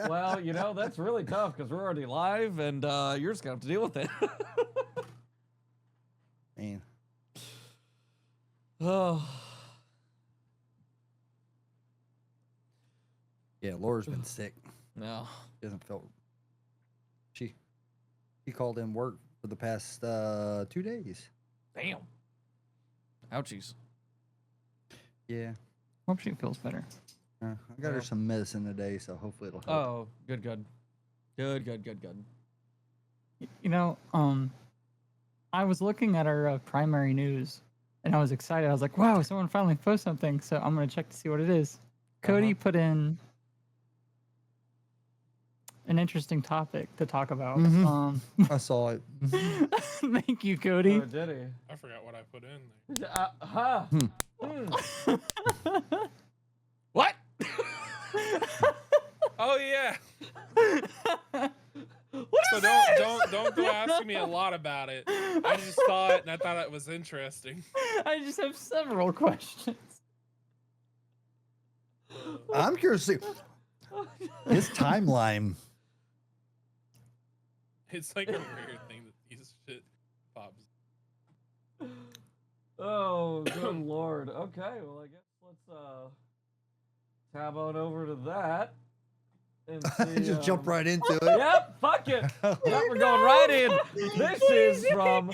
Well, you know, that's really tough because we're already live and you're just going to have to deal with it. Man. Oh. Yeah, Laura's been sick. No. She hasn't felt. She called in work for the past 2 days. Damn. Ouchies. Yeah. Hope she feels better. I got her some medicine today, so hopefully it'll help. Oh, good. Good. You know, I was looking at our primary news, and I was excited. I was like, "Wow, someone finally posted something!" So I'm gonna check to see what it is. Cody put in an interesting topic to talk about. I saw it. Thank you, Cody. Oh, did he? I forgot what I put in there. What? Oh yeah. What So is this? don't go asking me a lot about it. I just saw it and I thought it was interesting. I just have several questions. I'm curious to see his timeline. It's like a rare thing that these shit pops. Oh, good lord. Okay, well, I guess let's tab on over to that and see. Just jump right into it. Yep, fuck it. Yep, we're going right in. This is from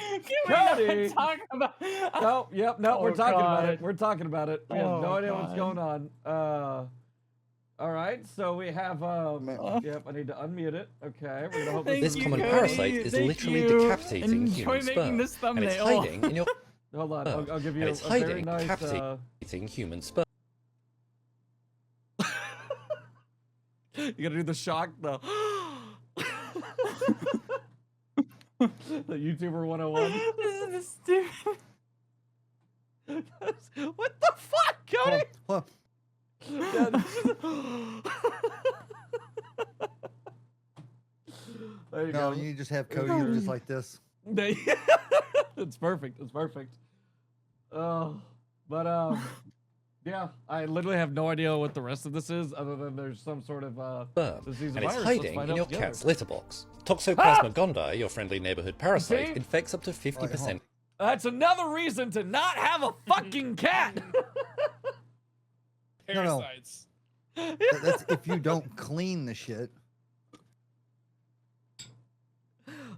Cody. Talk about. No, yep, no, Oh, we're talking about God. it. We're talking about it. We have Oh, no idea what's God. going on. All right, so we have, yep, I need to unmute it. Okay, we're gonna hope Thank this This is common Cody. parasite is Thank literally you. decapitating Enjoy human making sperm, this and it's thumbnail. hiding in your Hold on, I'll give you and it's a very hiding, nice, decapitating human sperm. you gotta do the shock, though. The YouTuber 101. This is stupid. What the fuck, Cody? Well, Yeah, this is- There you no, go. you just have Cody just like this. It's perfect. It's perfect. But yeah, I literally have no idea what the rest of this is, other than there's some sort of Sperm, disease and or it's virus. Let's hiding find in out your together. cat's litter box. Toxoplasma gondii, your friendly neighborhood parasite, See? infects up to 50%. That's another reason to not have a fucking cat. No, no. Parasites. That's if you don't clean the shit.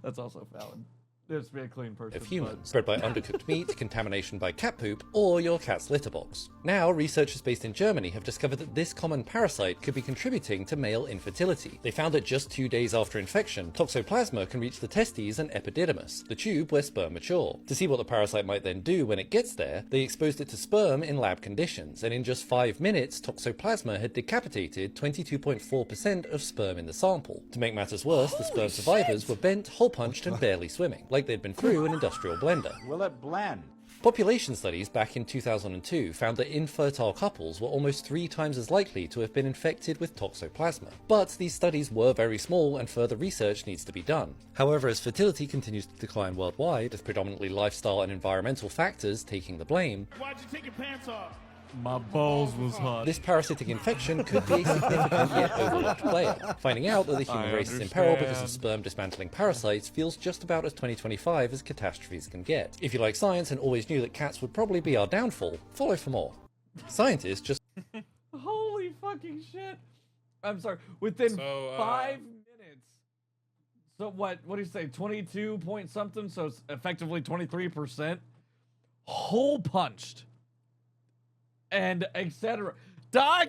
That's also valid. Just be a clean person. Of humans, spread by undercooked meat, contamination by cat poop, or your cat's litter box. Now, researchers based in Germany have discovered that this common parasite could be contributing to male infertility. They found that just 2 days after infection, toxoplasma can reach the testes and epididymis, the tube where sperm mature. To see what the parasite might then do when it gets there, they exposed it to sperm in lab conditions, and in just 5 minutes, toxoplasma had decapitated 22.4% of sperm in the sample. To make matters worse, the sperm survivors were bent, hole-punched, and barely swimming, like they'd been through an industrial blender. Will it blend? Population studies back in 2002 found that infertile couples were almost 3 times as likely to have been infected with toxoplasma. But these studies were very small and further research needs to be done. However, as fertility continues to decline worldwide, with predominantly lifestyle and environmental factors taking the blame, Why'd you take your pants off? My balls was hot. this parasitic infection could be a significant yet overlooked player. Finding out that the human race is in peril because of sperm dismantling parasites feels just about as 2025 as catastrophes can get. If you like science and always knew that cats would probably be our downfall, follow for more. Scientists just Holy fucking shit. I'm sorry. Within So, 5 minutes. So what do you say? 22 point something? So it's effectively 23%. Hole punched. And etc. Dog,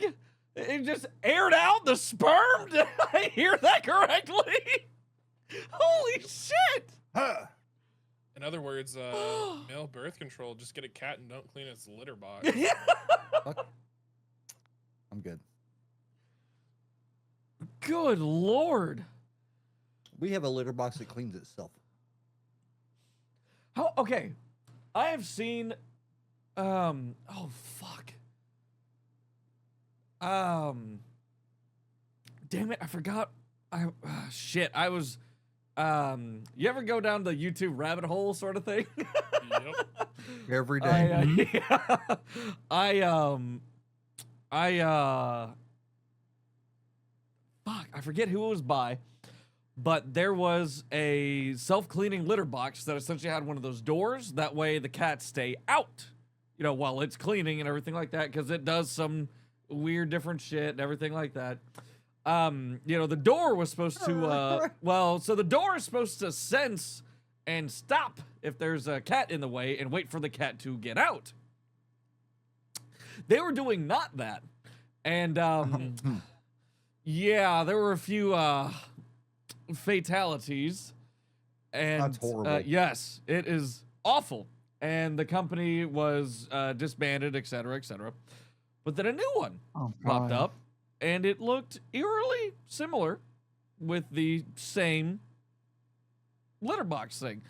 it just aired out the sperm? Did I hear that correctly? Holy shit. Huh. In other words, male birth control, just get a cat and don't clean its litter box. Fuck. I'm good. Good lord. We have a litter box that cleans itself. How? Okay, I have seen. Oh fuck. Damn it! I forgot. Shit. I was. You ever go down the YouTube rabbit hole sort of thing? Yep. Every day. fuck, I forget who it was by, but there was a self-cleaning litter box that essentially had one of those doors. That way the cats stay out, while it's cleaning and everything like that, because it does some weird different shit and everything like that. The door was supposed to, so the door is supposed to sense and stop if there's a cat in the way and wait for the cat to get out. They were doing not that. And, yeah, there were a few, fatalities. And, That's horrible. yes, it is awful. And the company was, disbanded, et cetera, et cetera. But then a new one popped up, and it looked eerily similar with the same litter box thing.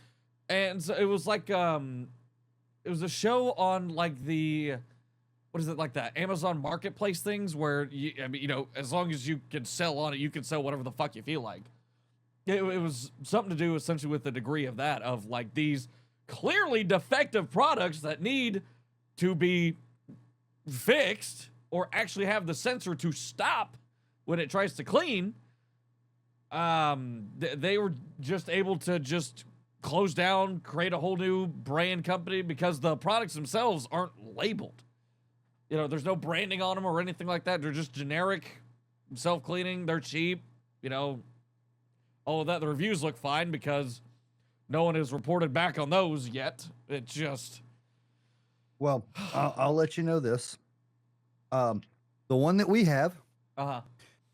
And so it was like, it was a show on like the, what is it, like the Amazon Marketplace things where, as long as you can sell on it, you can sell whatever the fuck you feel like. It was something to do essentially with the degree of that, of like these clearly defective products that need to be fixed or actually have the sensor to stop when it tries to clean. They were just able to just close down, create a whole new brand company because the products themselves aren't labeled. There's no branding on them or anything like that. They're just generic, self-cleaning. They're cheap, all of that. The reviews look fine because no one has reported back on those yet. It just... Well, I'll let you know this. The one that we have,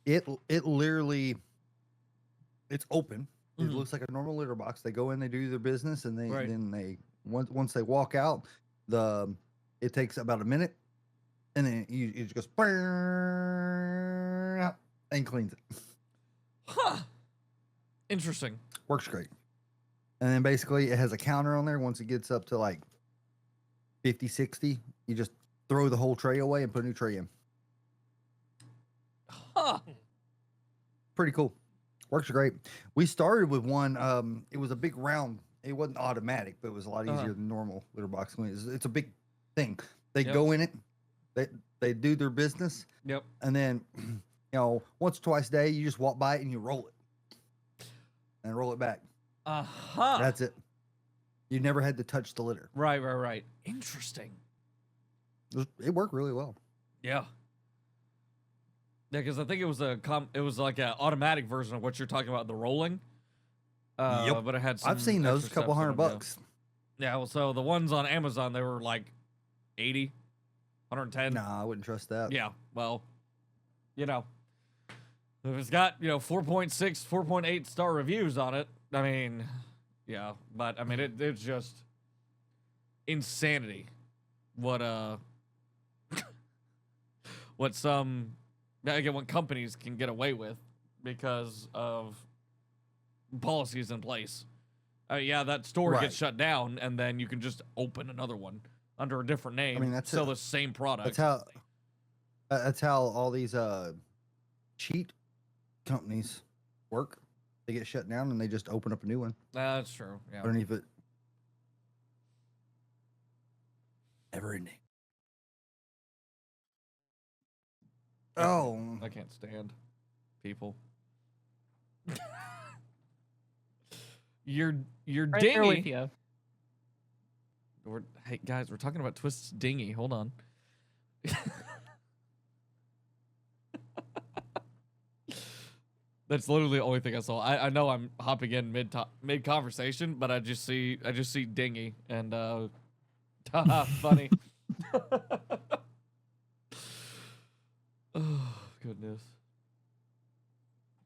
it literally, it's open. It looks like a normal litter box. They go in, they do their business, and then they once they walk out, it takes about a minute, and then it just goes and cleans it. Huh. Interesting. Works great. And then basically it has a counter on there. Once it gets up to like 50, 60, you just throw the whole tray away and put a new tray in. Huh. Pretty cool. Works great. We started with one. It was a big round. It wasn't automatic, but it was a lot easier than normal litter box cleaning. It's a big thing. They go in it. They do their business. Yep. And then, once or twice a day, you just walk by it and you roll it. And roll it back. That's it. You never had to touch the litter. Right. Interesting. It worked really well. Yeah. Yeah, because I think it was like an automatic version of what you're talking about, the rolling. Yep. But it had some I've seen those, extra couple steps in $100. them, yeah. Well, so the ones on Amazon, they were like 80, 110. Nah, I wouldn't trust that. Yeah. Well, if it's got 4.6, 4.8 star reviews on it, I mean, yeah. But I mean, it's just insanity. What some. Again, what companies can get away with because of policies in place. That store gets shut down, and then you can just open another one under a different name. I mean, sell the same product. That's how all these cheat companies work. They get shut down, and they just open up a new one. That's true. Yeah. Underneath it. Never ending. Oh, I can't stand people. You're Right there with dingy. you. Hey guys, we're talking about Twist's dinghy. Hold on. That's literally the only thing I saw. I know I'm hopping in mid conversation, but I just see dinghy and funny. Oh, goodness.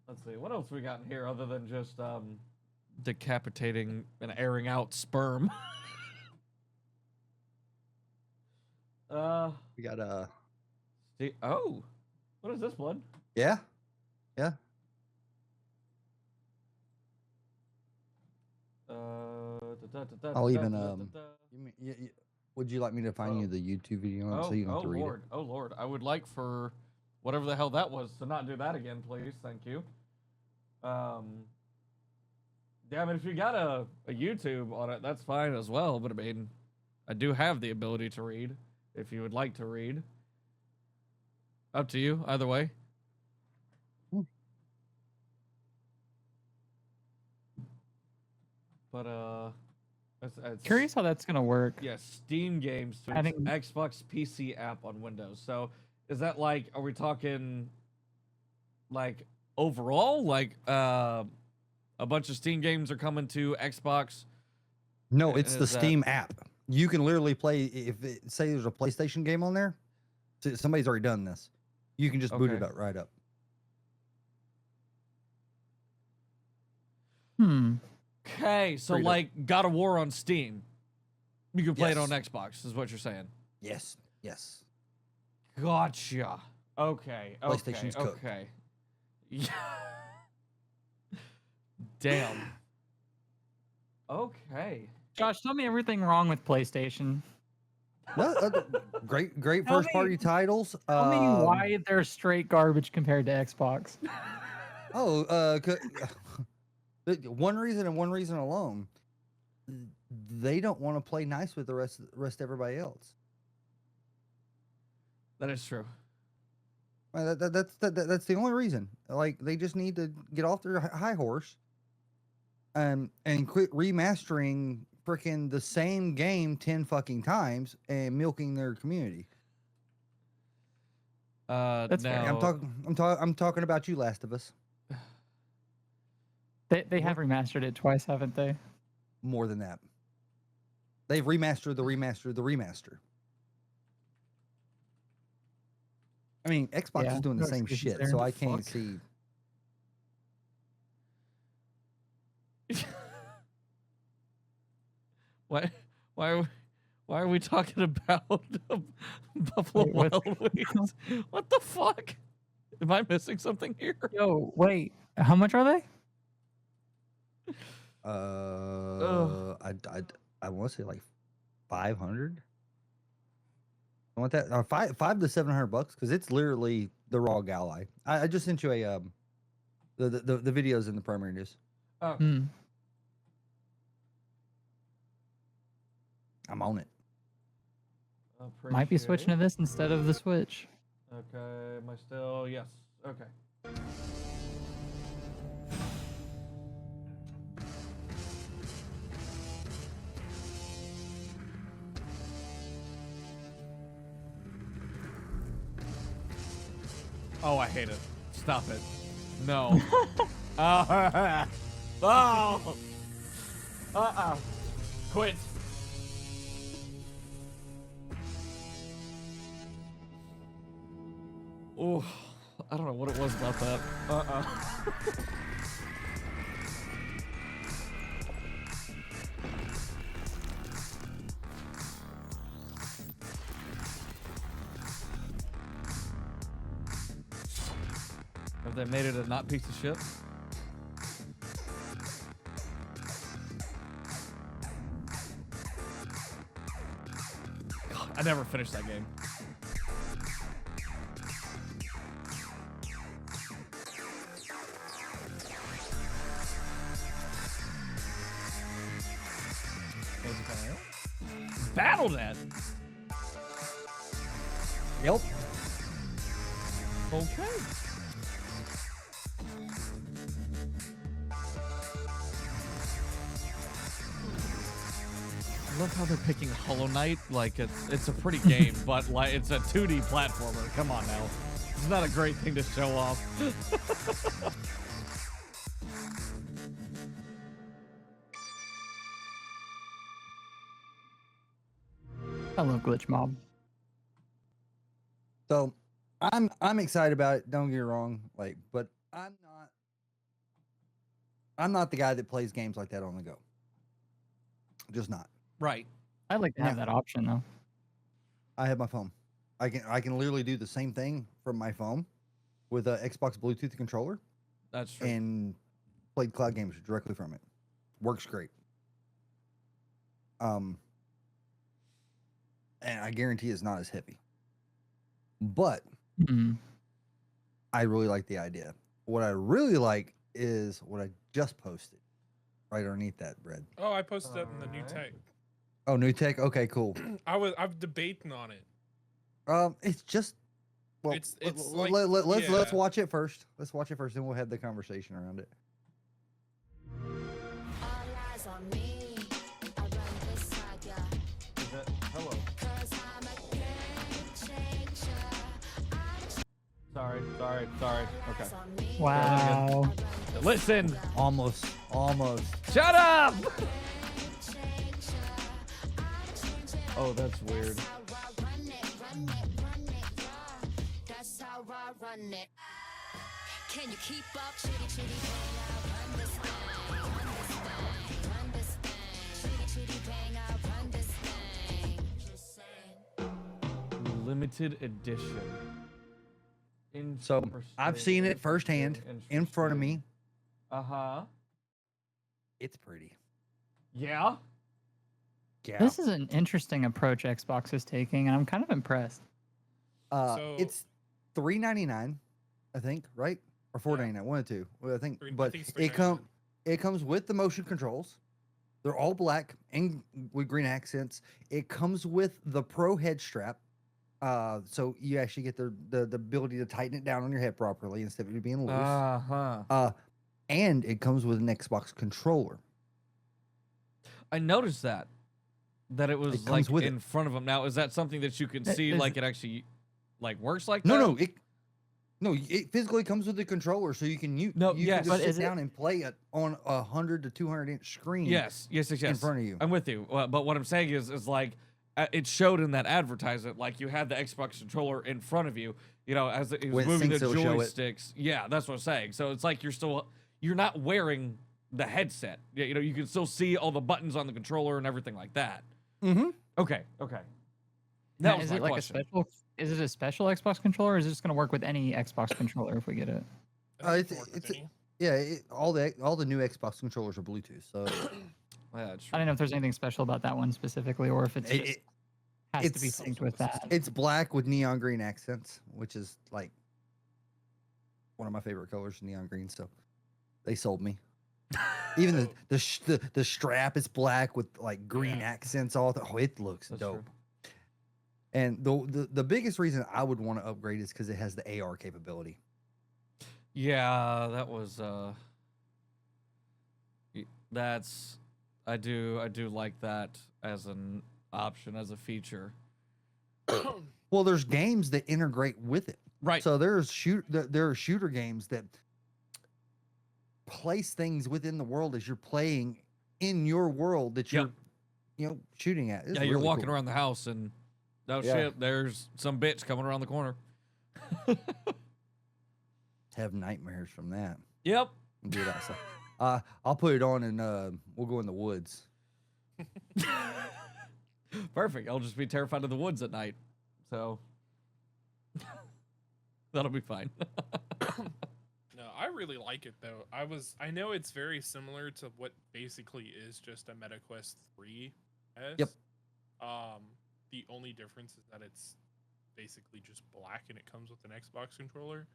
Let's see. What else we got in here other than just decapitating and airing out sperm? we got oh, what is this, blood? Yeah. I'll even would you like me to find you the YouTube video on so you don't have to read Lord. it? Oh Lord, I would like for whatever the hell that was to not do that again, please. Thank you. Yeah, I mean, if you got a YouTube on it, that's fine as well. But I mean, I do have the ability to read if you would like to read. Up to you, either way. But it's Curious how that's gonna work. yeah, Steam games to Adding- Xbox PC app on Windows. So is that like, are we talking like overall, like a bunch of Steam games are coming to Xbox? No, it's the Is that- Steam app. You can literally play say there's a PlayStation game on there. Somebody's already done this. You can just boot it Okay. up right up. Okay, so Freedom. like God of War on Steam, you can play it on Yes. Xbox, is what you're saying. Yes. Yes. Gotcha. Okay. PlayStation's cooked. Okay. Yeah. Damn. Okay. Josh, tell me everything wrong with PlayStation. No, great Tell first party titles. Tell me why they're straight garbage compared to Xbox. One reason and one reason alone. They don't want to play nice with the rest of everybody else. That is true. That's the only reason. Like they just need to get off their high horse, and quit remastering freaking the same game 10 fucking times and milking their community. That's fair. now, I'm talking about you, Last of Us. They have remastered it twice, haven't they? More than that, they've remastered the remaster. I mean, Xbox Yeah, is doing the no same excuses shit, there. so I can't Fuck. see. why are we talking about Buffalo Wait, what? Wild Wings? What the fuck? Am I missing something here? Yo, wait. How much are they? I want to say like 500. I want that five to $700 because it's literally the raw Ally. I just sent you a the videos in the primary news. Oh, Hmm. I'm on it. Might be switching to this instead of the Switch. Okay, am I still? Yes. Okay. Oh, I hate it. Stop it. No. Oh. Uh-oh. Quit. Oh, I don't know what it was about that. Have they made it a not piece of shit? God, I never finished that game. Battle.net. Yep. Okay. I love how they're picking Hollow Knight. Like it's a pretty game, but like it's a 2D platformer. Come on now. It's not a great thing to show off. I love Glitch Mob. So I'm excited about it. Don't get me wrong. Like, but I'm not the guy that plays games like that on the go. Just not. Right. I'd like to have that option though. I have my phone. I can literally do the same thing from my phone with a Xbox Bluetooth controller That's true. and played cloud games directly from it. Works great. And I guarantee it's not as heavy. But Mhm. I really like the idea. What I really like is what I just posted right underneath that, Bread. Oh, I posted that in the new tech. Oh, new tech. Okay, cool. I'm debating on it. It's just well, It's let's yeah. watch it first. Let's watch it first, and we'll have the conversation around it. All eyes on me. Sorry. Okay. Wow. Listen. Almost. Shut up! Oh, that's weird. Can you keep up? Chitty chitty bang, I'll run this thing. Run this thing. Chitty chitty bang, I'll run this thing. Just saying. Limited edition. So I've seen it firsthand in front of me. It's pretty. Yeah. Yeah. This is an interesting approach Xbox is taking, and I'm kind of impressed. It's $3.99, I think, right? Or $4.99, one or two. Well, I think, but it comes with the motion controls. They're all black and with green accents. It comes with the Pro head strap, so you actually get the ability to tighten it down on your head properly instead of it being loose. And it comes with an Xbox controller. I noticed that it was like in front of them. Now, is that something that you can see? Like it actually like works like that? No, it physically comes with the controller, so you can yes. can just sit down and play it on a 100 to 200 inch screen. Yes, in front of you. I'm with you, but what I'm saying is like it showed in that advertisement, like you had the Xbox controller in front of you, as it was moving the joysticks. Yeah, that's what I'm saying. So it's like you're not wearing the headset. You can still see all the buttons on the controller and everything like that. Mm-hmm. Okay. Now, is it like question. Is it a special Xbox controller, or is it just going to work with any Xbox controller if we get it? All the new Xbox controllers are Bluetooth. So I don't know if there's anything special about that one specifically, or if it has to be synced with that. It's black with neon green accents, which is like one of my favorite colors, neon green. So they sold me. Even the strap is black with like green accents. It looks dope. True. And the biggest reason I would want to upgrade is because it has the AR capability. Yeah, that was I do like that as an option, as a feature. Well, there's games that integrate with it. Right. So there are shooter games that place things within the world as you're playing in your world that you're shooting at. It's you're really walking cool. around the house and shit, there's some bitch coming around the corner. Have nightmares from that. Yep. Do it outside. I'll put it on and we'll go in the woods. Perfect. I'll just be terrified of the woods at night. So that'll be fine. No, I really like it though. I know it's very similar to what basically is just a MetaQuest 3. Yep. The only difference is that it's basically just black and it comes with an Xbox controller.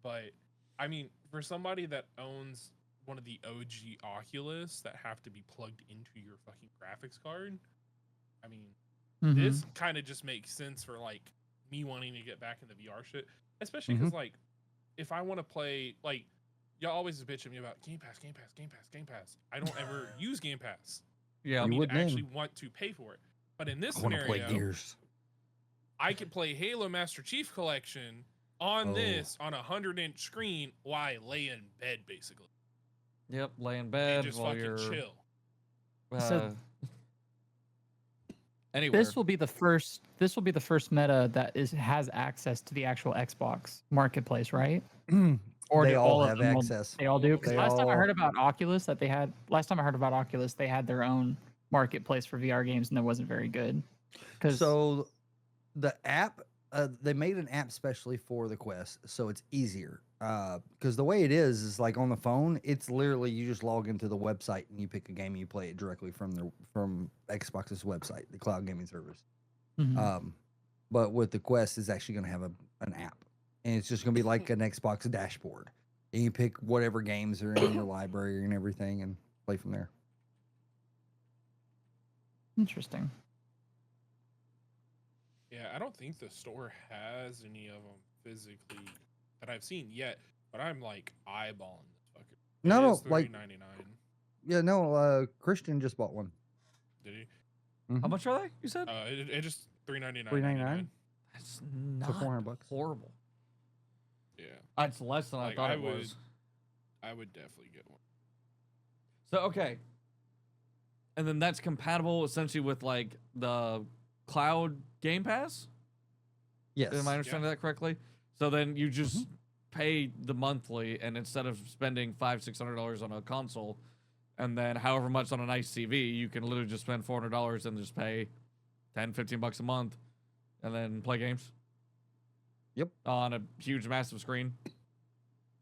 But I mean, for somebody that owns one of the OG Oculus that have to be plugged into your fucking graphics card, I mean, this kind of just makes sense for like me wanting to get back into VR shit, especially because like if I want to play, like y'all always bitch at me about Game Pass. I don't ever use Game Pass. Yeah, I actually want to pay for it. But in this scenario, I could play Halo Master Chief Collection on this on a 100-inch screen while I lay in bed, basically. Yep, lay in bed and just while fucking you're chill. So anywhere. This will be the first meta that has access to the actual Xbox marketplace, right? Or they all have access. They all do. Because last time I heard about Oculus, they had their own marketplace for VR games, and that wasn't very good. So the app, they made an app specially for the Quest, so it's easier. Because the way it is like on the phone, it's literally you just log into the website and you pick a game and you play it directly from Xbox's website, the cloud gaming service. But with the Quest, it's actually going to have an app, and it's just going to be like an Xbox dashboard, and you pick whatever games are in your library and everything, and play from there. Interesting. Yeah, I don't think the store has any of them physically that I've seen yet, but I'm like eyeballing this fucker. No, like $3.99. Yeah, no. Christian just bought one. Did he? How much are they? You said? It just $3.99. $3.99. That's not $400. horrible. Yeah. It's less than I thought it was. I would definitely get one. So okay. And then that's compatible essentially with like the cloud Game Pass? Yes. Am I understanding that correctly? So then you just pay the monthly, and instead of spending $500-$600 on a console, and then however much on a nice TV, you can literally just spend $400 and just pay $10-$15 a month, and then play games. Yep. On a huge, massive screen.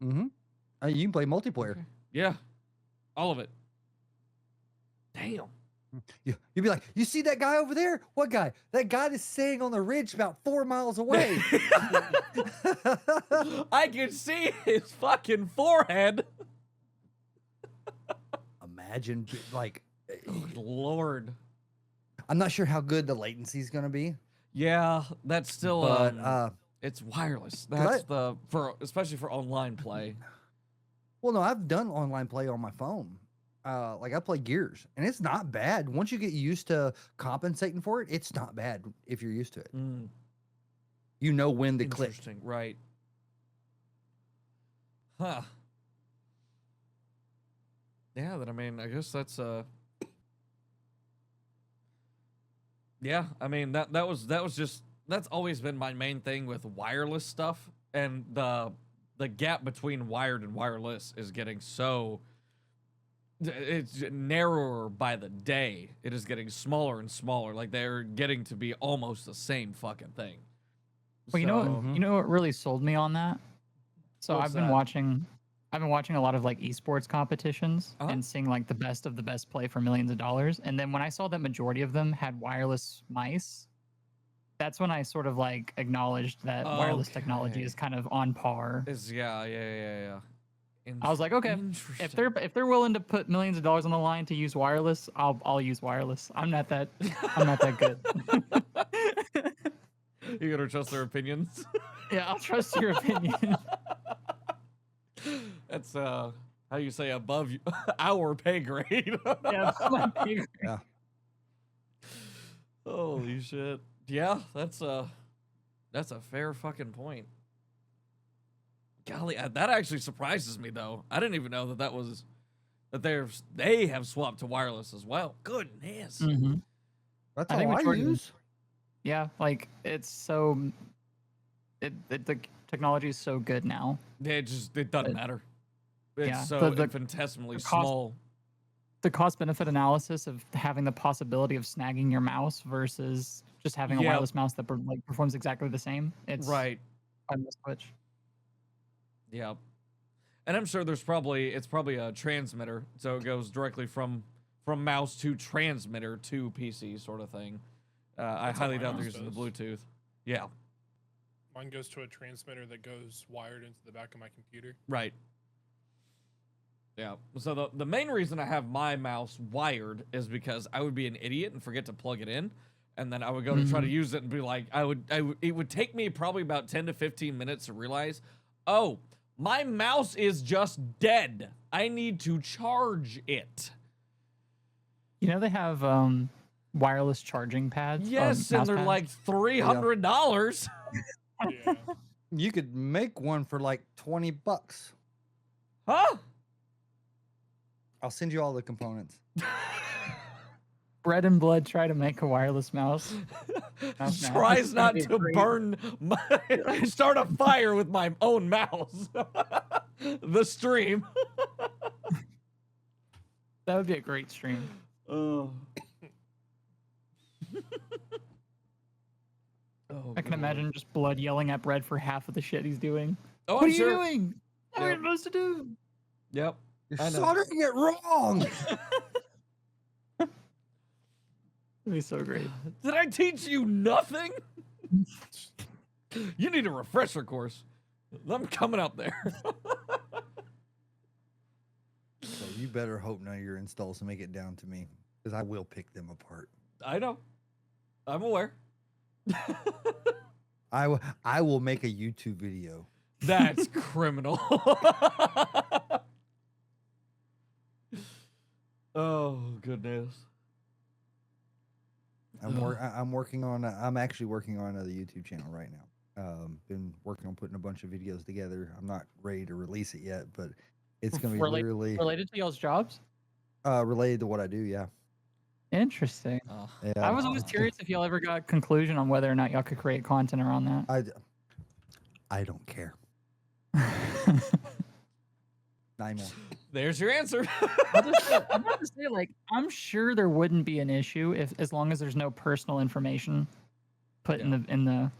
Mm-hmm. You can play multiplayer. Okay. Yeah. All of it. Damn. You'd be like, you see that guy over there? What guy? That guy that's staying on the ridge about 4 miles away. I can see his fucking forehead. Imagine, like, Good Lord. I'm not sure how good the latency is going to be. Yeah, that's still, But, it's wireless. That's especially for online play. well, no, I've done online play on my phone. Like I play Gears, and it's not bad. Once you get used to compensating for it, it's not bad if you're used to it. Mm. You know when to click. Interesting, right. Huh. Yeah, I mean, I guess that's yeah, I mean that was just that's always been my main thing with wireless stuff, and the gap between wired and wireless is getting so it's narrower by the day. It is getting smaller and smaller. Like they're getting to be almost the same fucking thing. Well, you know what really sold me on that? So What's I've been that? watching a lot of like esports competitions Uh-huh. and seeing like the best of the best play for millions of dollars. And then when I saw that majority of them had wireless mice, that's when I sort of like acknowledged that wireless technology Okay. is kind of on par. Yeah. I was like, okay, if they're willing to put millions of dollars on the line to use wireless, I'll use wireless. I'm not that good. You gotta trust their opinions. Yeah, I'll trust your opinion. That's how you say above our pay grade. Yeah, that's my pay grade. Yeah. Holy shit. Yeah, that's a fair fucking point. Golly, that actually surprises me though. I didn't even know that they have swapped to wireless as well. Goodness. Mm-hmm. That's I think all I majority- use. Yeah, like it's so. The technology is so good now. It doesn't matter. It's yeah, so the infinitesimally cost- small. The cost benefit analysis of having the possibility of snagging your mouse versus just having a Yeah. wireless mouse that performs exactly the same. It's Right. on the Switch. Yeah. And I'm sure it's probably a transmitter, so it goes directly from mouse to transmitter to PC sort of thing. I That's highly how doubt mine they're using the does. Bluetooth. Yeah, Mine goes to a transmitter that goes wired into the back of my computer. right. Yeah. So the main reason I have my mouse wired is because I would be an idiot and forget to plug it in, and then I would go to try to use it and be like, it would take me probably about 10 to 15 minutes to realize, oh, my mouse is just dead. I need to charge it. You know they have wireless charging pads. Yes, and mouse they're pads? like $300. Yeah. You could make one for like $20. Huh? I'll send you all the components. Bread and Blood try to make a wireless mouse. Mouse now. Tries That'd not be to great. burn start a fire with my own mouse. The stream. That would be a great stream. Oh. I can imagine just Blood yelling at Bread for half of the shit he's doing. Oh, What I'm are sure. you doing? What are Yep. you supposed to do? Yep. You're I know. soldering it wrong. It'd be so great. Did I teach you nothing? You need a refresher course. I'm coming up there. So you better hope none of your installs make it down to me, because I will pick them apart. I know. I'm aware. I will make a YouTube video. That's criminal. Oh goodness. I'm working on. I'm actually working on another YouTube channel right now. Been working on putting a bunch of videos together. I'm not ready to release it yet, but it's gonna be Relate- literally related to y'all's jobs. related to what I do. Yeah. Interesting. Yeah. I was always curious if y'all ever got conclusion on whether or not y'all could create content around that. I don't care. Not anymore. There's your answer. I'm about to say, like, I'm sure there wouldn't be an issue if, as long as there's no personal information put in the,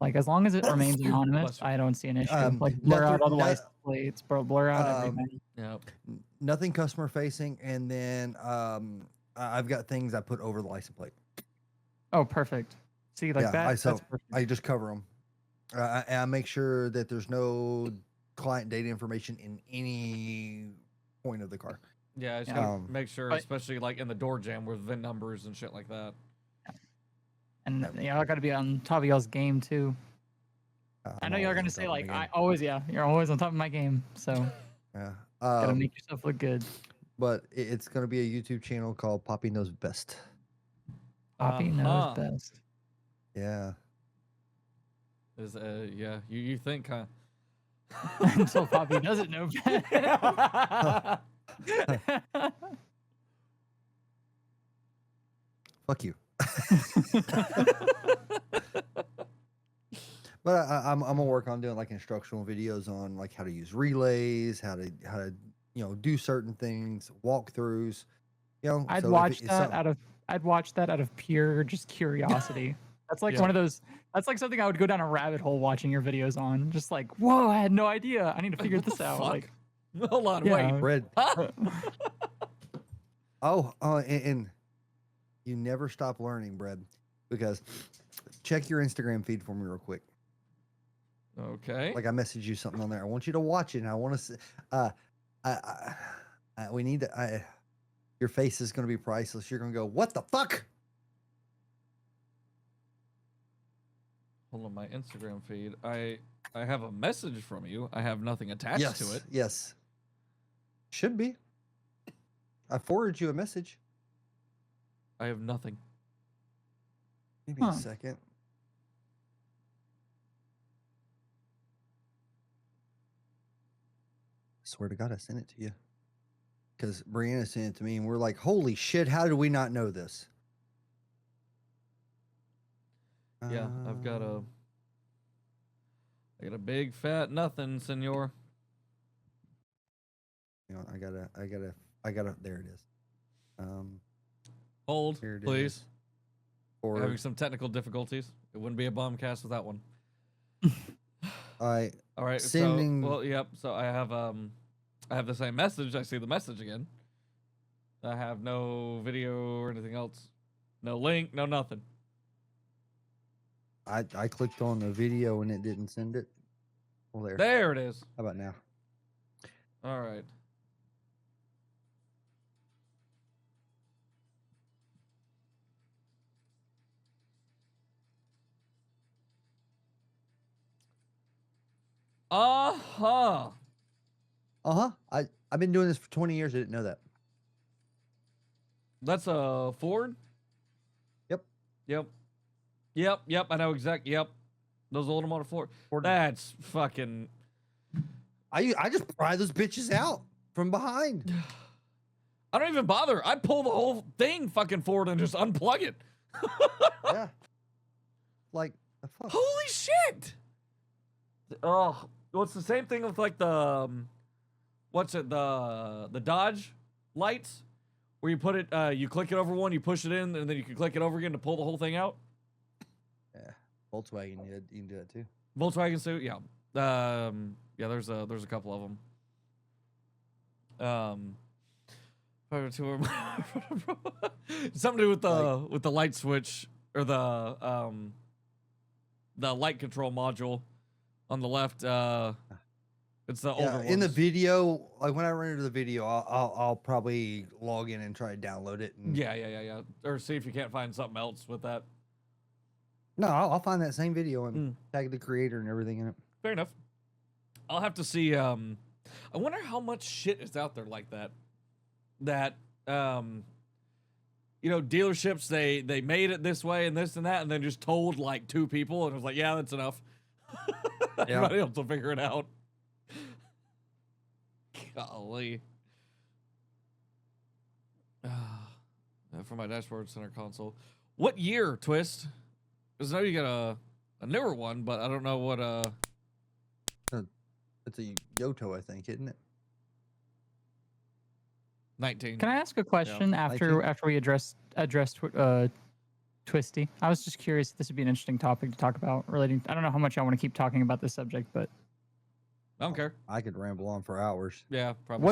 like, as long as it remains anonymous, I don't see an issue. Like, blur out all the license plates, blur out everything. Yep. Nothing customer facing, and then I've got things I put over the license plate. Oh, perfect. See, like that. So that's perfect. I just cover them. I make sure that there's no client data information in any point of the car. Yeah, I just gotta make sure, especially like in the door jamb with VIN numbers and shit like that. And y'all got to be on top of y'all's game too. I know y'all are gonna say like, you're always on top of my game. So yeah, gotta make yourself look good. But it's gonna be a YouTube channel called Poppy Knows Best. Poppy knows best. Yeah. Is yeah, you think, huh? Until Poppy doesn't know best. Fuck you. But I'm gonna work on doing like instructional videos on like how to use relays, how to do certain things, walkthroughs. I'd so watch that out of pure just curiosity. That's like one of those. That's like something I would go down a rabbit hole watching your videos on. Just like, whoa, I had no idea. I need to figure this out. Fuck? Like, hold on, wait. Bread. And you never stop learning, Bread, because check your Instagram feed for me real quick. Okay. Like I messaged you something on there. I want you to watch it. And I want to. We need to. Your face is going to be priceless. You're going to go, what the fuck? Hold on, my Instagram feed. I have a message from you. I have nothing attached to it. Yes. Should be. I forwarded you a message. I have nothing. Maybe a second. Swear to God, I sent it to you. Because Brianna sent it to me, and we're like, holy shit, how did we not know this? Yeah, I got a big fat nothing, senor. I gotta, there it is. Hold, here it please. is. We're having some technical difficulties. It wouldn't be a BombCast without one. All right. Sending... So, well, yep. So I have the same message. I see the message again. I have no video or anything else. No link, no nothing. I clicked on the video and it didn't send it. Well, there. There it is. How about now? All right. Uh-huh. Uh-huh. I've been doing this for 20 years. I didn't know that. That's a Ford? Yep. I know exactly. Yep. Those old model Ford. That's fucking... I just pry those bitches out from behind. I don't even bother. I pull the whole thing fucking forward and just unplug it. Yeah. Like, the fuck? Holy shit! Oh, well, it's the same thing with like the, the Dodge lights, where you put it, you click it over one, you push it in, and then you can click it over again to pull the whole thing out. Yeah, Volkswagen, you can do that too. Volkswagen suit, yeah. Yeah, there's a couple of them. Something to do with the light switch or the light control module on the left. It's the older in the ones. video, like when I run into the video, I'll probably log in and try to download it. And... Yeah. Or see if you can't find something else with that. No, I'll find that same video and tag the creator and everything in it. Fair enough. I'll have to see. I wonder how much shit is out there like that. That dealerships, they made it this way and this and that, and then just told like 2 people, and it was like, yeah, that's enough. Everybody else will figure it out. Golly. For my dashboard center console. What year, Twist? Because I know you got a newer one, but I don't know what It's a Yoto, I think, isn't it? 19. Can I ask a question after we addressed Twisty? I was just curious if this would be an interesting topic to talk about relating. I don't know how much I want to keep talking about this subject, but I don't care. I could ramble on for hours. Yeah, probably.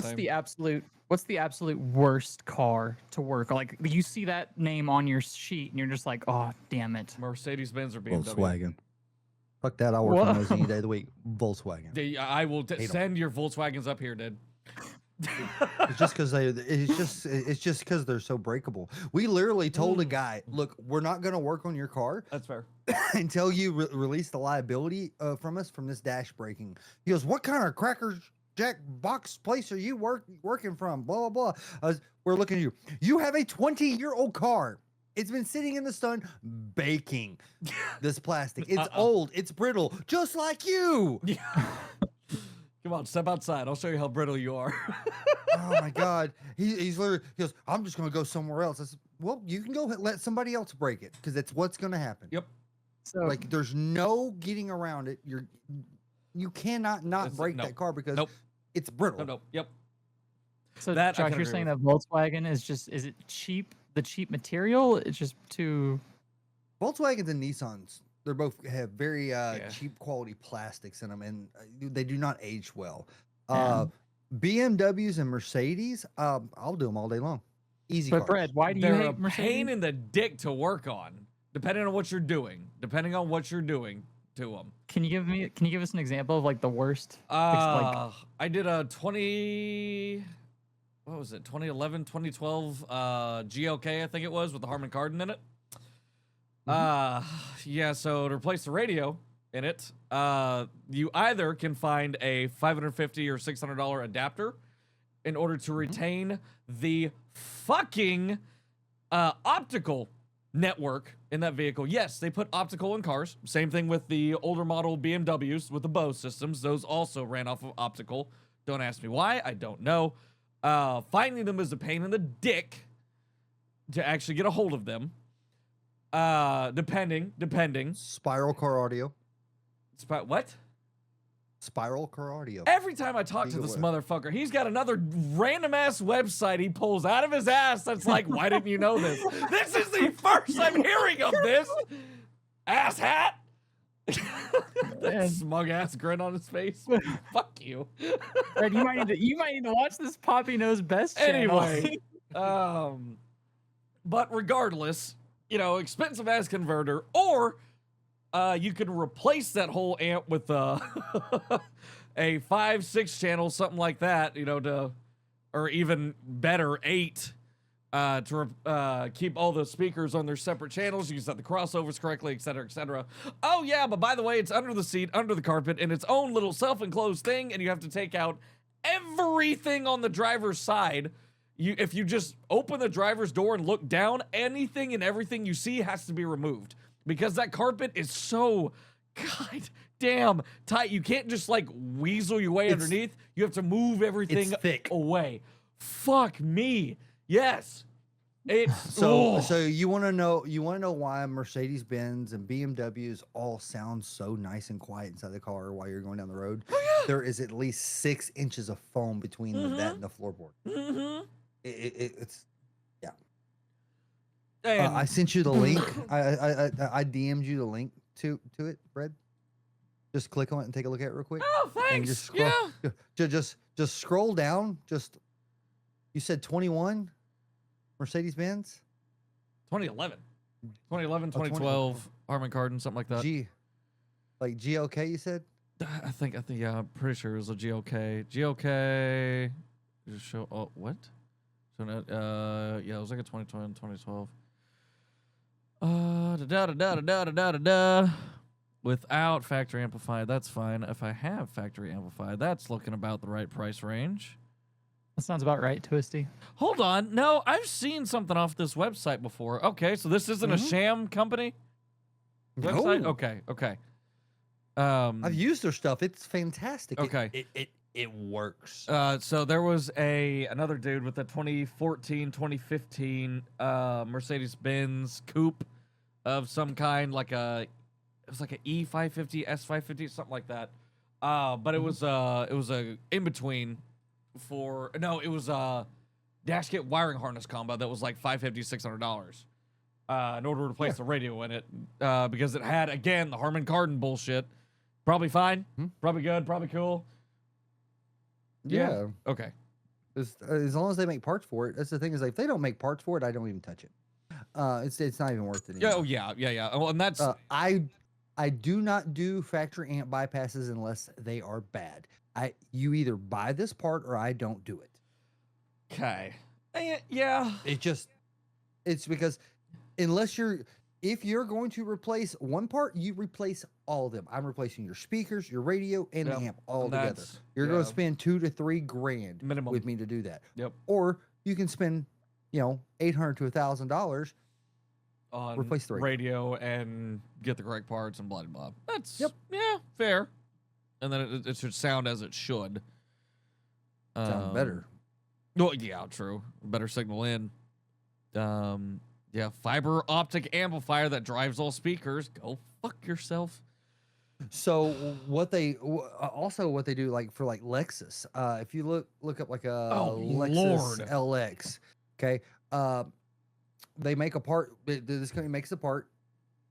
What's the absolute worst car to work? Like you see that name on your sheet and you're just like, oh damn it. Mercedes-Benz or BMW? Volkswagen. Fuck that. I work on those any day of the week. Volkswagen. I will send your Volkswagens up here, dude. It's just because it's just because they're so breakable. We literally told a guy, look, we're not going to work on your car. That's fair. Until you release the liability from us from this dash breaking. He goes, what kind of Cracker Jack box place are you working from? Blah, blah, blah. We're looking at you. You have a 20-year-old car. It's been sitting in the sun baking this plastic. It's old. It's brittle, just like you. Come on, step outside. I'll show you how brittle you are. Oh my God. He's literally, he goes, I'm just going to go somewhere else. I said, well, you can go let somebody else break it because it's what's going to happen. Yep. So like there's no getting around it. You cannot break that car because it's brittle. No. Yep. So that Josh, you're saying that Volkswagen is it cheap? The cheap material? It's just too. Volkswagens and Nissans, they both have very cheap quality plastics in them, and they do not age well. BMWs and Mercedes, I'll do them all day long. Easy. But cars. Brad, why do you They're hate a Mercedes? pain in the dick to work on, depending on what you're doing. Depending on what you're doing to them. Can you give us an example of like the worst? I did a 2011, 2012 GLK, I think it was, with the Harman Kardon in it. So to replace the radio in it, you either can find a $550 or $600 adapter in order to retain the fucking optical network in that vehicle. Yes, they put optical in cars. Same thing with the older model BMWs with the Bose systems. Those also ran off of optical. Don't ask me why. I don't know. Finding them is a pain in the dick to actually get a hold of them. Depending. Spiral car audio. What? Spiral car audio. Every time I talk to this motherfucker, he's got another random ass website he pulls out of his ass that's like, why didn't you know this? This is the first I'm hearing of this. Ass hat. That smug ass grin on his face. Fuck you. Brad, you might need to watch this Poppy Knows Best channel. Anyway, but regardless, expensive ass converter, or you can replace that whole amp with a 5-6 channel, something like that, or even better, 8, to keep all the speakers on their separate channels. You can set the crossovers correctly, etc., etc. Oh yeah, but by the way, it's under the seat, under the carpet, in its own little self-enclosed thing, and you have to take out everything on the driver's side. If you just open the driver's door and look down, anything and everything you see has to be removed because that carpet is so goddamn tight. You can't just like weasel your way underneath. You have to move everything away. Fuck me. Yes. It's so you want to know why Mercedes-Benz and BMWs all sound so nice and quiet inside the car while you're going down the road? Oh, yeah. There is at least 6 inches of foam between that and the floorboard. It's I sent you the link. I DM'd you the link to it, Fred. Just click on it and take a look at it real quick. Oh, thanks. And just scroll, just scroll down. You said 21 Mercedes-Benz? 2011, 2012, Harman Kardon, something like that. Like GLK, you said? I think, yeah, I'm pretty sure it was a GLK. GLK, just show, what? So, yeah, it was like a 2020, 2012. Without factory amplified, that's fine. If I have factory amplified, that's looking about the right price range. That sounds about right, Twisty. Hold on. No, I've seen something off this website before. Okay, so this isn't a sham company website? No. Okay. I've used their stuff. It's fantastic. Okay. It works. So there was another dude with a 2014, 2015 Mercedes-Benz coupe of some kind, it was like an E550, S550, something like that. But it was a in between it was a dash kit wiring harness combo that was like $550, $600 in order to replace the radio in it because it had, again, the Harman Kardon bullshit. Probably fine, probably good, probably cool. Yeah. Okay. As long as they make parts for it. That's the thing, is like, if they don't make parts for it, I don't even touch it. It's not even worth it anymore. Yeah. Oh, and that's I do not do factory amp bypasses unless they are bad. You either buy this part or I don't do it. okay. Yeah. It's because if you're going to replace one part, you replace all of them. I'm replacing your speakers, your radio, and the amp all together. You're going to spend $2,000 to $3,000 minimum with me to do that. Yep. Or you can spend, $800 to $1,000 on replace the radio and get the correct parts and blah blah blah. That's fair. And then it should sound as it should. Sound better. Well, yeah, true. Better signal in. Fiber optic amplifier that drives all speakers. Go fuck yourself. So what they do, like for Lexus, if you look up like a Lexus LX, okay, they make a part. This company makes a part.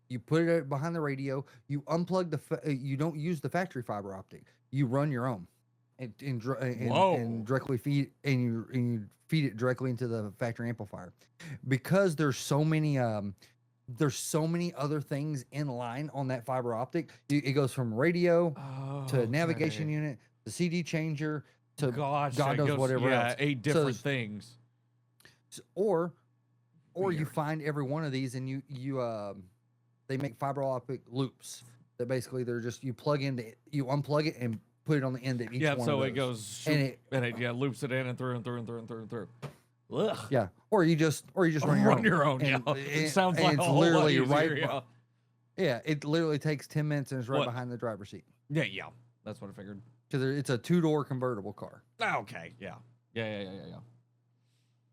You put it behind the radio. You unplug you don't use the factory fiber optic. You run your own, and directly feed you feed it directly into the factory amplifier, because there's so many other things in line on that fiber optic. It goes from radio to navigation unit, the CD changer, to God knows whatever else. 8 different things. Or you find every one of these, and you they make fiber optic loops that basically you unplug it and put it on the end of each one. Yeah, so of those. It goes and it loops it in and through and through and through and through and through. Ugh. Yeah, or you just run your own. And, it sounds and like it's a whole literally lot easier, yeah, it literally takes 10 minutes and it's right behind the driver's seat. Yeah, that's what I figured. Because it's a 2-door convertible car. Okay, yeah.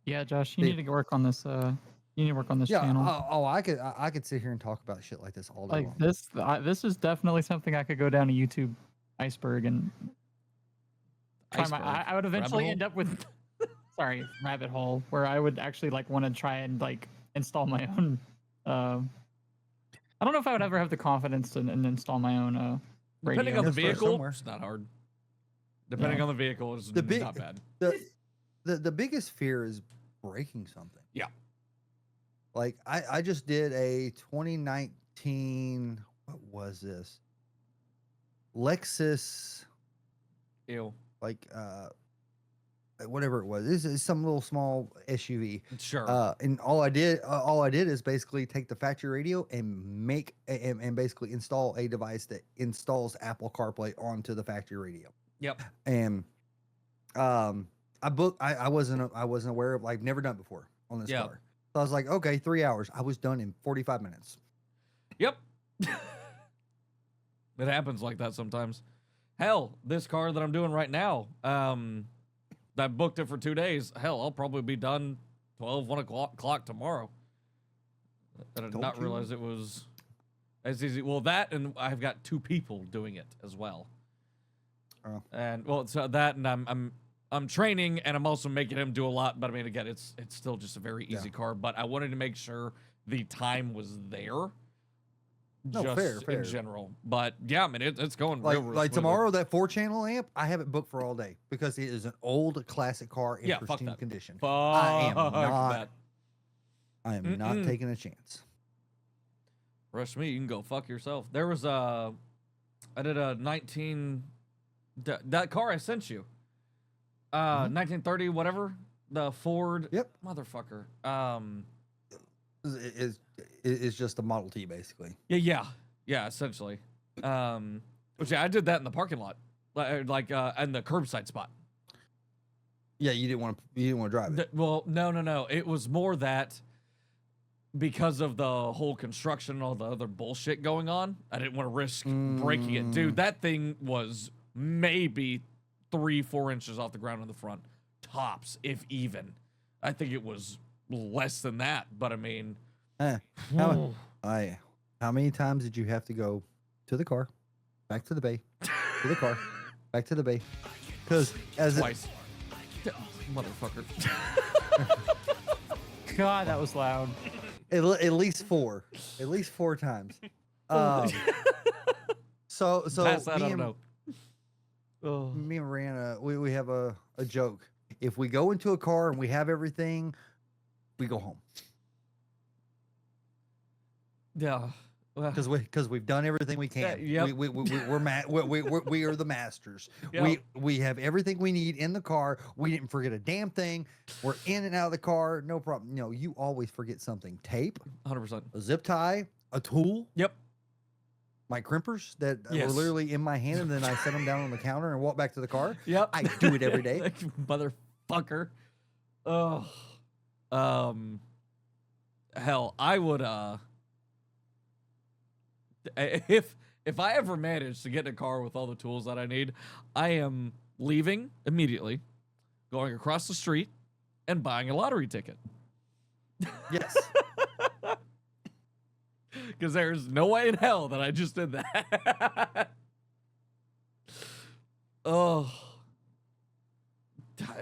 Yeah, Josh, you need to work on this. You need to work on this channel. I could sit here and talk about shit like this all day long. This is definitely something I could go down a YouTube iceberg and try I would eventually end up with rabbit hole, where I would actually want to try and install my own. I don't know if I would ever have the confidence to install my own radio. Depending on the vehicle, it's not hard. Depending on the vehicle, it's not bad. The biggest fear is breaking something. Yeah. Like I just did a 2019, what was this? Lexus. Ew. Whatever it was. This is some little small SUV. Sure. And all I did is basically take the factory radio and and basically install a device that installs Apple CarPlay onto the factory radio. Yep. And I wasn't aware of, never done it before on this car. So I was like, okay, 3 hours. I was done in 45 minutes. Yep. It happens like that sometimes. Hell, this car that I'm doing right now, I booked it for 2 days. Hell, I'll probably be done 1 o'clock tomorrow. I did not realize it was as easy. Well, that, and I've got 2 people doing it as well. Oh. And so that, and I'm training, and I'm also making him do a lot. But I mean, again, it's still just a very easy car. But I wanted to make sure the time was there. No, just fair. in general. But yeah, I mean, it's going like real tomorrow, that 4-channel amp, I have it booked for all day because it is an old classic car in pristine condition. I am not taking a chance. Rush me, you can go fuck yourself. There was I did a 19, that car I sent you, 1930 whatever, the Ford. Yep. Motherfucker. It's just a Model T basically. Yeah, essentially. Which I did that in the parking lot, in the curbside spot. Yeah, you didn't want to drive it. Well, no. It was more that because of the whole construction and all the other bullshit going on, I didn't want to risk breaking it. Dude, that thing was maybe 3-4 inches off the ground in the front. Tops, if even. I think it was less than that, but I mean... How many times did you have to go to the car, back to the bay, to the car, back to the bay? Because Twice. Motherfucker. God, that was loud. At least 4. At least 4 times. So Pass that, I don't know. me and Rihanna, we have a joke. If we go into a car and we have everything, we go home. Yeah. Because we've done everything we can. Yep. We are the masters. Yep. We have everything we need in the car. We didn't forget a damn thing. We're in and out of the car, no problem. No, you always forget something. Tape, 100%. a zip tie, a tool. Yep. My crimpers that Yes. were literally in my hand, and then I set them down on the counter and walk back to the car. Yep. I do it every day. Motherfucker. Oh. Hell, I would if I ever manage to get in a car with all the tools that I need, I am leaving immediately, going across the street, and buying a lottery ticket. Yes. Because there's no way in hell that I just did that. Oh.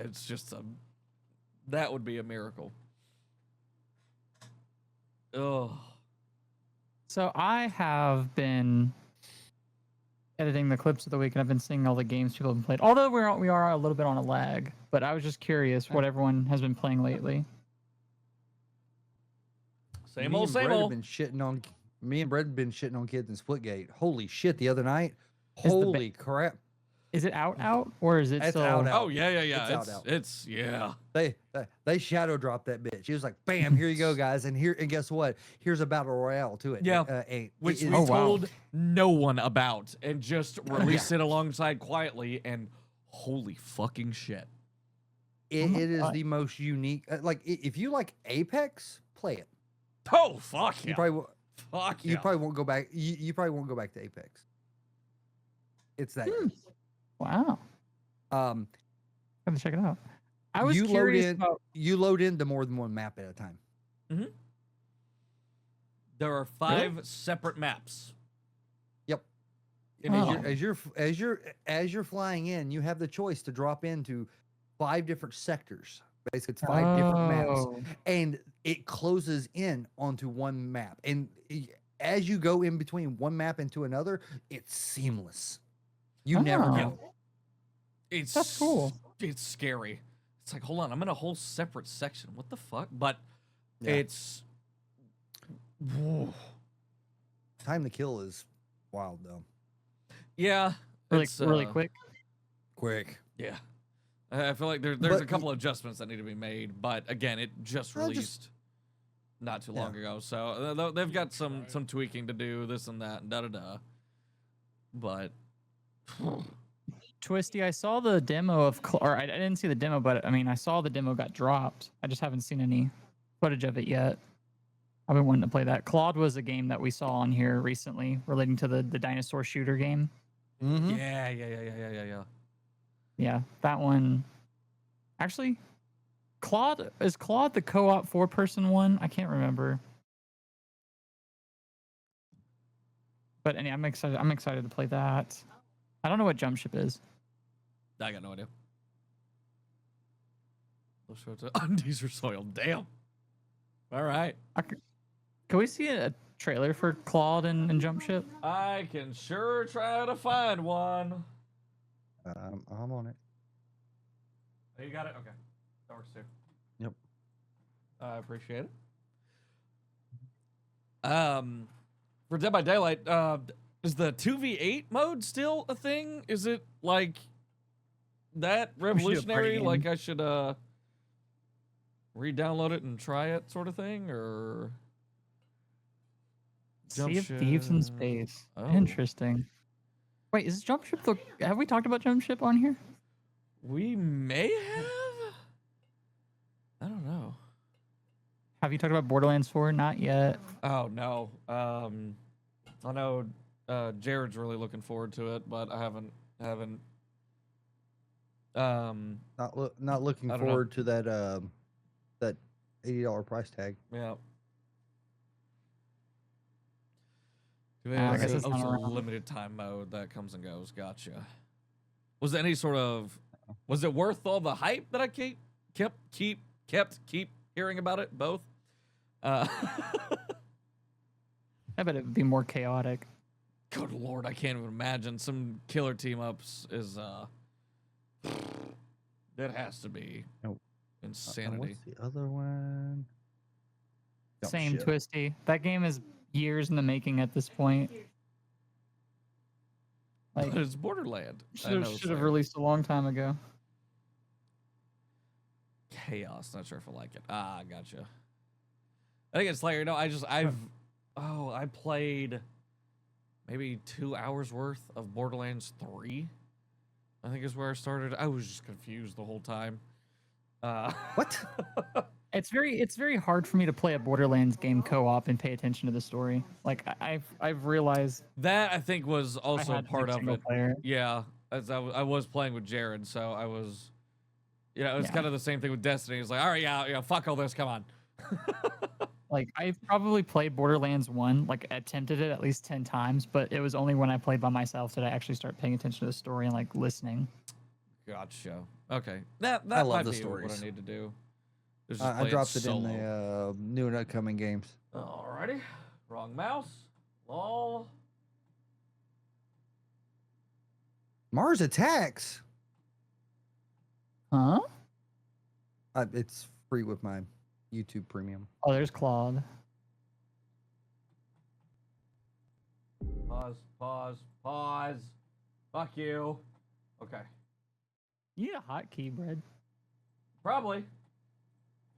It's just that would be a miracle. Oh. So I have been editing the clips of the week, and I've been seeing all the games people have played. Although we are a little bit on a lag, but I was just curious what everyone has been playing lately. Same old, same old. Me and Brett have been shitting on kids in Splitgate. Holy shit! The other night, Is the holy crap! Is it out, or is it It's still? out. Oh yeah. It's out. It's yeah. They shadow dropped that bitch. She was like, "Bam! Here you go, guys." And guess what? Here's a battle royale to it. Yeah. Which we wow. told no one about and just released it alongside quietly, and holy fucking shit. It is the most unique. Like if you like Apex, play it. Oh fuck yeah. You probably Fuck you yeah. probably won't go back. You probably won't go back to Apex. It's that. Wow. Good. Gotta check it out. I was you curious about. You load into more than one map at a time. There are 5 separate maps. Yep. And as you're flying in, you have the choice to drop into 5 different sectors. Basically, it's 5 different maps, and it closes in onto one map. And as you go in between one map into another, it's seamless. You never know. That's cool. It's scary. It's like, hold on, I'm in a whole separate section. What the fuck? But it's time to kill is wild though. Yeah, Really quick. Quick. Yeah. I feel like there's a couple of adjustments that need to be made, but again, it just released not too long ago, so they've got some tweaking to do, this and that, and da-da-da. But Twisty, I saw the demo of, or I didn't see the demo, but I mean, I saw the demo got dropped. I just haven't seen any footage of it yet. I've been wanting to play that. Claude was a game that we saw on here recently relating to the dinosaur shooter game. Mm-hmm. Yeah. Yeah, that one. Actually, is Claude the co-op 4-person one? I can't remember. But anyway, I'm excited to play that. I don't know what Jump Ship is. I got no idea. Those shorts undies are soiled. Damn. All right. Can we see a trailer for Claude and Jump Ship? I can sure try to find one. I'm on it. Oh, you got it? Okay. That works too. Yep. I appreciate it. For Dead by Daylight, is the 2v8 mode still a thing? Is it like that revolutionary? Like I should re-download it and try it, sort of thing, or Sea of Thieves in space. Oh. Interesting. Wait, is Jump Ship have we talked about Jump Ship on here? We may have. Have you talked about Borderlands 4? Not yet. Oh no. I know Jared's really looking forward to it, but I haven't. Not looking I don't know. forward to that that $80 price tag. Yeah. I guess It's it's not a around. limited time mode that comes and goes. Gotcha. Was there any sort of? Was it worth all the hype that I kept hearing about it? Both. I bet it would be more chaotic. Good lord, I can't even imagine some killer team ups is that has to be insanity. What's the other one? Oh, Same shit. Twisty. That game is years in the making at this point. Like, But it's Borderland. I should know, have so- released a long time ago. Chaos. Not sure if I like it. Ah, gotcha. I think it's like, I played maybe 2 hours worth of Borderlands 3. I think is where I started. I was just confused the whole time. What? It's very hard for me to play a Borderlands game co-op and pay attention to the story. Like I've realized That I think was I also had to part pick of single it. player. Yeah, as I was playing with Jared, so I was, it was Yeah. kind of the same thing with Destiny. It's like, all right, yeah, fuck all this, come on. Like I've probably played Borderlands 1, like attempted it at least 10 times, but it was only when I played by myself that I actually start paying attention to the story and like listening. Gotcha. Okay, that I love might the be what stories. I need to do. Is just I play dropped it in solo. the new and upcoming games. Alrighty, wrong mouse. Lol. Mars Attacks. Huh? It's free with my YouTube Premium. Oh, there's Claude. Pause. Fuck you. Okay. You need a hotkey, Brad. Probably.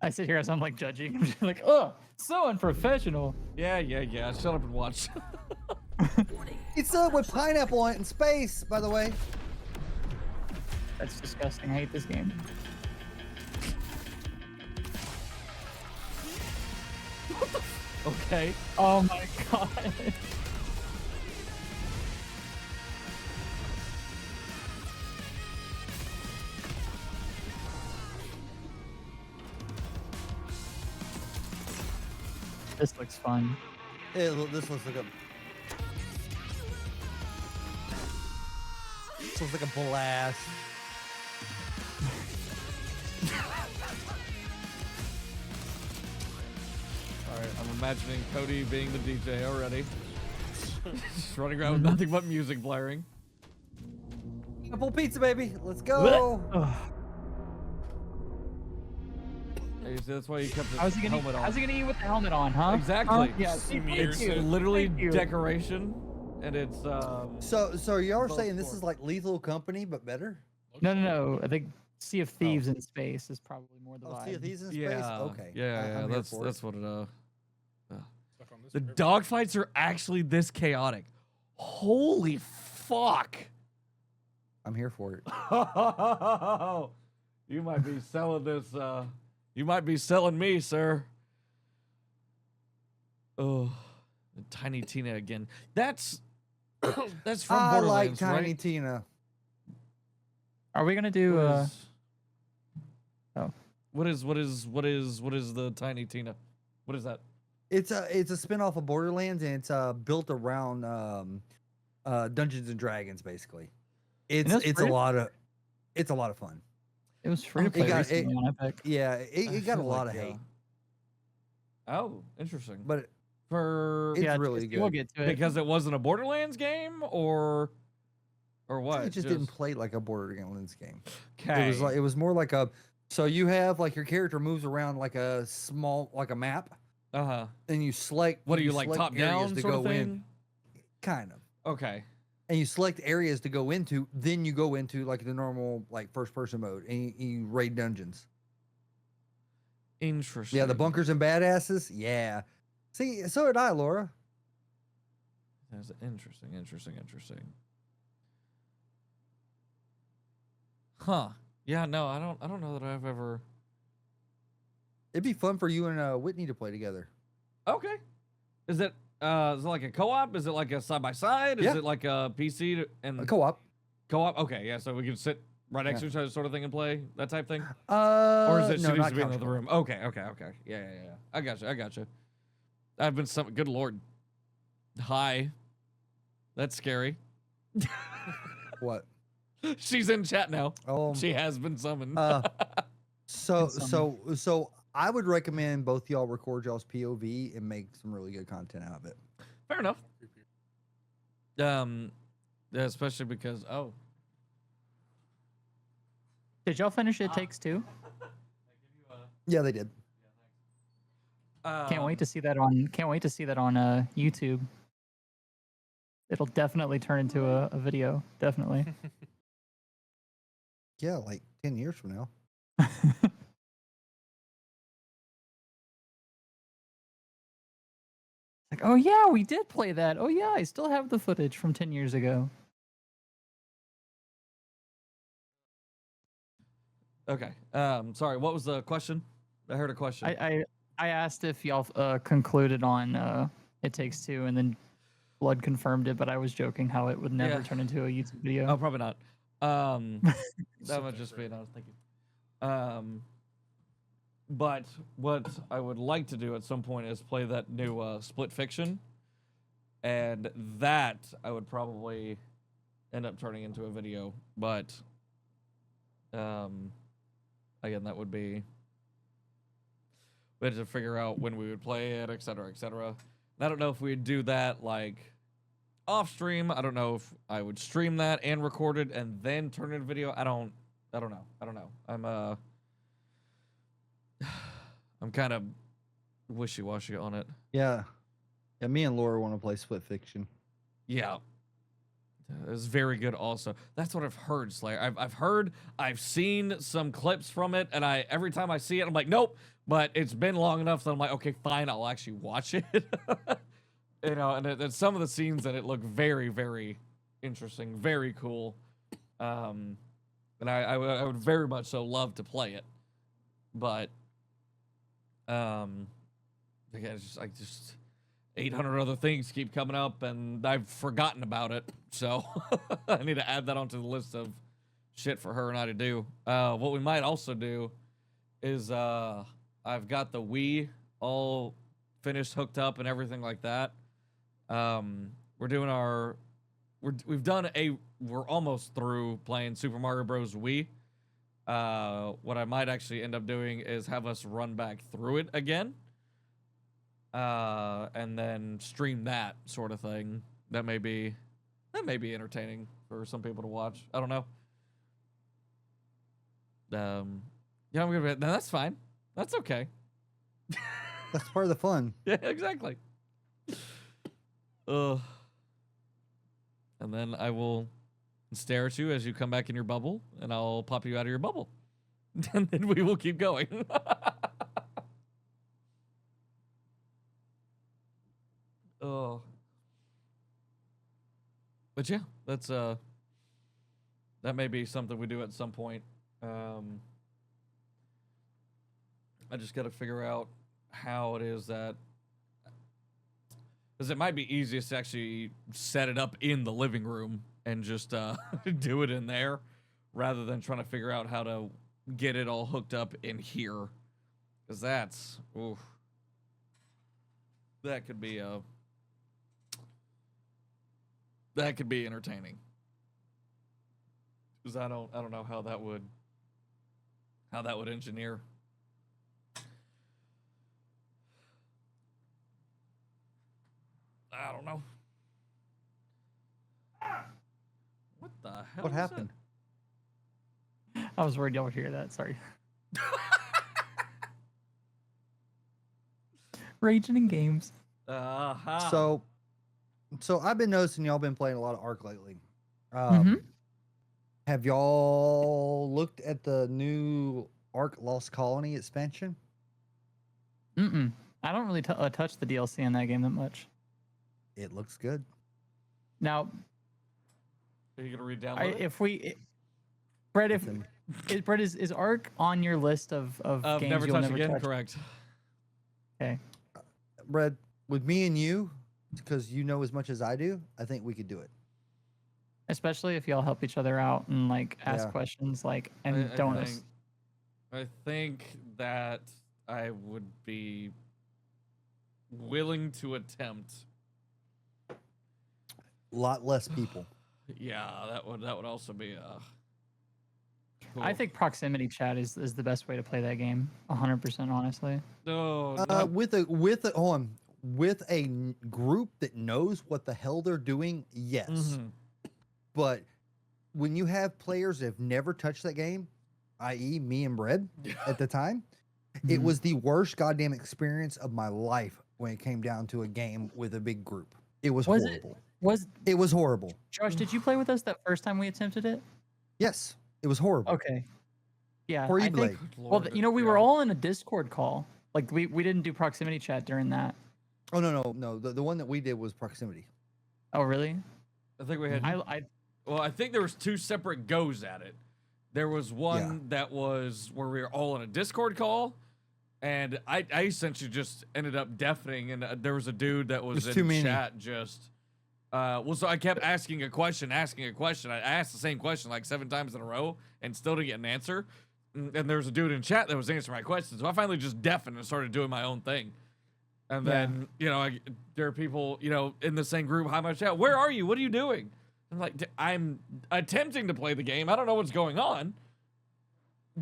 I sit here as I'm like judging. I'm just like, oh, so unprofessional. Yeah. Shut up and watch. It's with pineapple on it in space, by the way. That's disgusting. I hate this game. Okay. Oh my god. This looks fun. This looks like a blast. All right. I'm imagining Cody being the DJ already. Just running around with nothing but music blaring. Pineapple pizza, baby. Let's go. Hey, see, that's why you kept the How's he helmet on. gonna eat with the helmet on, huh? Exactly. Huh? Yeah, It's Thank you. literally Thank you. decoration, and it's So y'all are Both saying this for- is like Lethal Company but better? No. I think Sea of Thieves in space is probably more the vibe. Sea of Thieves in space. yeah, Okay. yeah. I'm here That's for it. that's what it. Stuck on this The river. dogfights are actually this chaotic. Holy fuck! I'm here for it. You might be selling this. You might be selling me, sir. Oh, Tiny Tina again. That's from I like Borderlands, Tiny right? Tina. Are we gonna do? Oh. What is the Tiny Tina? What is that? It's a spin-off of Borderlands, and it's built around Dungeons and Dragons, basically. It's that's a free? lot of fun. It was free to It play got- recently on Epic. Yeah, it got a feel lot like, of hate, Oh, interesting. but For It's yeah, really We'll good. get to it. because it wasn't a Borderlands game, or what? it just didn't play like a Borderlands game. Okay. It was more like a. So you have like your character moves around like a map, Uh-huh. and you select. What are you like, select top areas down to sort go of in, thing? kind of. Okay. And you select areas to go into. Then you go into like the normal like first person mode, and you raid dungeons. Interesting. Yeah, the bunkers and badasses. Yeah. See, so did I, Laura. That's interesting. Huh. Yeah, no, I don't know that I've ever It'd be fun for you and Whitney to play together. Okay. Is it like a co-op? Is it like a side by side? Is Yeah. it like a PC and A co-op. co-op? Okay, yeah. So we can sit right next to each other, sort of thing, and play that type thing. Or Or is it no, needs not to be in couch the room? Okay. Yeah. I gotcha. I've been some. Good lord. Hi. That's scary. What? She's in chat now. Oh, She has been summoned. so I would recommend both y'all record y'all's POV and make some really good content out of it. Fair enough. Yeah, especially because Did y'all finish It Takes Two? Yeah, they did. Can't wait to see that on. Can't wait to see that on YouTube. It'll definitely turn into a video. Definitely. Yeah, like 10 years from now. Like, oh yeah, we did play that. Oh yeah, I still have the footage from 10 years ago. Okay. Sorry. What was the question? I heard a question. I asked if y'all concluded on It Takes Two, and then Blood confirmed it, but I was joking how it would never Yeah. turn into a YouTube video. Oh, probably not. That would just be an honest. Thank you. But what I would like to do at some point is play that new Split Fiction, and that I would probably end up turning into a video. But again, that would be we had to figure out when we would play it, etc., etc. I don't know if we'd do that like off stream. I don't know if I would stream that and record it and then turn it into video. I don't know. I'm kind of wishy-washy on it. Yeah. Yeah, me and Laura want to play Split Fiction. Yeah. It's very good also. That's what I've heard, Slayer. I've seen some clips from it, and every time I see it, I'm like, nope. But it's been long enough that I'm like, okay, fine, I'll actually watch it. You know, and some of the scenes that it look very, very interesting, very cool. And I would very much so love to play it. But again, it's just 800 other things keep coming up, and I've forgotten about it. So I need to add that onto the list of shit for her and I to do. What we might also do is I've got the Wii all finished, hooked up, and everything like that. We're doing we're almost through playing Super Mario Bros. Wii. What I might actually end up doing is have us run back through it again. And then stream that sort of thing. That may be entertaining for some people to watch. I don't know. Yeah, I'm gonna. No, that's fine. That's okay. That's part of the fun. Yeah, exactly. And then I will stare at you as you come back in your bubble, and I'll pop you out of your bubble, and then we will keep going. Oh. But yeah, that's that may be something we do at some point. I just got to figure out how it is that, because it might be easiest to actually set it up in the living room and just do it in there, rather than trying to figure out how to get it all hooked up in here, because that could be entertaining. Because I don't know how that would engineer. I don't know. What the hell? What happened? I was worried y'all would hear that. Sorry. Raging in games. So I've been noticing y'all been playing a lot of Ark lately. Have y'all looked at the new Ark Lost Colony expansion? I don't really touch the DLC in that game that much. It looks good. Now, are you gonna read download it? Brett, Brett, is Ark on your list of games Never you'll Touch never Again, touch? correct. Okay. Brad, with me and you, because you know as much as I do, I think we could do it. Especially if y'all help each other out and like ask Yeah. questions like and don't. I think that I would be willing to attempt. A lot less people. Yeah, that would also be cool. I think proximity chat is the best way to play that game. 100%, honestly. no, With a group that knows what the hell they're doing, yes. Mhm. But when you have players that have never touched that game, i.e., me and Brad at the time, it Mhm. was the worst goddamn experience of my life when it came down to a game with a big group. It was horrible. It was horrible. Josh, did you play with us that first time we attempted it? Yes, it was horrible. Okay. Yeah, Poor I Eblay. think. Well, you know, we were all in a Discord call. Like we didn't do proximity chat during that. Oh no. The one that we did was proximity. Oh really? I think we had. I I think there was 2 separate goes at it. There was one that was where we were all on a Discord call, and I essentially just ended up deafening, and there was a dude that was There's too in many. chat just. So I kept asking a question. I asked the same question like 7 times in a row and still didn't get an answer. And there was a dude in chat that was answering my questions. So I finally just deafened and started doing my own thing. And then, there are people, in the same group, hi, my chat, where are you? What are you doing? I'm like, I'm attempting to play the game. I don't know what's going on.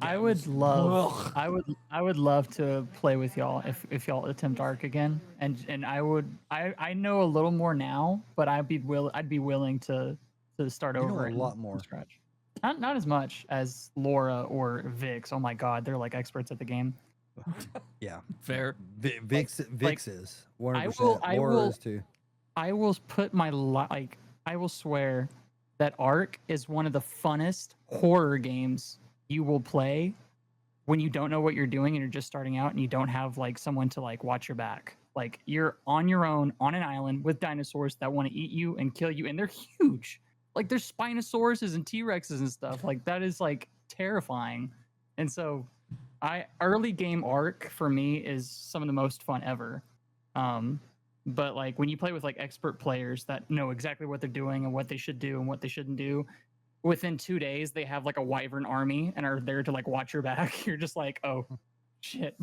would love I would love to play with y'all if y'all attempt Ark again. And I know a little more now, but I'd be willing to start You know over a and- lot from more. scratch. Not as much as Laura or Vix. Oh my god, they're like experts at the game. Yeah. Fair. Vix is 100%. I Laura will- is too. I will put my I will swear that Ark is one of the funnest horror games you will play when you don't know what you're doing and you're just starting out and you don't have like someone to like watch your back. Like you're on your own on an island with dinosaurs that want to eat you and kill you, and they're huge. Like there's Spinosauruses and T-Rexes and stuff. Like that is like terrifying. And so early game Ark for me is some of the most fun ever. But like when you play with like expert players that know exactly what they're doing and what they should do and what they shouldn't do, within 2 days they have like a wyvern army and are there to like watch your back. You're just like, oh shit.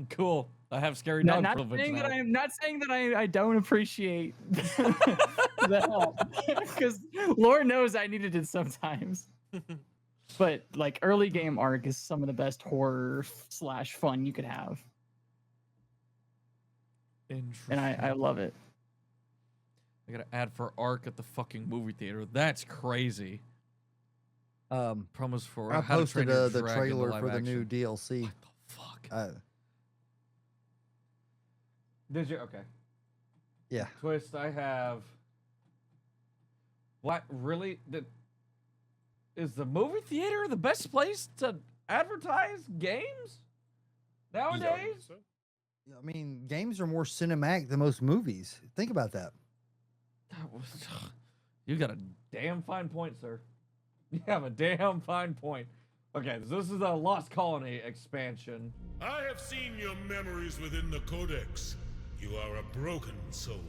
Cool. I have scary dog not privilege saying now. that I'm not saying that I don't appreciate the help, because Lord knows I needed it sometimes. But like early game Ark is some of the best horror / fun you could have, and I love it. I got an ad for Ark at the fucking movie theater. That's crazy. Promos for I How to posted Train Your the Dragon, trailer live for the new action. DLC. What the fuck? Did you? Okay. Yeah. Twist, I have. What really? Is the movie theater the best place to advertise games nowadays? So, I mean, games are more cinematic than most movies. Think about that. You got a damn fine point, sir. You have a damn fine point. Okay, so this is a Lost Colony expansion. I have seen your memories within the Codex. You are a broken soul.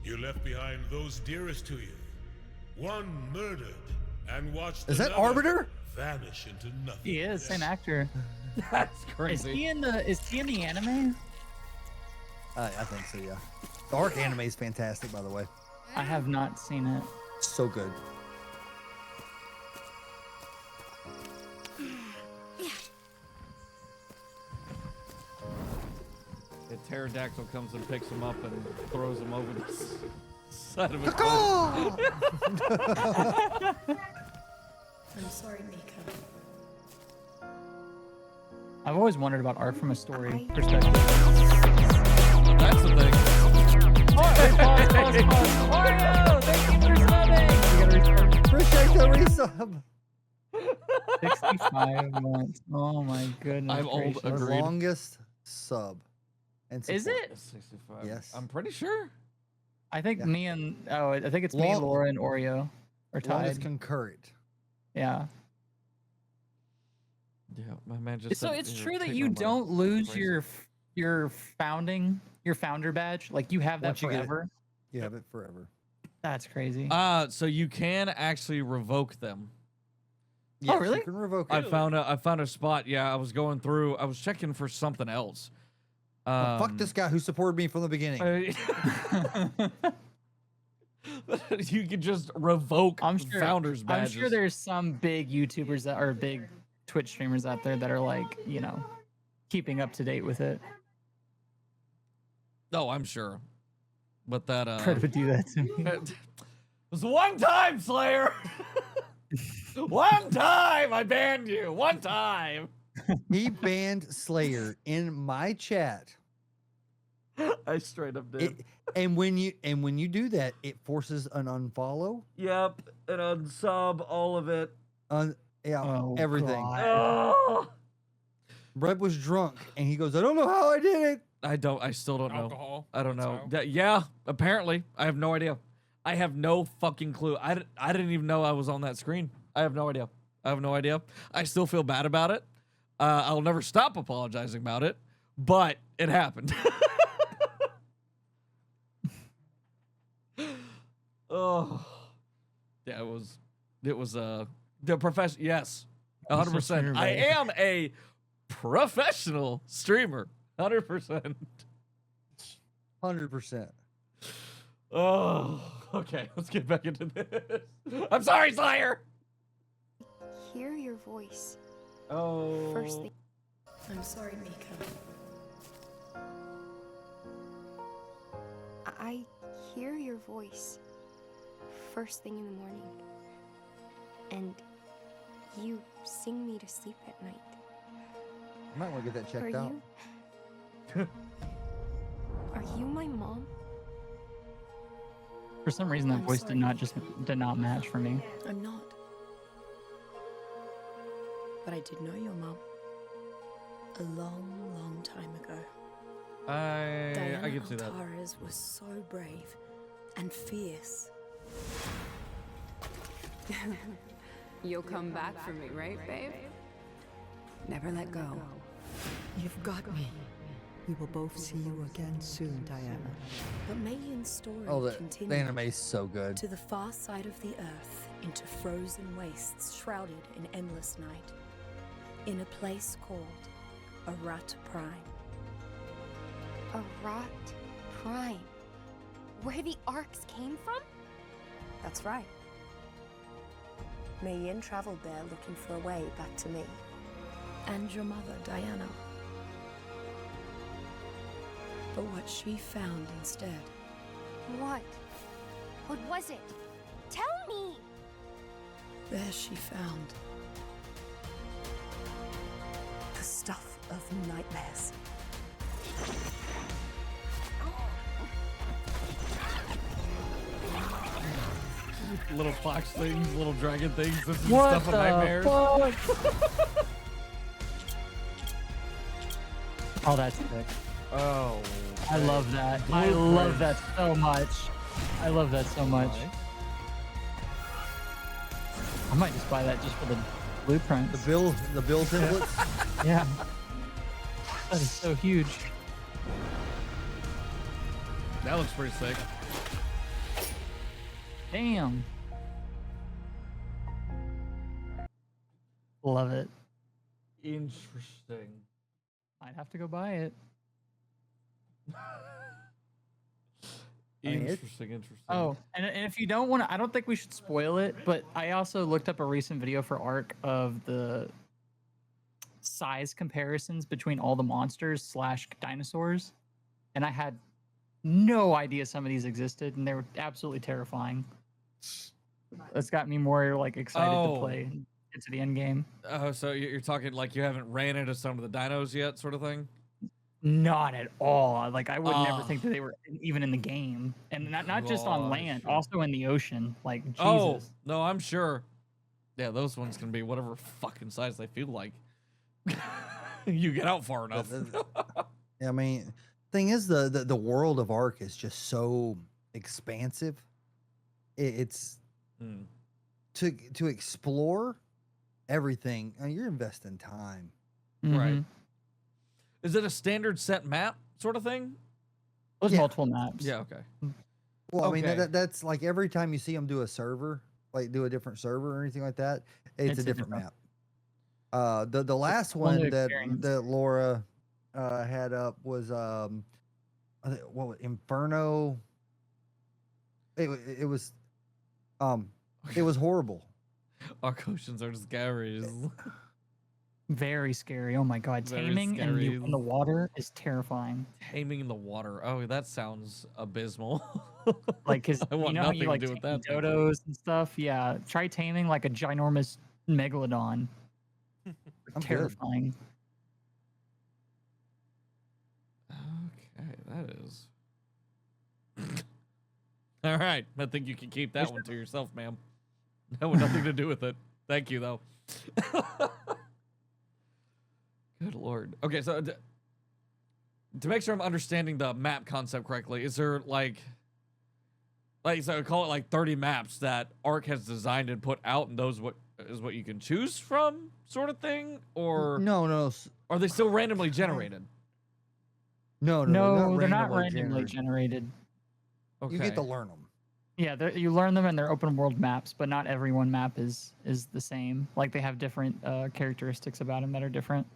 You left behind those dearest to you. One murdered and watched Is that another Arbiter? vanish into nothing. He is same actor. That's Is crazy. he in the anime? I think so, yeah. The Ark anime is fantastic, by the way. I have not seen it. So good. The pterodactyl comes and picks him up and throws him over the side of a cliff. Caw! I'm sorry, Mika. I've always wondered about art from a story I- perspective. That's the thing. Oreo, thank you for subbing. Appreciate the resub. 65 months. Oh my goodness. I'm old, gracious. Our Agreed. longest sub. And Is support. it? 65. Yes. I'm pretty sure. I think Yeah. me and I think it's me, Long- Laura, and Oreo are Longest tied. concurrent. Yeah. Yeah, my man just. So said, it's "Yeah, true that take you my money." don't lose Crazy. your founder badge. Like you have that Once you get it- forever. You have it forever. That's crazy. So you can actually revoke them. Yes, really? You can revoke it. I found a spot. Yeah, I was going through. I was checking for something else. Well, fuck this guy who supported me from the beginning. You could just revoke founders badges. I'm sure there's some big YouTubers that are big Twitch streamers out there that are like, keeping up to date with it. Oh, I'm sure. But that Fred would do that to me. it was one time, Slayer. One time I banned you. One time. He banned Slayer in my chat. I straight up did. And when you do that, it forces an unfollow. Yep, and unsub all of it. Everything. God. Oh. Brett was drunk and he goes, I don't know how I did it. I still don't know. Alcohol. I don't that's know. how. Yeah, apparently. I have no idea. I have no fucking clue. I didn't even know I was on that screen. I have no idea. I still feel bad about it. I'll never stop apologizing about it, but it happened. Oh, yeah, it was the profession. Yes, 100%. I am a professional streamer. 100%. 100%. Oh, okay. Let's get back into this. I'm sorry, Slayer. Hear your voice. Oh. First thing. I'm sorry, Mika. I hear your voice first thing in the morning. And you sing me to sleep at night. I might want to get that checked Are out. you? Are you my mom? For some reason, that I'm voice sorry. did not match for me. I'm not. But I did know your mom. A long, long time ago. I Diana can see that. Altares was so brave and fierce. You'll come back for me, right, babe? Never let go. You've got me. We will both see you again soon, Diana. But Mayon's story Oh, the continued anime is so good. to the far side of the earth, into frozen wastes shrouded in endless night, in a place called Arat Prime. Arat Prime. Where the arcs came from? That's right. Mayin traveled there looking for a way back to me. And your mother, Diana. But what she found instead, What? What was it? Tell me! there she found the stuff of nightmares. Little fox things, little dragon things. This is What stuff of the nightmares. fuck? Oh, that's sick. Oh. I love that. I love that so much. I love that so much. I might just buy that just for the blueprints. The bill templates. Yeah. That is so huge. That looks pretty sick. Damn. Love it. Interesting. I'd have to go buy it. Interesting. Oh, and if you don't want to, I don't think we should spoil it, but I also looked up a recent video for ARK of the size comparisons between all the monsters / dinosaurs, and I had no idea some of these existed, and they were absolutely terrifying. That's got me more like excited to play and get to the end game. Oh, so you're talking like you haven't ran into some of the dinos yet, sort of thing? Not at all. Like I would never think that they were even in the game, and not just on land, also in the ocean. Like Jesus. Oh no, I'm sure. Yeah, those ones can be whatever fucking size they feel like. You get out far enough. Yeah, I mean, thing is, the world of ARK is just so expansive. It's to explore everything. You're investing time. Right. Is it a standard set map sort of thing? There's multiple maps. Yeah. Okay. Well, I mean, Okay. that's like every time you see them do a server, like do a different server or anything like that, it's a different map. The last one that Laura had up was I think, what was Inferno. It was horrible. Arc oceans are scary. Very scary. Oh my god, Very taming scary. in the water is terrifying. Taming in the water. Oh, that sounds abysmal. Like, cause I want you know how nothing you like to do with tame that. dodos and stuff. Yeah, try taming like a ginormous megalodon. Terrifying. Okay, that is. All right, I think you can keep that one to yourself, ma'am. That had nothing to do with it. Thank you, though. Good lord. Okay, so to make sure I'm understanding the map concept correctly, is there like so call it like 30 maps that Arc has designed and put out, and those what you can choose from, sort of thing, or no, Oh, are they still randomly generated? No, they're not randomly generated. Okay. You get to learn them. Yeah, you learn them and they're open world maps, but not every one map is the same. Like they have different characteristics about them that are different.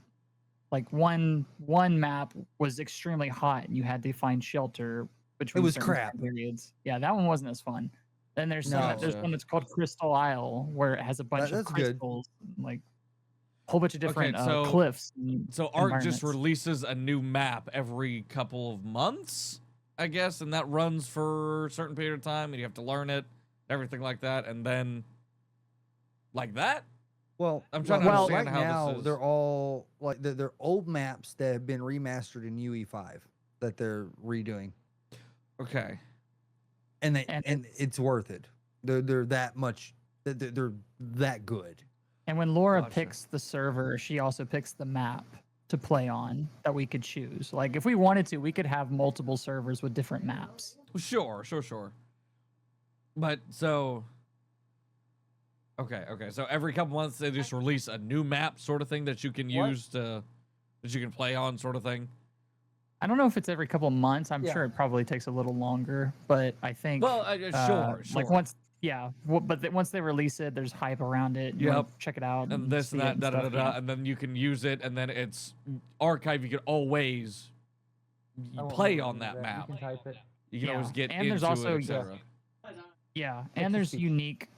Like one map was extremely hot and you had to find shelter between was certain crap. time periods. Yeah, that one wasn't as fun. Then there's No. there's one that's called Crystal Isle where it has a bunch of That's good. crystals, like a whole bunch of different so cliffs. So Arc just environments. releases a new map every couple of months, I guess, and that runs for a certain period of time, and you have to learn it, everything like that, and then like that. Well, I'm trying to understand right how now this is. they're all like they're old maps that have been remastered in UE5 that they're redoing, Okay. and it's worth it. They're that much. They're that good. And when Laura Gotcha. picks the server, she also picks the map to play on that we could choose. Like if we wanted to, we could have multiple servers with different maps. Sure. But so. Okay. So every couple months they just release a new map, sort of thing that you can use that you can play on, sort of thing. I don't know if it's every couple months. I'm Yeah. sure it probably takes a little longer, but I think Well, sure. like once once they release it, there's hype around it. You wanna Yep. check it out And this see and it that, stuff, yeah. and then you can use it, and then it's archive. You can always play on that map. You can always get and into there's also it, etc. and there's unique.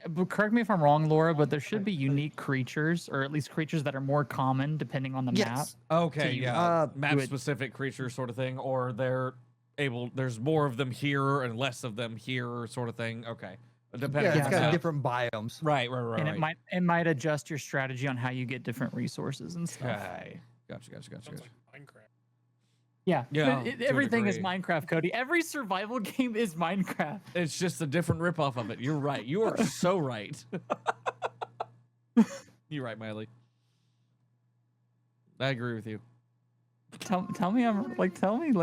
But correct me if I'm wrong, Laura, but there should be unique creatures, or at least creatures that are more common depending on the map. Okay, you, yeah. do Map it- specific creatures, sort of thing, or there's more of them here and less of them here, sort of thing. Okay, depending. Yeah, on it's the got map. different biomes. Right. And it might adjust your strategy on how you get different resources and stuff. Okay. Gotcha. Sounds like Minecraft. Yeah, Yeah, but to a everything is degree. Minecraft, Cody. Every survival game is Minecraft. It's just a different ripoff of it. You're right. You are so right. You're right, Mylee. I agree with you. Tell me Minecraft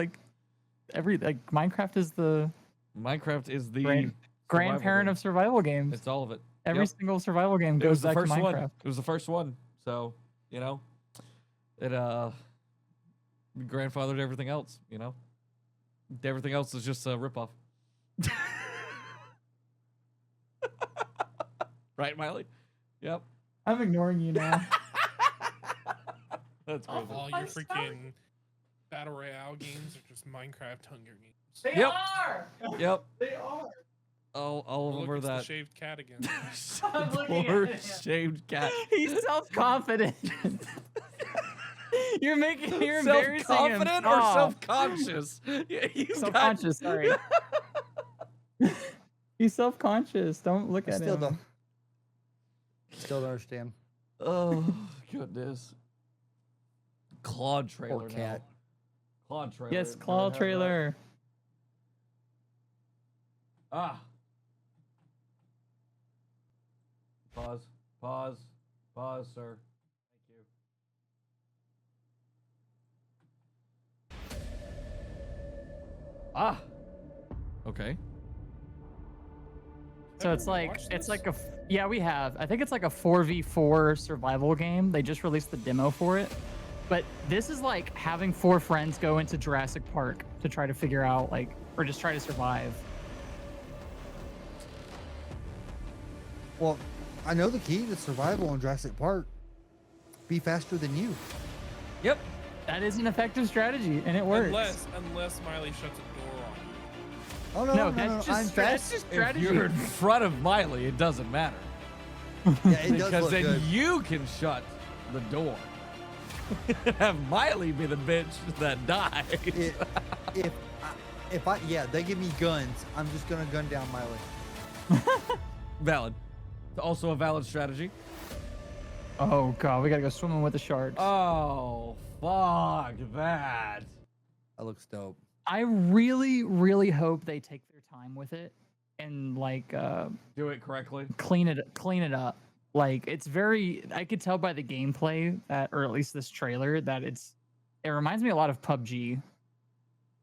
is the Minecraft is the grandparent game. of survival games. It's all of it. Every Yep. single survival game It goes was the back to first Minecraft. one. It was the first one. So, it grandfathered everything else, Everything else is just a ripoff. Right, Mylee? Yep. I'm ignoring you now. That's crazy. All your freaking battle royale games are just Minecraft Hunger Games. They Yep. are. Yep. They are. All of Look, them are it's the that. shaved cat again. I'm looking Poor at him. shaved cat. He's self-confident. You're embarrassing him. Self-confident or Stop. self-conscious? Yeah, he's got- Self-conscious, sorry. He's self-conscious. Don't look I at still him. don't understand. Oh, goodness. Claude trailer Poor cat. now. Claude trailer. Yes, Never Claw had that. trailer. Ah. Pause, sir. Thank you. Ah. Okay. So it's like yeah, we have. I think it's like a 4v4 survival game. They just released the demo for it. But this is like having 4 friends go into Jurassic Park to try to figure out or just try to survive. Well, I know the key to survival in Jurassic Park. Be faster than you. Yep. That is an effective strategy, and it works. Unless Mylee shuts a door on you. Oh no, that's I'm just fast. strategy. If you're in front of Mylee, it doesn't matter. Yeah, it does Because look then good. you can shut the door. Have Mylee be the bitch that dies. If they give me guns, I'm just gonna gun down Mylee. Valid. Also a valid strategy. Oh god, we gotta go swimming with the sharks. Oh, fuck that. That looks dope. I really, really hope they take their time with it and do it correctly. Clean it up. Like it's very. I could tell by the gameplay that, or at least this trailer, that it reminds me a lot of PUBG,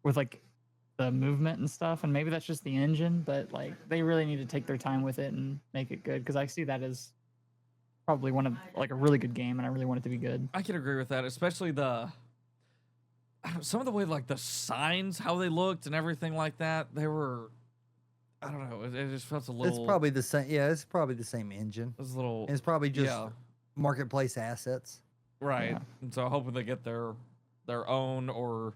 with like the movement and stuff. And maybe that's just the engine, but like they really need to take their time with it and make it good, because I see that as probably one of a really good game, and I really want it to be good. I can agree with that, especially some of the way the signs, how they looked and everything like that. They were, I don't know, it just felt a little. It's probably the same. Yeah, it's probably the same engine. It's a little. It's probably just marketplace assets. Right. Yeah. And so hoping they get their own, or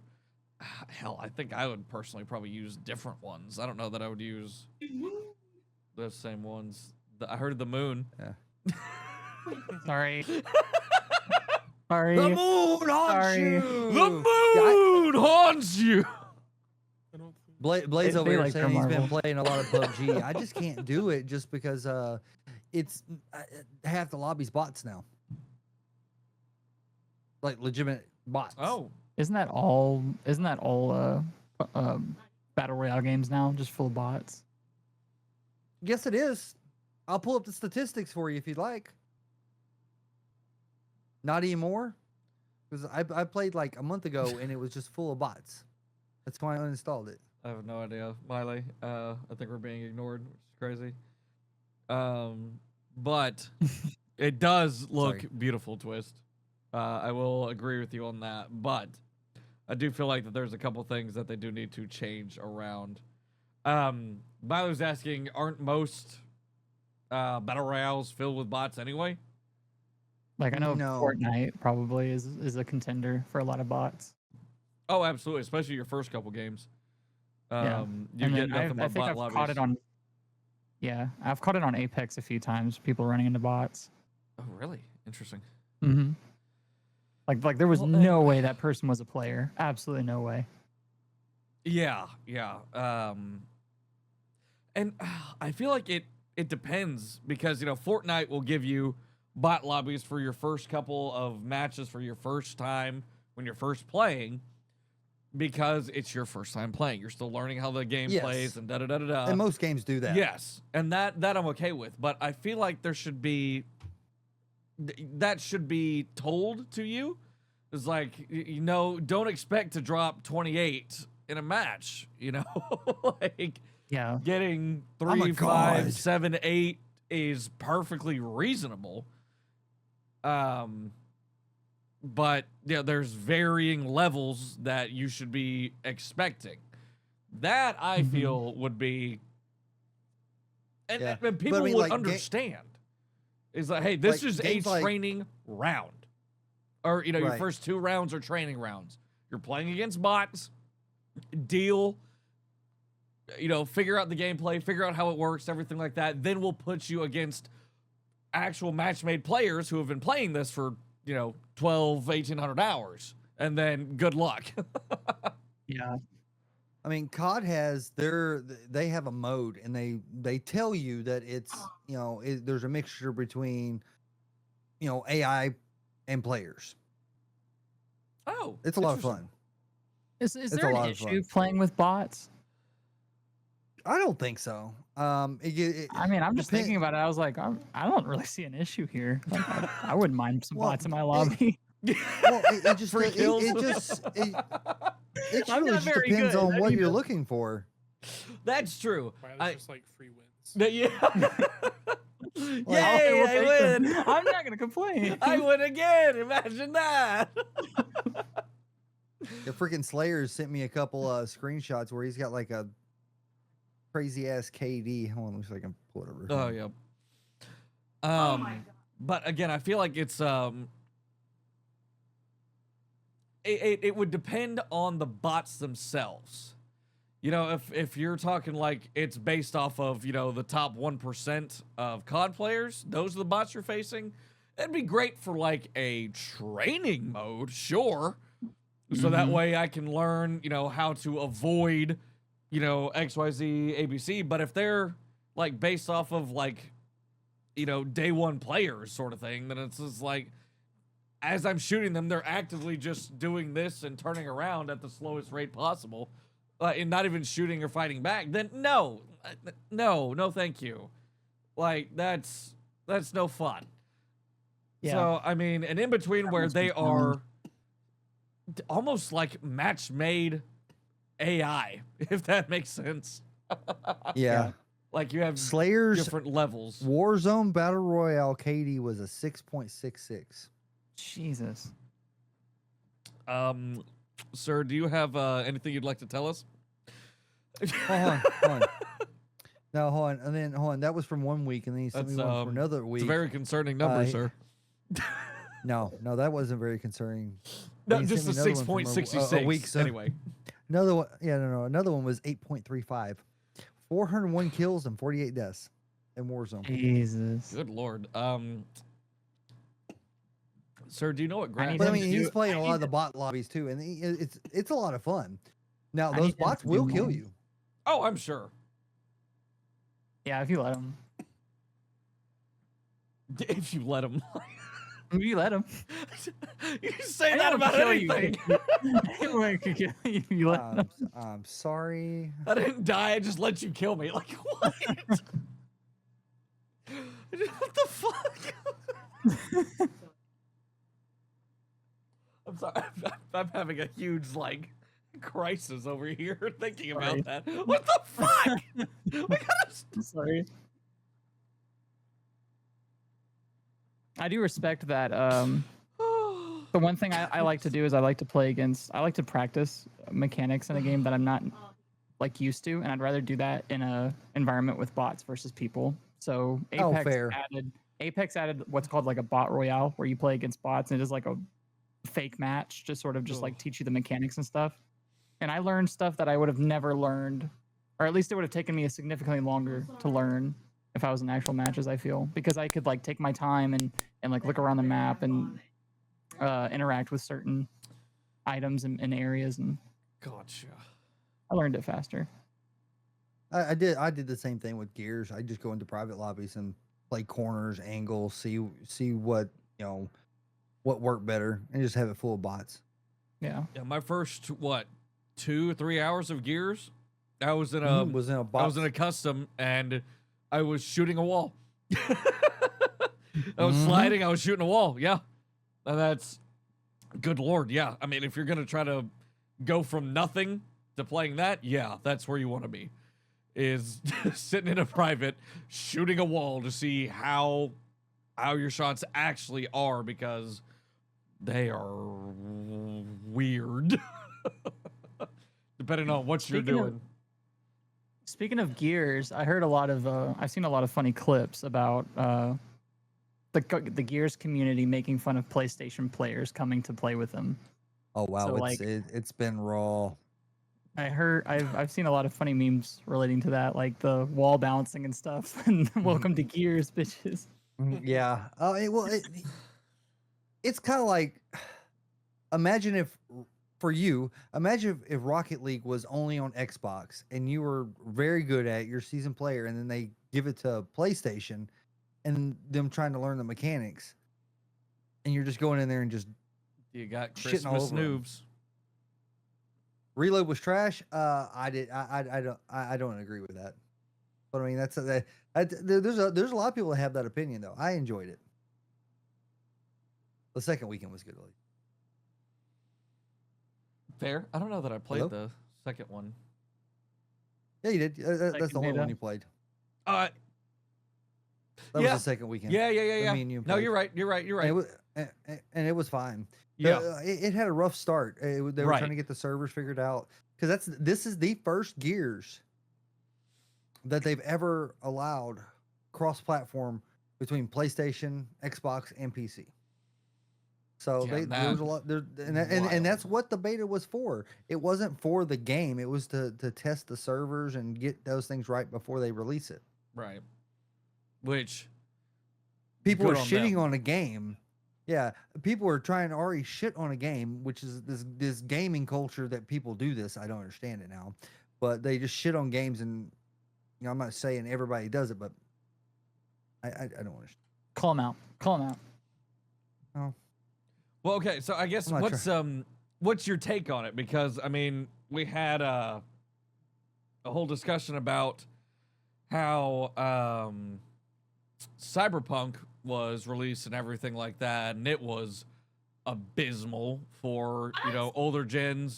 hell, I think I would personally probably use different ones. I don't know that I would use the same ones. I heard the moon. Yeah. Sorry. Sorry. The moon haunts Sorry. you. The moon haunts you. Blaze over They here like saying he's been Marvel. playing a lot of PUBG. I just can't do it just because it's half the lobby's bots now. Like legitimate bots. Oh. Isn't that all battle royale games now, just full of bots? Yes, it is. I'll pull up the statistics for you if you'd like. Not anymore, because I played like a month ago and it was just full of bots. That's why I uninstalled it. I have no idea, Mylee. I think we're being ignored, which is crazy. But it does look beautiful, Twist. I will agree with you on that, but I do feel like that there's a couple things that they do need to change around. Mylee's asking, aren't most battle royales filled with bots anyway? Like I know No. Fortnite probably is a contender for a lot of bots. Oh, absolutely, especially your first couple games. Yeah. You And get then nothing I but think bot I've lobbies. caught it on. Yeah, I've caught it on Apex a few times. People running into bots. Oh, really? Interesting. Mm-hmm. Like there was Well, no way that person was a player. Absolutely no way. Yeah. And I feel like it depends, because Fortnite will give you bot lobbies for your first couple of matches for your first time when you're first playing, because it's your first time playing. You're still learning how the game Yes. plays and da-da-da-da-da. And most games do that. Yes, and that I'm okay with, but I feel like there should be that should be told to you. It's like, don't expect to drop 28 in a match, like Yeah. getting I'm a 3, 5, god. 7, 8 is perfectly reasonable. But there's varying levels that you should be expecting. That I feel would be, and, Yeah. and people But I mean, would like, understand. It's like, hey, this like, is a games like- training round, or your Right. first 2 rounds are training rounds. You're playing against bots. Deal. Figure out the gameplay, figure out how it works, everything like that. Then we'll put you against actual match-made players who have been playing this for 12, 1,800 hours, and then good luck. Yeah. I mean, COD has they have a mode, and they tell you that it's there's a mixture between AI and players. Oh, It's a lot of interesting. fun. Is It's there a an lot of issue fun. playing with bots? I don't think so. I mean, I'm just thinking about it. I was like, I don't really see an issue here. Like, I wouldn't mind some Well, bots in my lobby. Well, it just Free kills. it just I'm really not just very depends good. on I what need you're to- looking for. That's true. Mylee's just like free wins. Yeah. Like, Yay, I win. I'm not gonna complain. I win again. Imagine that. The freaking Slayers sent me a couple screenshots where he's got like a crazy ass KD. Hold on, let me see if I can pull it over. Oh yeah. Oh my God. But again, I feel like it's it would depend on the bots themselves. You know, if you're talking like it's based off of, you know, the top 1% of COD players, those are the bots you're facing. It'd be great for like a training mode, sure. So that way I can learn, you know, how to avoid, you know, XYZ, ABC. But if they're like based off of like, you know, day one players sort of thing, then it's just like, as I'm shooting them, they're actively just doing this and turning around at the slowest rate possible. And not even shooting or fighting back, then no, thank you. Like, that's no fun. Yeah. So, I mean, and in between where they are almost like match-made AI, if that makes sense. Yeah. Like, you have Slayers different levels. Warzone Battle Royale KD was a 6.66. Jesus. Sir, do you have anything you'd like to tell us? Hold on. No, hold on. And then, hold on. That was from 1 week, and then he sent me one for another week. It's a very concerning number, sir. No, that wasn't very concerning. No, just a 6.66. A week, so. Anyway. Another one, another one was 8.35. 401 kills and 48 deaths in Warzone. Jesus. Good Lord. Sir, do you know what But I mean, he's playing a lot of the bot lobbies too, and it's a lot of fun. Now, those bots will kill you. Oh, I'm sure. Yeah, if you let them. If you let them. If you let them. You say that about anything. Anyone could kill you if you let them. I'm sorry. I didn't die. I just let you kill me. Like, what? What the fuck? I'm sorry. I'm having a huge, like, crisis over here thinking about that. What the fuck? I'm sorry. I do respect that. The one thing I like to do is I like to practice mechanics in a game that I'm not like used to, and I'd rather do that in a environment with bots versus people. So Apex added what's called like a bot royale, where you play against bots, and it is like a fake match, just sort of like teach you the mechanics and stuff. And I learned stuff that I would have never learned, or at least it would have taken me significantly longer to learn if I was in actual matches, I feel, because I could like take my time and like look around the map and interact with certain items and areas, and gotcha. I learned it faster. I did the same thing with Gears. I just go into private lobbies and play corners, angles, see what, you know, what worked better, and just have it full of bots. Yeah. Yeah. My first 2 or 3 hours of Gears, I was in a custom, and I was shooting a wall. I was sliding. I was shooting a wall. Yeah. And that's good Lord. Yeah. I mean, if you're going to try to go from nothing to playing that, yeah, that's where you want to be, is sitting in a private shooting a wall to see how your shots actually are, because they are weird depending on what you're doing. Speaking of Gears, I heard I've seen a lot of funny clips about the Gears community making fun of PlayStation players coming to play with them. Oh wow, So, it's been raw. I've seen a lot of funny memes relating to that, like the wall balancing and stuff. And welcome to Gears, bitches. Yeah. It's kind of like, imagine if Rocket League was only on Xbox and you were very good at it, you're a seasoned player, and then they give it to PlayStation and them trying to learn the mechanics, and you're just going in there and just you got shitting all Christmas over 'em. noobs. Reload was trash. I don't agree with that. But I mean, there's a lot of people that have that opinion though. I enjoyed it. The second weekend was good. Fair. I don't know that I played the second one. Yeah, you did. That's the only one you played. That was the second weekend. Yeah. Me and you No, played. you're right. And it was fine. Yeah. It had a rough start. They were Right. trying to get the servers figured out because this is the first Gears that they've ever allowed cross-platform between PlayStation, Xbox, and PC. So Yeah, there was a lot there, and that's what the beta was for. It wasn't for the game. It was to test the servers and get those things right before they release it. Right. Which People good are on shitting them. on a game. Yeah, people are trying to already shit on a game, which is this gaming culture that people do this. I don't understand it now, but they just shit on games, and I'm not saying everybody does it, but I don't understand. Call him out. Call him out. Oh. Well, okay, so I guess I'm not what's your take on it? Because I mean, we had a whole discussion about how Cyberpunk was released and everything like that, and it was abysmal for older gen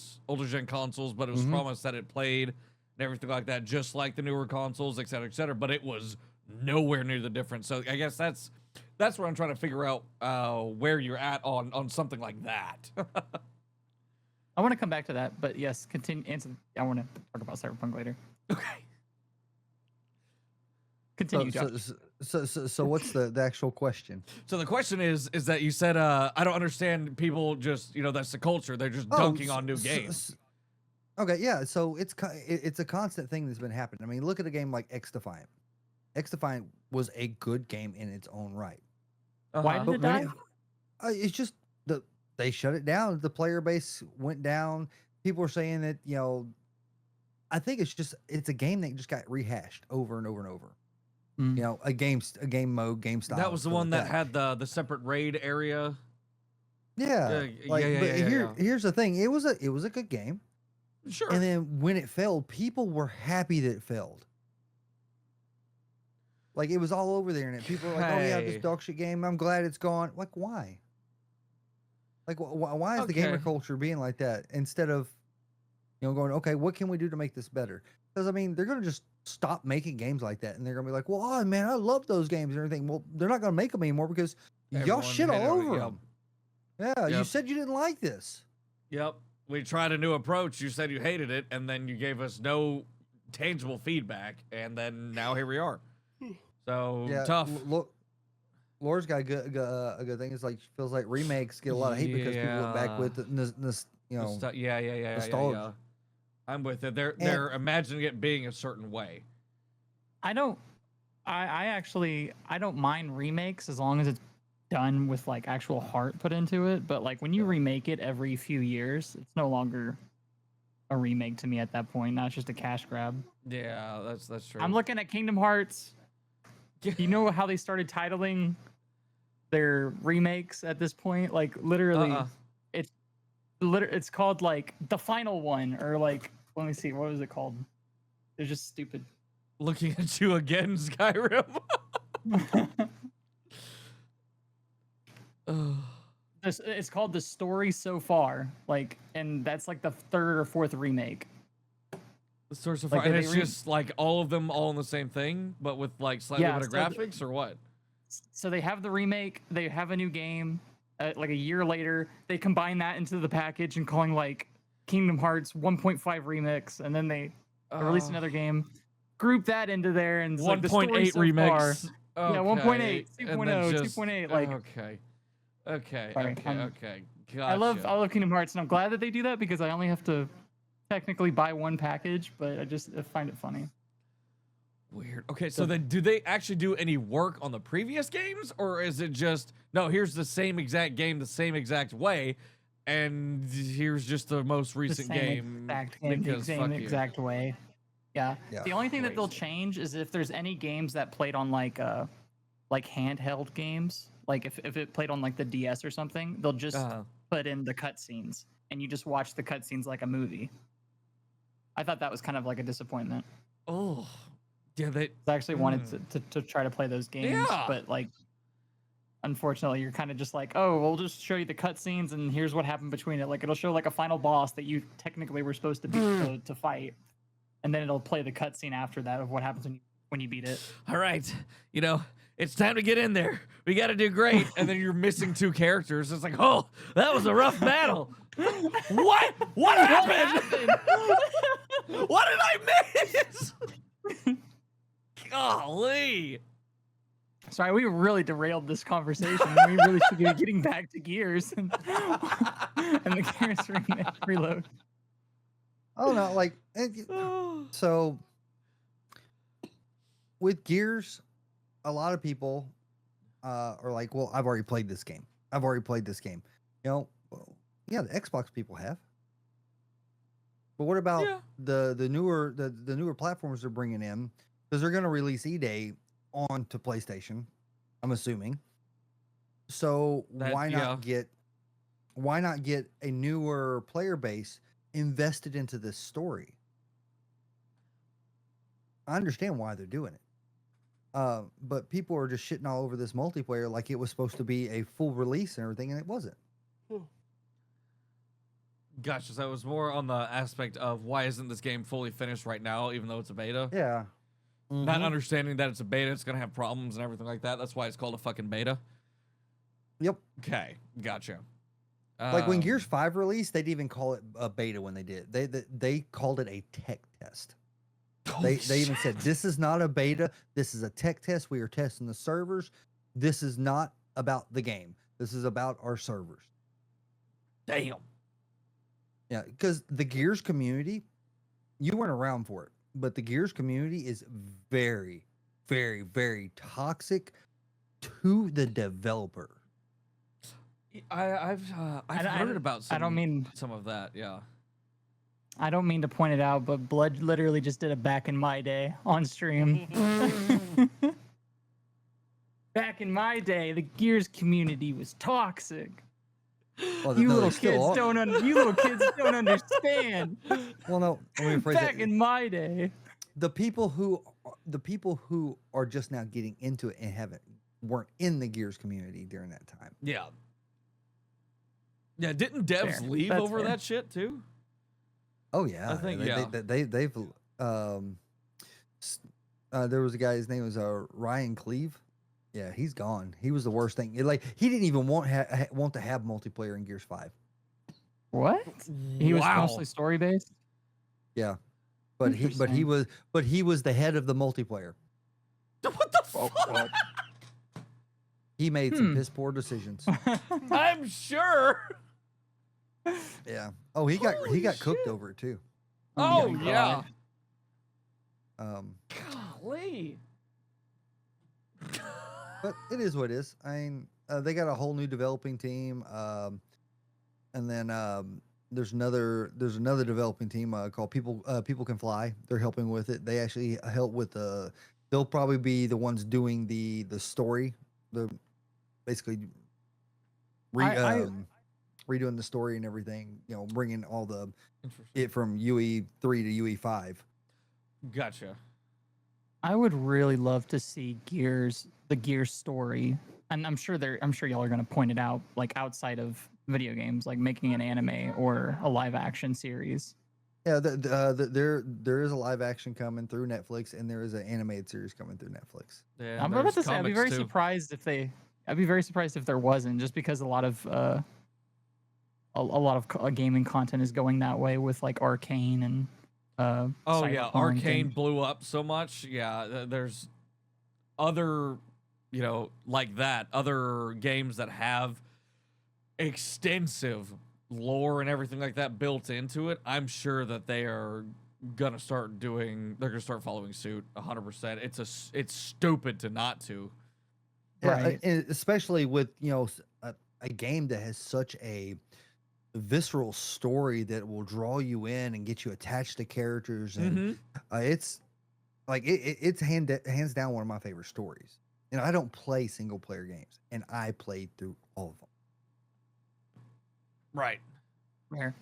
consoles, but it was promised that it played and everything like that, just like the newer consoles, et cetera, but it was nowhere near the difference. So I guess that's what I'm trying to figure out where you're at on something like that. I want to come back to that, but yes, continue. I want to talk about Cyberpunk later. Okay. Continue, Josh. So what's the actual question? So the question is that you said I don't understand people just that's the culture, they're just dunking on new games. Okay, yeah. So it's a constant thing that's been happening. I mean, look at a game like X Defiant. X Defiant was a good game in its own right. Why did it die? It's just they shut it down. The player base went down. People are saying that I think it's a game that just got rehashed over and over and over. A game mode, game style. That was the one that had the separate raid area. Yeah. Here's the thing. It was a good game. Sure. And then when it failed, people were happy that it failed. Like it was all over the internet. People were like, "Oh yeah, this dog shit game. I'm glad it's gone." Like why? Like why is the gamer culture being like that instead of going, "Okay, what can we do to make this better?" Because I mean, they're gonna just stop making games like that, and they're gonna be like, "Well, oh man, I love those games and everything." Well, they're not gonna make them anymore because y'all shit all over them. Yeah, you said you didn't like this. Yep. We tried a new approach. You said you hated it, and then you gave us no tangible feedback, and then now here we are. So tough. Look, Laura's got a good thing. It's like she feels like remakes get a lot of hate because people look back with this, nostalgia. I'm with it. They're imagining it being a certain way. I don't mind remakes as long as it's done with like actual heart put into it. But like when you remake it every few years, it's no longer a remake to me at that point. Now it's just a cash grab. Yeah, that's true. I'm looking at Kingdom Hearts. You know how they started titling their remakes at this point? Like literally, it's called like the final one, or like let me see, what was it called? It's just stupid. Looking at you again, Skyrim. It's called The Story So Far, like, and that's like the third or fourth remake. The Story So Far, Like, and they it's just like all of them all in the same thing, but with like slightly better graphics, or what? So they have the remake, they have a new game, like a year later, they combine that into the package and calling like Kingdom Hearts 1.5 remix, and then they release another game, group that into there, and it's 1.8 remix. Yeah, 1.8, 2.0, 2.8, like. Okay. Gotcha. I love Kingdom Hearts, and I'm glad that they do that because I only have to technically buy one package, but I find it funny. Weird. Okay, so then do they actually do any work on the previous games, or is it just no? Here's the same exact game, the same exact way, and here's just the most recent game. The same exact way. Yeah. The only thing that they'll change is if there's any games that played on like handheld games. Like if it played on like the DS or something, they'll just put in the cutscenes, and you just watch the cutscenes like a movie. I thought that was kind of like a disappointment. Oh, yeah. I actually wanted to try to play those games, but like, unfortunately, you're kind of just like, oh, we'll just show you the cutscenes, and here's what happened between it. Like it'll show like a final boss that you technically were supposed to be to fight, and then it'll play the cutscene after that of what happens when you when you beat it. All right, it's time to get in there. We got to do great. And then you're missing 2 characters. It's like, oh, that was a rough battle. What? What happened? What did I miss? Golly. Sorry, we really derailed this conversation. We really should be getting back to Gears and the Gears reload. Oh no, like so with Gears, a lot of people are like, "Well, I've already played this game. Well, yeah, the Xbox people have. But what about the newer platforms they're bringing in? Because they're going to release E-Day onto PlayStation, I'm assuming. So why not get a newer player base invested into this story? I understand why they're doing it. But people are just shitting all over this multiplayer like it was supposed to be a full release and everything, and it wasn't. Gotcha. So it was more on the aspect of why isn't this game fully finished right now, even though it's a beta? Yeah. Not understanding that it's a beta, it's going to have problems and everything like that. That's why it's called a fucking beta. Yep. Okay. Gotcha. Like when Gears 5 released, they didn't even call it a beta when they did. They called it a tech test. They even said, this is not a beta. This is a tech test. We are testing the servers. This is not about the game. This is about our servers. Damn. Yeah, because the Gears community, you weren't around for it, but the Gears community is very, very, very toxic to the developer. I've heard about some of that, yeah. I don't mean to point it out, but Blood literally just did a back in my day on stream. Back in my day, the Gears community was toxic. Well, you little kids don't understand. Well, no, let me rephrase back in my day, the people who are just now getting into it and weren't in the Gears community during that time. Yeah. Yeah, didn't devs leave over that shit too? Oh yeah, I think they've there was a guy, his name was Ryan Cleve. Yeah, he's gone. He was the worst thing. He didn't even want to have multiplayer in Gears 5. What? He was mostly story based. Yeah, but he was the head of the multiplayer. What the fuck? He made some piss poor decisions. I'm sure. Yeah. Oh, he got cooked over it too. Oh yeah. Golly. But it is what it is. I mean, they got a whole new developing team, and then there's another developing team called People Can Fly. They're helping with it. They actually help with they'll probably be the ones doing the story. Basically redoing the story and everything. Bringing all it from UE3 to UE5. Gotcha. I would really love to see the Gears story, and I'm sure y'all are going to point it out, like outside of video games, like making an anime or a live action series. Yeah, there is a live action coming through Netflix, and there is an animated series coming through Netflix. Yeah, I'm about to say I'd be very surprised if there wasn't, just because a lot of gaming content is going that way with like Arcane and. Arcane blew up so much. Yeah, there's other, like that, other games that have extensive lore and everything like that built into it. I'm sure that they're gonna start following suit 100%. It's stupid to not to. Yeah, right. And especially with, a game that has such a visceral story that will draw you in and get you attached to characters, and it's like it's hands down one of my favorite stories. I don't play single player games, and I played through all of them. Right. Where?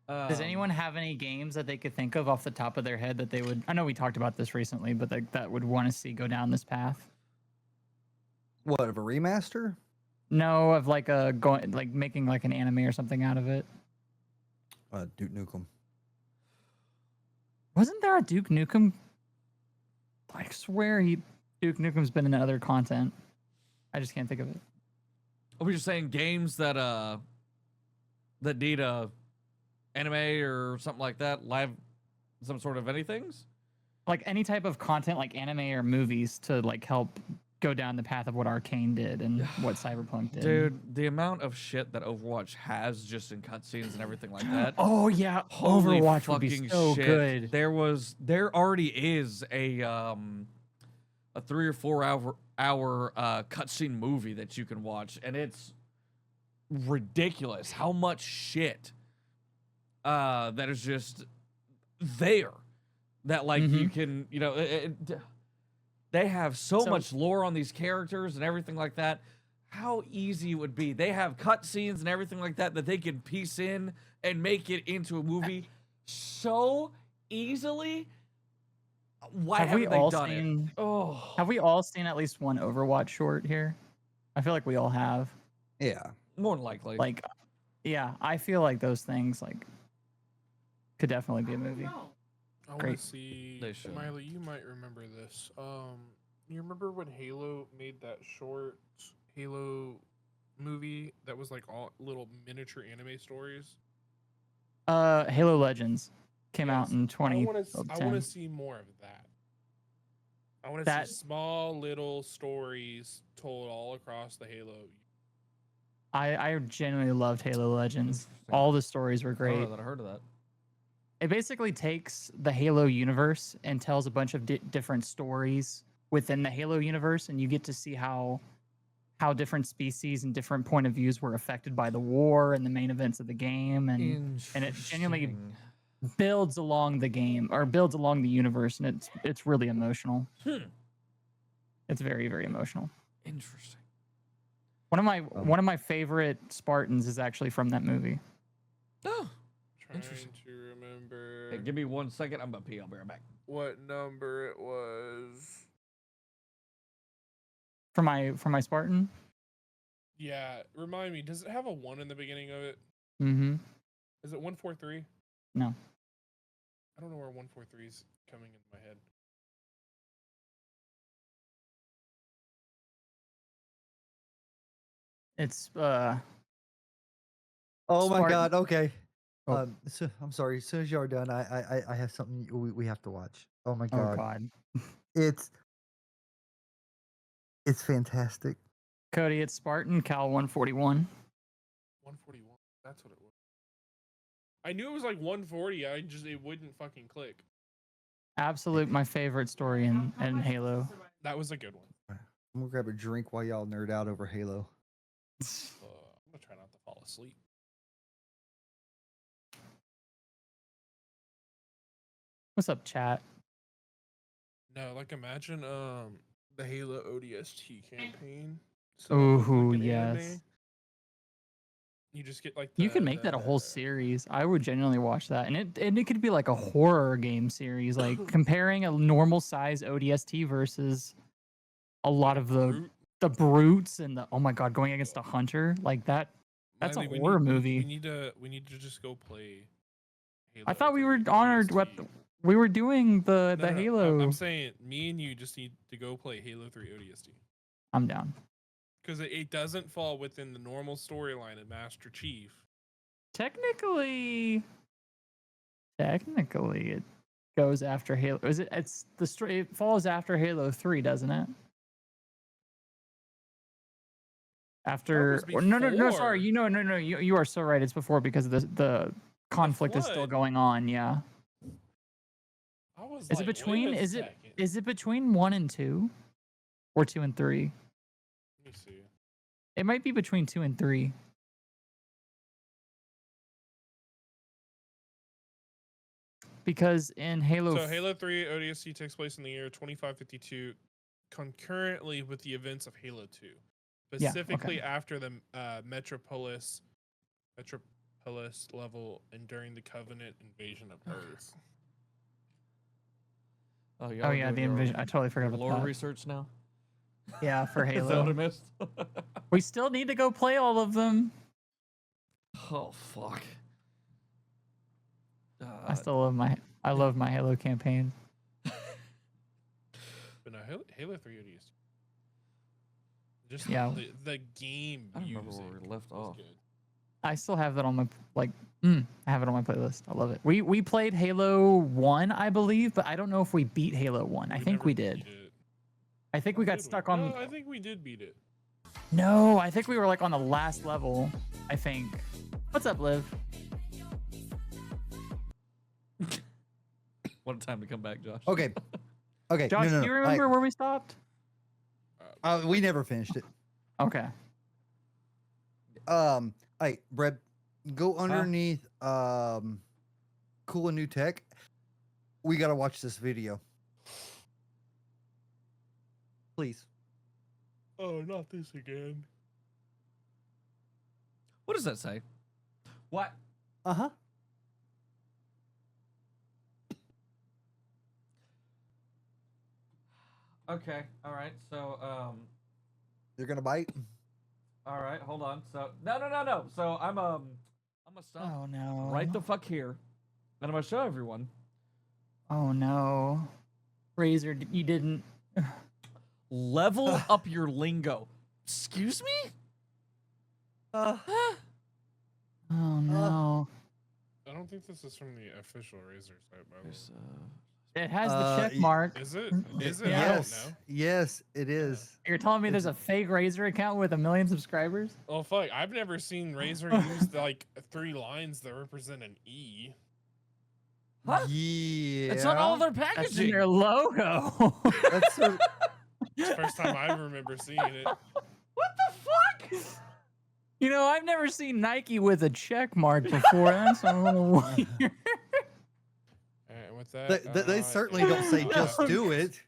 Does anyone have any games that they could think of off the top of their head that they would? I know we talked about this recently, but that would want to see go down this path. What, of a remaster? No, of making like an anime or something out of it. Duke Nukem. Wasn't there a Duke Nukem? I swear Duke Nukem's been in other content. I just can't think of it. Are we just saying games that need a anime or something like that, live, some sort of anythings? Like any type of content, like anime or movies, to like help go down the path of what Arcane did and what Cyberpunk did. Dude, the amount of shit that Overwatch has just in cutscenes and everything like that. Oh yeah, Holy Overwatch would be fucking so shit. good. There already is a 3 or 4 hour cutscene movie that you can watch, and it's ridiculous how much shit that is just there that like you can, you know, they have so much lore on these characters and everything like that. How easy it would be. They have cutscenes and everything like that that they can piece in and make it into a movie so easily. Why haven't they done it? Oh, have we all seen at least one Overwatch short here? I feel like we all have. Yeah, more than likely. Like, yeah, I feel like those things like could definitely be a movie. I want to see. Mylee, you might remember this. You remember when Halo made that short Halo movie that was like all little miniature anime stories? Halo Legends came out in 2010. I want to see more of that. I want to see small little stories told all across the Halo. I genuinely loved Halo Legends. All the stories were great. I heard of that. It basically takes the Halo universe and tells a bunch of different stories within the Halo universe, and you get to see how different species and different point of views were affected by the war and the main events of the game, and it genuinely builds along the game or builds along the universe, and it's really emotional. It's very, very emotional. Interesting. One of my favorite Spartans is actually from that movie. Oh, interesting. To remember. Hey, give me 1 second. I'm gonna pee. I'll be right back. What number it was? For my Spartan. Yeah, remind me. Does it have a 1 in the beginning of it? Mm-hmm. Is it 143? No. I don't know where 143 is coming into my head. It's Oh my Spartan. God. Okay. Oh. So, I'm sorry. As soon as you're done, I have something we have to watch. Oh my God. Oh God. It's fantastic. Cody, it's Spartan Cal 141. 141. That's what it was. I knew it was like 140. It wouldn't fucking click. Absolute my favorite story in Halo. That was a good one. I'm gonna grab a drink while y'all nerd out over Halo. I'm gonna try not to fall asleep. What's up, chat? No, like imagine the Halo ODST campaign. Oh like yes. Anime. You just get like You could make that a whole series. I would genuinely watch that, and it could be like a horror game series, like comparing a normal size ODST versus a lot of the brutes and the, oh my God, going against a hunter like that. That's Mylee, a horror movie. We need to just go play Halo. I thought we were honored. We were doing the Halo. I'm saying me and you just need to go play Halo 3 ODST. I'm down. Because it doesn't fall within the normal storyline of Master Chief. Technically, it goes after Halo. Is it? It falls after Halo 3, doesn't it? After no, sorry. No. You are so right. It's before because of the conflict is still going on. Yeah. Is it between? Is it between 1 and 2, or 2 and 3? Let me see. It might be between 2 and 3. Because in Halo... So Halo 3 ODST takes place in the year 2552, concurrently with the events of Halo 2. Specifically after the Metropolis level and during the Covenant invasion of Earth. Oh yeah, the invasion. I totally forgot about lore that. research now. Yeah, for Halo. Is that what I missed? We still need to go play all of them. Oh fuck. I still love I love my Halo campaign. But no, Halo 3 is just Yeah. the game. I don't remember where we left off. Good. I still have that on my I have it on my playlist. I love it. We played Halo 1, I believe, but I don't know if we beat Halo 1. I think we did. I think we got stuck on. No, I think we did beat it. No, I think we were like on the last level. I think. What's up, Liv? What a time to come back, Josh. Okay. Okay. Josh, no, do you remember where we stopped? We never finished it. Okay. Hey, Brett, go underneath cool and new tech. We gotta watch this video. Please. Oh, not this again. What does that say? What? Uh-huh. Okay. All right. So, You're gonna bite? all right. Hold on. So, no. So I'm gonna stop Oh no. right the fuck here, and I'm gonna show everyone. Oh no. Razor, you didn't. Level up your lingo. Excuse me? Oh no. I don't think this is from the official Razer site, by the way. It has the check mark. Is it? Is it? Yes. I don't know. Yes, it is. You're telling me there's a fake Razer account with 1 million subscribers? Oh fuck! I've never seen Razer use like 3 lines that represent an E. Huh? Yeah. It's on all their That's in packaging. their logo. That's their- It's the first time I remember seeing it. What the fuck? You know, I've never seen Nike with a check mark before. That's a little weird. Alright, with that, they certainly don't say just do it.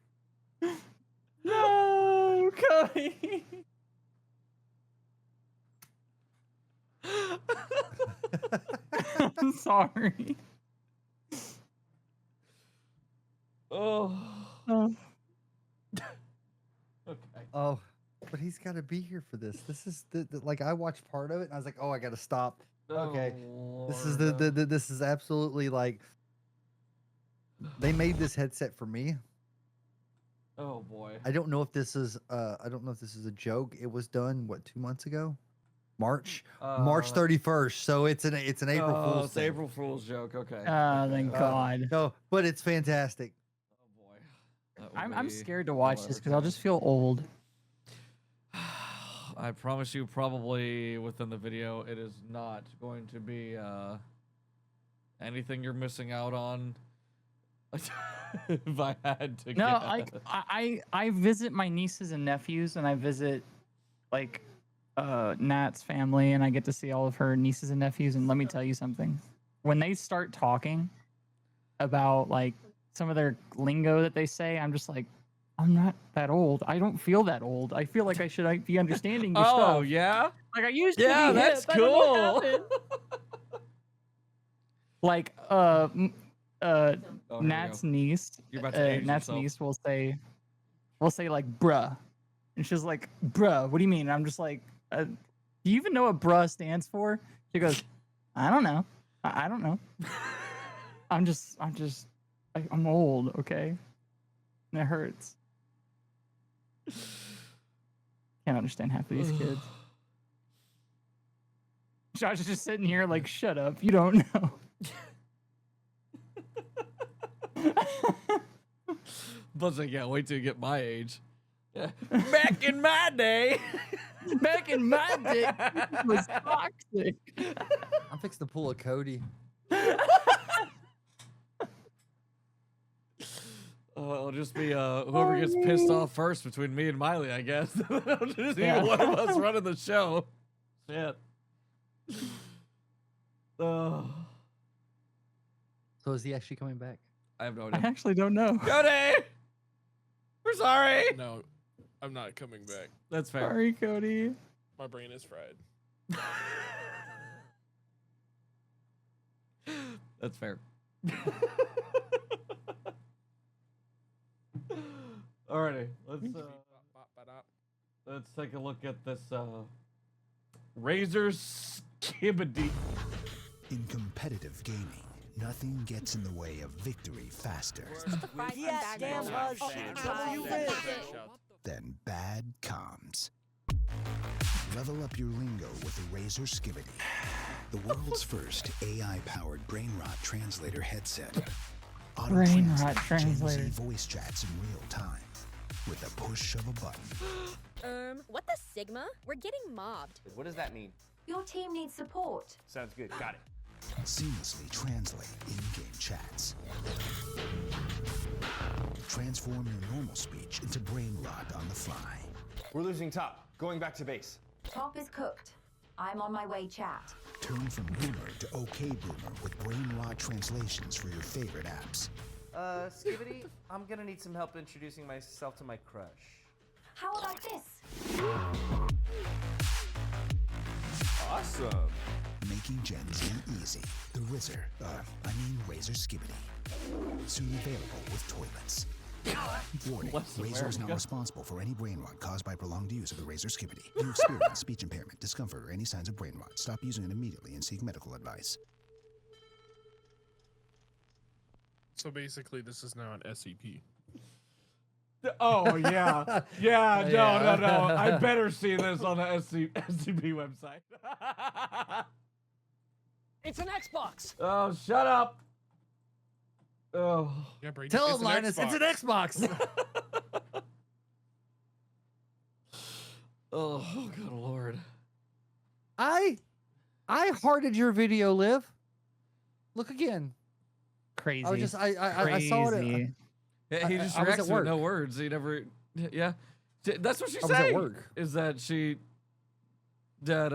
No, Cody. I'm sorry. Oh. Oh. Okay. Oh, but he's got to be here for this. This is like I watched part of it and I was like, oh, I got to stop. Okay, this is this is absolutely like they made this headset for me. Oh boy. I don't know if this is a joke. It was done what 2 months ago, March 31st. So it's an April Fool's. It's thing. April Fool's joke. Okay. Thank God. No, but it's fantastic. Oh boy. That would I'm be scared to watch this because I'll hilarious. just feel old. I promise you, probably within the video, it is not going to be anything you're missing out on. If I had to. No, guess. like I visit my nieces and nephews, and I visit like Nat's family, and I get to see all of her nieces and nephews. And let me tell you something: when they start talking about like some of their lingo that they say, I'm just like, I'm not that old. I don't feel that old. I feel like I should be understanding your stuff. Oh yeah. Like I used to. Yeah, be that's hip. I don't know what cool. happened. Like here we Nat's go. niece, You're about to age Nat's yourself. niece will say like bruh, and she's like bruh. What do you mean? And I'm just like, do you even know what bruh stands for? She goes, I don't know. I don't know. I'm old. Okay, and it hurts. Can't understand half of these kids. Josh is just sitting here like, shut up. You don't know. Plus, I can't wait to get my age. Yeah. Back in my day. Back in my day, it was toxic. I'm fixing to pull a Cody. It'll just be whoever gets pissed off first between me and Mylee, I guess. It'll just be Yeah. one of us running the show. Shit. Oh, So is he actually coming back? I have no I idea. actually don't know. Cody! We're sorry. No, I'm not coming back. That's fair. Sorry, Cody. My brain is fried. That's fair. Alrighty, let's take a look at this Razer Skibbity. In competitive gaming, Nothing gets in the way of victory faster than bad comms. Level up your lingo with the Razor Skibbity, the world's first AI-powered brain rot translator headset. Brain rot Auto-translate Gen Z translator. voice chats in real time with a push of a button. What the Sigma? We're getting mobbed. What does that mean? Your team needs support. Sounds good. Got it. Seamlessly translate in-game chats. Transform your normal speech into brain rot on the fly. We're losing top. Going back to base. Top is cooked. I'm on my way, chat. Turn from boomer to okay boomer with brain rot translations for your favorite apps. Skibbity, I'm gonna need some help introducing myself to my crush. How about this? Awesome. Making Gen Z easy. The Razor Skibbity. Soon available with toilets. Warning, Razor is not responsible for any brain rot caused by prolonged use of the Razor Skibbity. If you experience speech impairment, discomfort, or any signs of brain rot, stop using it immediately and seek medical advice. So basically, this is now an SCP. Oh yeah, yeah. No. I better see this on the SCP website. It's an Xbox. Oh, shut up. Oh, Yeah, Brady, Tell it's him, an Linus, it's an Xbox. oh, good lord. I hearted your video, Liv. Look again. Crazy. I was just I saw it. Crazy. Yeah, he just I was reacts at with work. no words. He never. Yeah, that's what she's I was at saying. work. Is that she that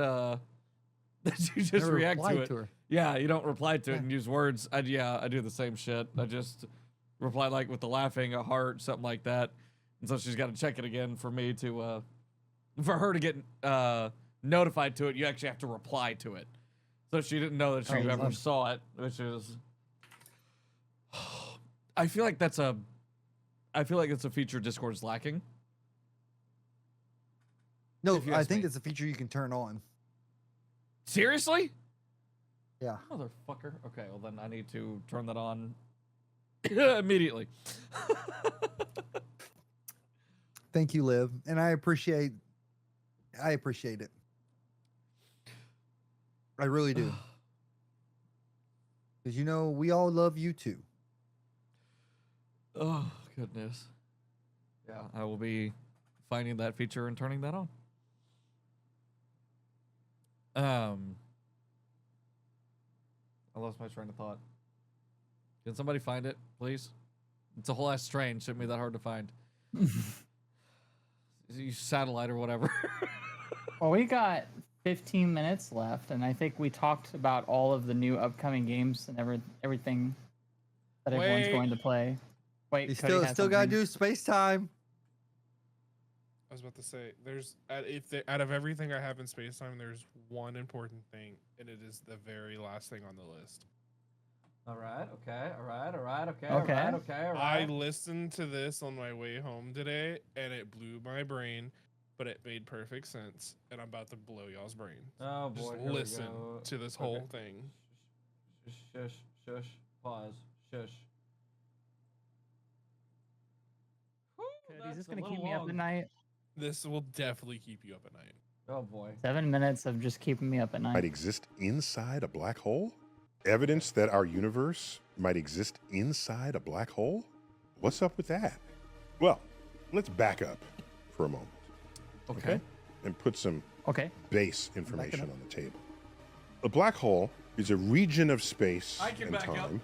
you just Never react to replied it? to her. Yeah, you don't reply to it and use words. I do the same shit. I just reply like with the laughing, a heart, something like that. And so she's got to check it again for me to for her to get notified to it. You actually have to reply to it. So she didn't know that she ever saw it, which is. I feel like that's a feature Discord is lacking. No, If you I ask think me. it's a feature you can turn on. Seriously? Yeah. Motherfucker. Okay, well then I need to turn that on immediately. Thank you, Liv, and I appreciate it. I really do. Because we all love you too. Oh goodness. Yeah, I will be finding that feature and turning that on. I lost my train of thought. Can somebody find it, please? It's a whole ass train. Shouldn't be that hard to find. You satellite or whatever. Well, we got 15 minutes left, and I think we talked about all of the new upcoming games and everything that everyone's going to play. Wait, You Cody has still gotta something. do space time. I was about to say, there's out of everything I have in space time, there's one important thing, and it is the very last thing on the list. All right. Okay. All right. All right. Okay. Okay. All right. Okay. All I right. listened to this on my way home today, and it blew my brain, but it made perfect sense, and I'm about to blow y'all's brain. Oh boy. Just here we listen go. to this Okay. whole thing. Shush. Shush. Shush. Pause. Shush. Is this going to keep me up at night? This will definitely keep you up at night. Oh boy. 7 minutes of just keeping me up at Might night. exist inside a black hole? Evidence that our universe might exist inside a black hole? What's up with that? Well, let's back up for a moment. Okay. And put some base Back it information up. on the table. A black hole is a region of space I can and back up. time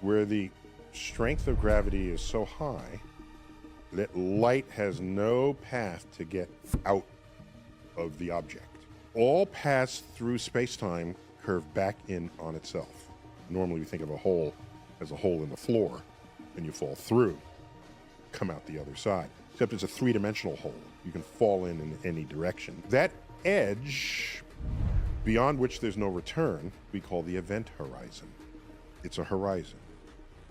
where the strength of gravity is so high that light has no path to get out of the object. All paths through space-time curve back in on itself. Normally we think of a hole as a hole in the floor, and you fall through, come out the other side. Except it's a three-dimensional hole. You can fall in any direction. That edge, beyond which there's no return, we call the event horizon. It's a horizon.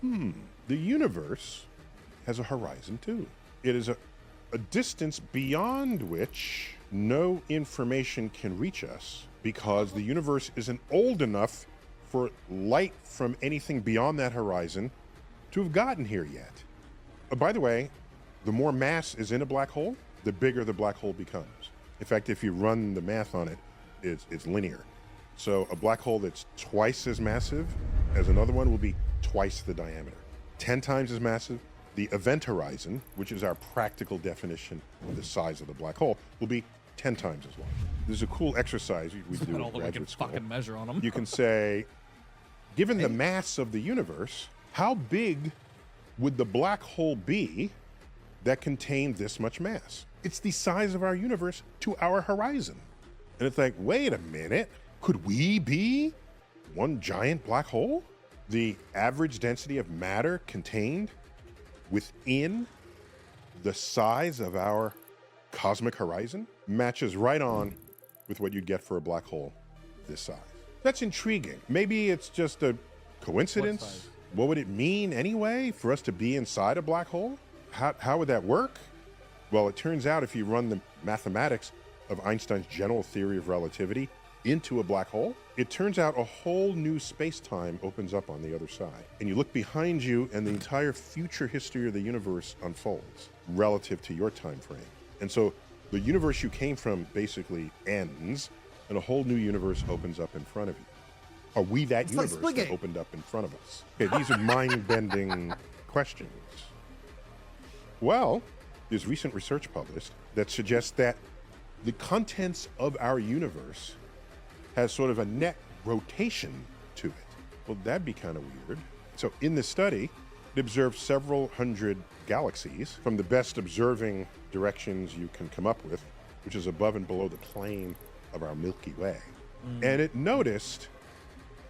The universe has a horizon too. It is a distance beyond which no information can reach us because the universe isn't old enough for light from anything beyond that horizon to have gotten here yet. By the way, the more mass is in a black hole, the bigger the black hole becomes. In fact, if you run the math on it, it's linear. So a black hole that's twice as massive as another one will be twice the diameter. 10 times as massive, the event horizon, which is our practical definition of the size of the black hole, will be 10 times as long. There's a cool exercise we do in graduate school. Fucking measure on them. You can say, given the mass of the universe, how big would the black hole be that contained this much mass? It's the size of our universe to our horizon. And it's like, wait a minute, could we be one giant black hole? The average density of matter contained within the size of our cosmic horizon matches right on with what you'd get for a black hole this size. That's intriguing. Maybe it's just a coincidence. What would it mean anyway for us to be inside a black hole? How would that work? Well, it turns out if you run the mathematics of Einstein's general theory of relativity into a black hole, it turns out a whole new space-time opens up on the other side. And you look behind you and the entire future history of the universe unfolds relative to your time frame. And so the universe you came from basically ends and a whole new universe opens up in front of you. Are we that universe that opened up in front of us? Okay, these are mind-bending questions. Well, there's recent research published that suggests that the contents of our universe has sort of a net rotation to it. Well, that'd be kind of weird. So in this study, it observed several hundred galaxies from the best observing directions you can come up with, which is above and below the plane of our Milky Way. And it noticed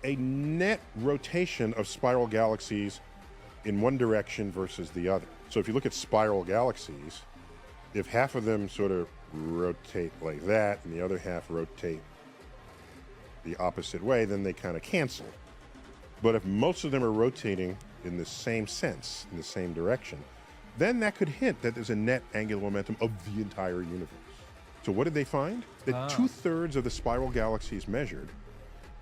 a net rotation of spiral galaxies in one direction versus the other. So if you look at spiral galaxies, if half of them sort of rotate like that and the other half rotate the opposite way, then they kind of cancel. But if most of them are rotating in the same sense, in the same direction, then that could hint that there's a net angular momentum of the entire universe. So what did they find? That 2/3 of the spiral galaxies measured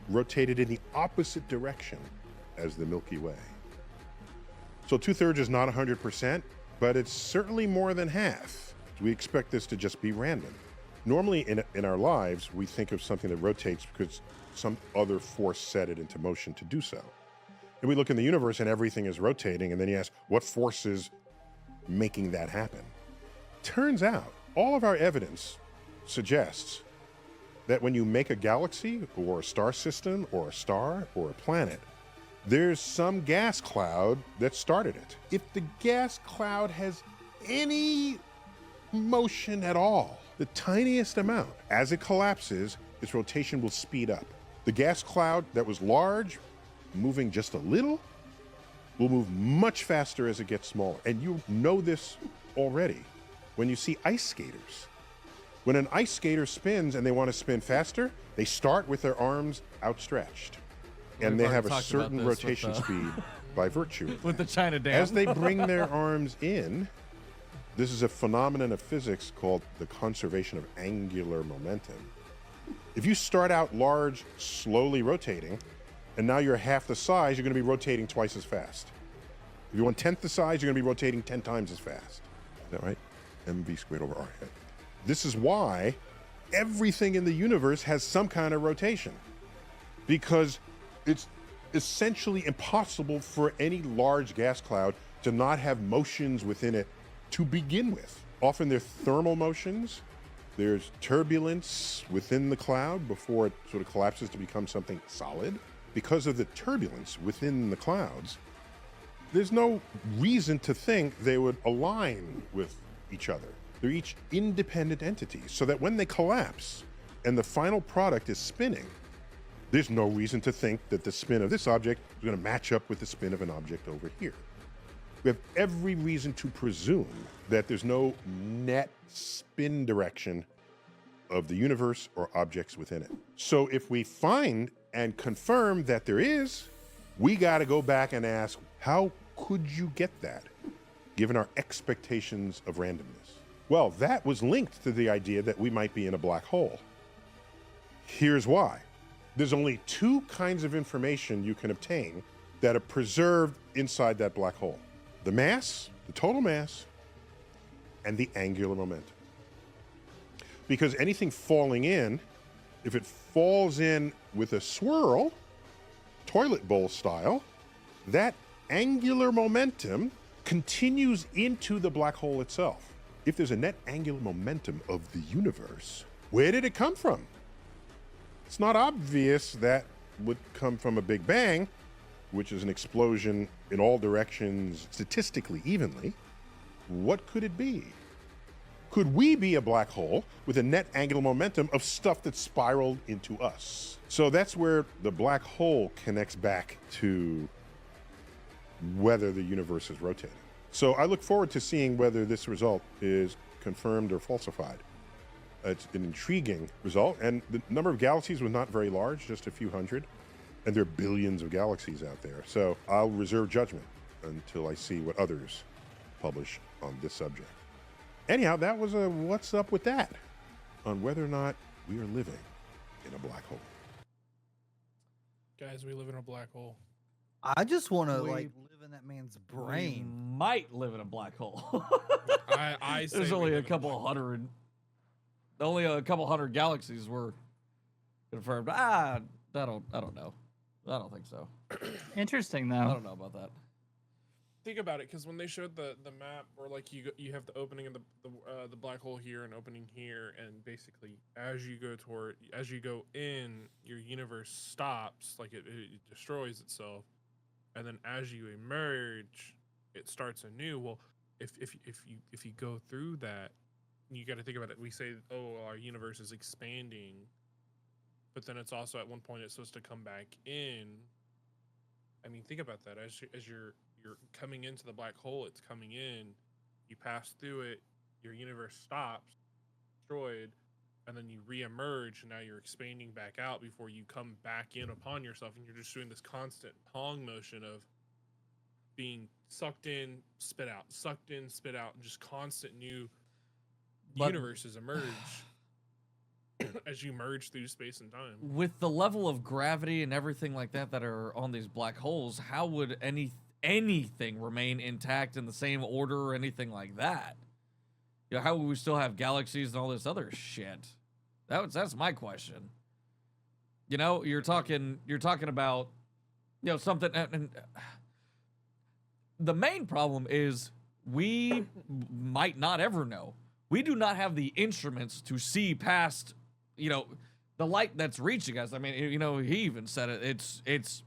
rotated in the opposite direction as the Milky Way. So 2/3 is not 100%, but it's certainly more than half. We expect this to just be random. Normally in our lives, we think of something that rotates because some other force set it into motion to do so. And we look in the universe and everything is rotating, and then you ask, what force is making that happen? Turns out, all of our evidence suggests that when you make a galaxy or a star system or a star or a planet, there's some gas cloud that started it. If the gas cloud has any motion at all, the tiniest amount, as it collapses, its rotation will speed up. The gas cloud that was large, moving just a little, will move much faster as it gets smaller. And you know this already when you see ice skaters. When an ice skater spins and they want to spin faster, they start with their arms outstretched. And they have a certain rotation speed by virtue of with that. the China dam. As they bring their arms in, this is a phenomenon of physics called the conservation of angular momentum. If you start out large, slowly rotating, and now you're half the size, you're going to be rotating twice as fast. If you want 1/10 the size, you're going to be rotating 10 times as fast. Is that right? mv squared over r hat. This is why everything in the universe has some kind of rotation, because it's essentially impossible for any large gas cloud to not have motions within it to begin with. Often they're thermal motions. There's turbulence within the cloud before it sort of collapses to become something solid. Because of the turbulence within the clouds, there's no reason to think they would align with each other. They're each independent entities, so that when they collapse and the final product is spinning, there's no reason to think that the spin of this object is going to match up with the spin of an object over here. We have every reason to presume that there's no net spin direction of the universe or objects within it. So if we find and confirm that there is, we got to go back and ask, how could you get that, given our expectations of randomness? Well, that was linked to the idea that we might be in a black hole. Here's why. There's only two kinds of information you can obtain that are preserved inside that black hole. The mass, the total mass, and the angular momentum. Because anything falling in, if it falls in with a swirl, toilet bowl style, that angular momentum continues into the black hole itself. If there's a net angular momentum of the universe, where did it come from? It's not obvious that would come from a Big Bang, which is an explosion in all directions statistically evenly. What could it be? Could we be a black hole with a net angular momentum of stuff that spiraled into us? So that's where the black hole connects back to whether the universe is rotating. So I look forward to seeing whether this result is confirmed or falsified. It's an intriguing result, and the number of galaxies was not very large, just a few hundred, and there are billions of galaxies out there. So I'll reserve judgment until I see what others publish on this subject. Anyhow, that was a what's up with that on whether or not we are living in a black hole. Guys, we live in a black hole. I just want to live in that man's brain. We might live in a black hole. I say There's we only a live in couple hundred. Only a couple hundred galaxies were confirmed. I don't know. I don't think so. Interesting though. I don't know about that. Think about it, because when they showed the map, or like you have the opening of the black hole here and opening here, and basically as you go in, your universe stops, like it destroys itself, and then as you emerge, it starts anew. Well, if you go through that, you got to think about it. We say, oh, our universe is expanding, but then it's also at one point it's supposed to come back in. I mean, think about that. As you're coming into the black hole, it's coming in, you pass through it, your universe stops, destroyed, and then you re-emerge, and now you're expanding back out before you come back in upon yourself, and you're just doing this constant pong motion of being sucked in, spit out, sucked in, spit out, and just constant new universes emerge as you merge through space and time. With the level of gravity and everything like that are on these black holes, how would anything remain intact in the same order or anything like that? You know, how would we still have galaxies and all this other shit? That's my question. You know, you're talking about, you know, something, and the main problem is we might not ever know. We do not have the instruments to see past, you know, the light that's reaching us. I mean, you know, he even said it. It's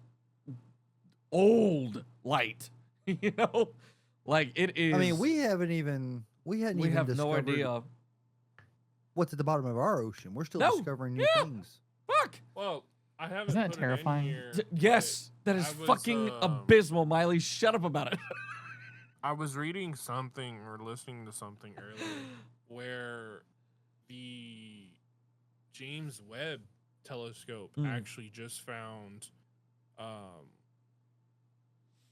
old light, you know, like it is. I mean, we hadn't even have no idea what's at the bottom of our ocean. We're still discovering new things. Fuck. Well, I haven't. Isn't that terrifying? Yes, that is fucking abysmal, Mylee. Shut up about it. I was reading something or listening to something earlier where the James Webb telescope actually just found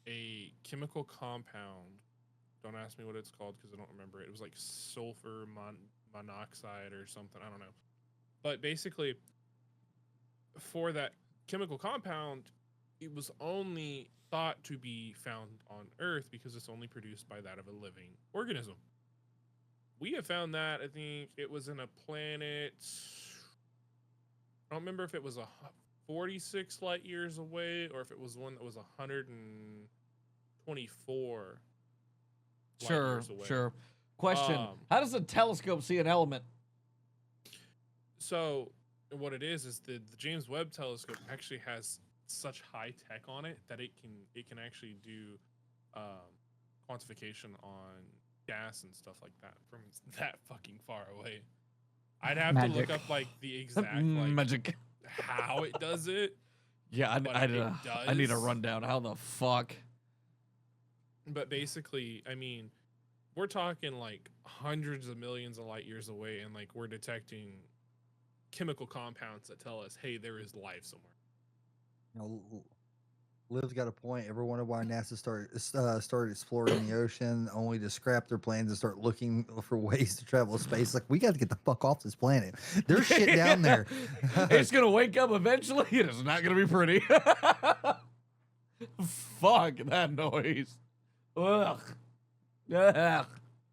a chemical compound. Don't ask me what it's called because I don't remember it. It was like sulfur monoxide or something. I don't know. But basically, for that chemical compound, it was only thought to be found on Earth because it's only produced by that of a living organism. We have found that, I think it was in a planet, I don't remember if it was 46 light years away or if it was one that was 124 light years away. Sure. Question, how does a telescope see an element? So what it is the James Webb telescope actually has such high tech on it that it can actually do quantification on gas and stuff like that from that fucking far away. I'd have to look up like the exact like magic how it does it. Yeah, I need a rundown. How the fuck? But basically, I mean, we're talking like hundreds of millions of light years away, and like we're detecting chemical compounds that tell us, hey, there is life somewhere. Liv's got a point. Ever wonder why NASA started exploring the ocean only to scrap their plans and start looking for ways to travel to space? Like, we got to get the fuck off this planet. There's shit down there. It's gonna wake up eventually. It is not gonna be pretty. Fuck that noise. Ugh. Ugh.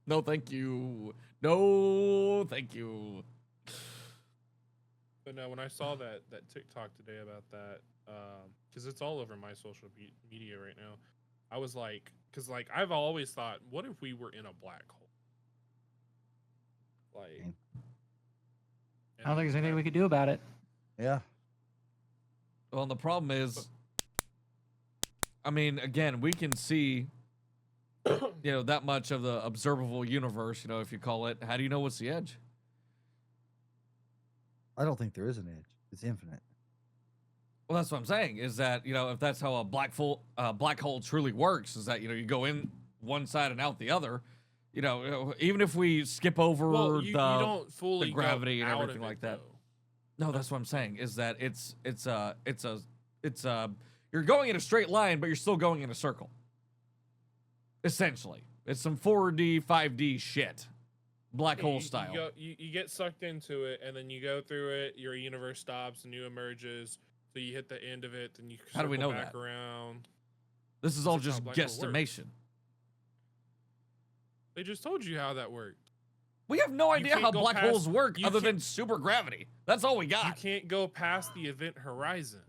No, thank you. No, thank you. But no, when I saw that TikTok today about that, because it's all over my social media right now, I was like, because like I've always thought, what if we were in a black hole? Like, I don't think there's anything we could do about it. Yeah. Well, the problem is, I mean, again, we can see, that much of the observable universe, if you call it. How do you know what's the edge? I don't think there is an edge. It's infinite. Well, that's what I'm saying, is that, if that's how a black hole truly works, is that, you go in one side and out the other, even if we skip over you don't fully the gravity go and out everything of like it, that. though. No, that's what I'm saying, is that you're going in a straight line, but you're still going in a circle. Essentially. It's some 4D, 5D shit. Black hole style. You get sucked into it, and then you go through it, your universe stops, and new emerges, so you hit the end of it, then you How do we circle know back that? around. This is all That's how just black hole works. guesstimation. They just told you how that worked. We have no idea how black holes work other than can't- super gravity. That's all we You got. can't go past the event horizon.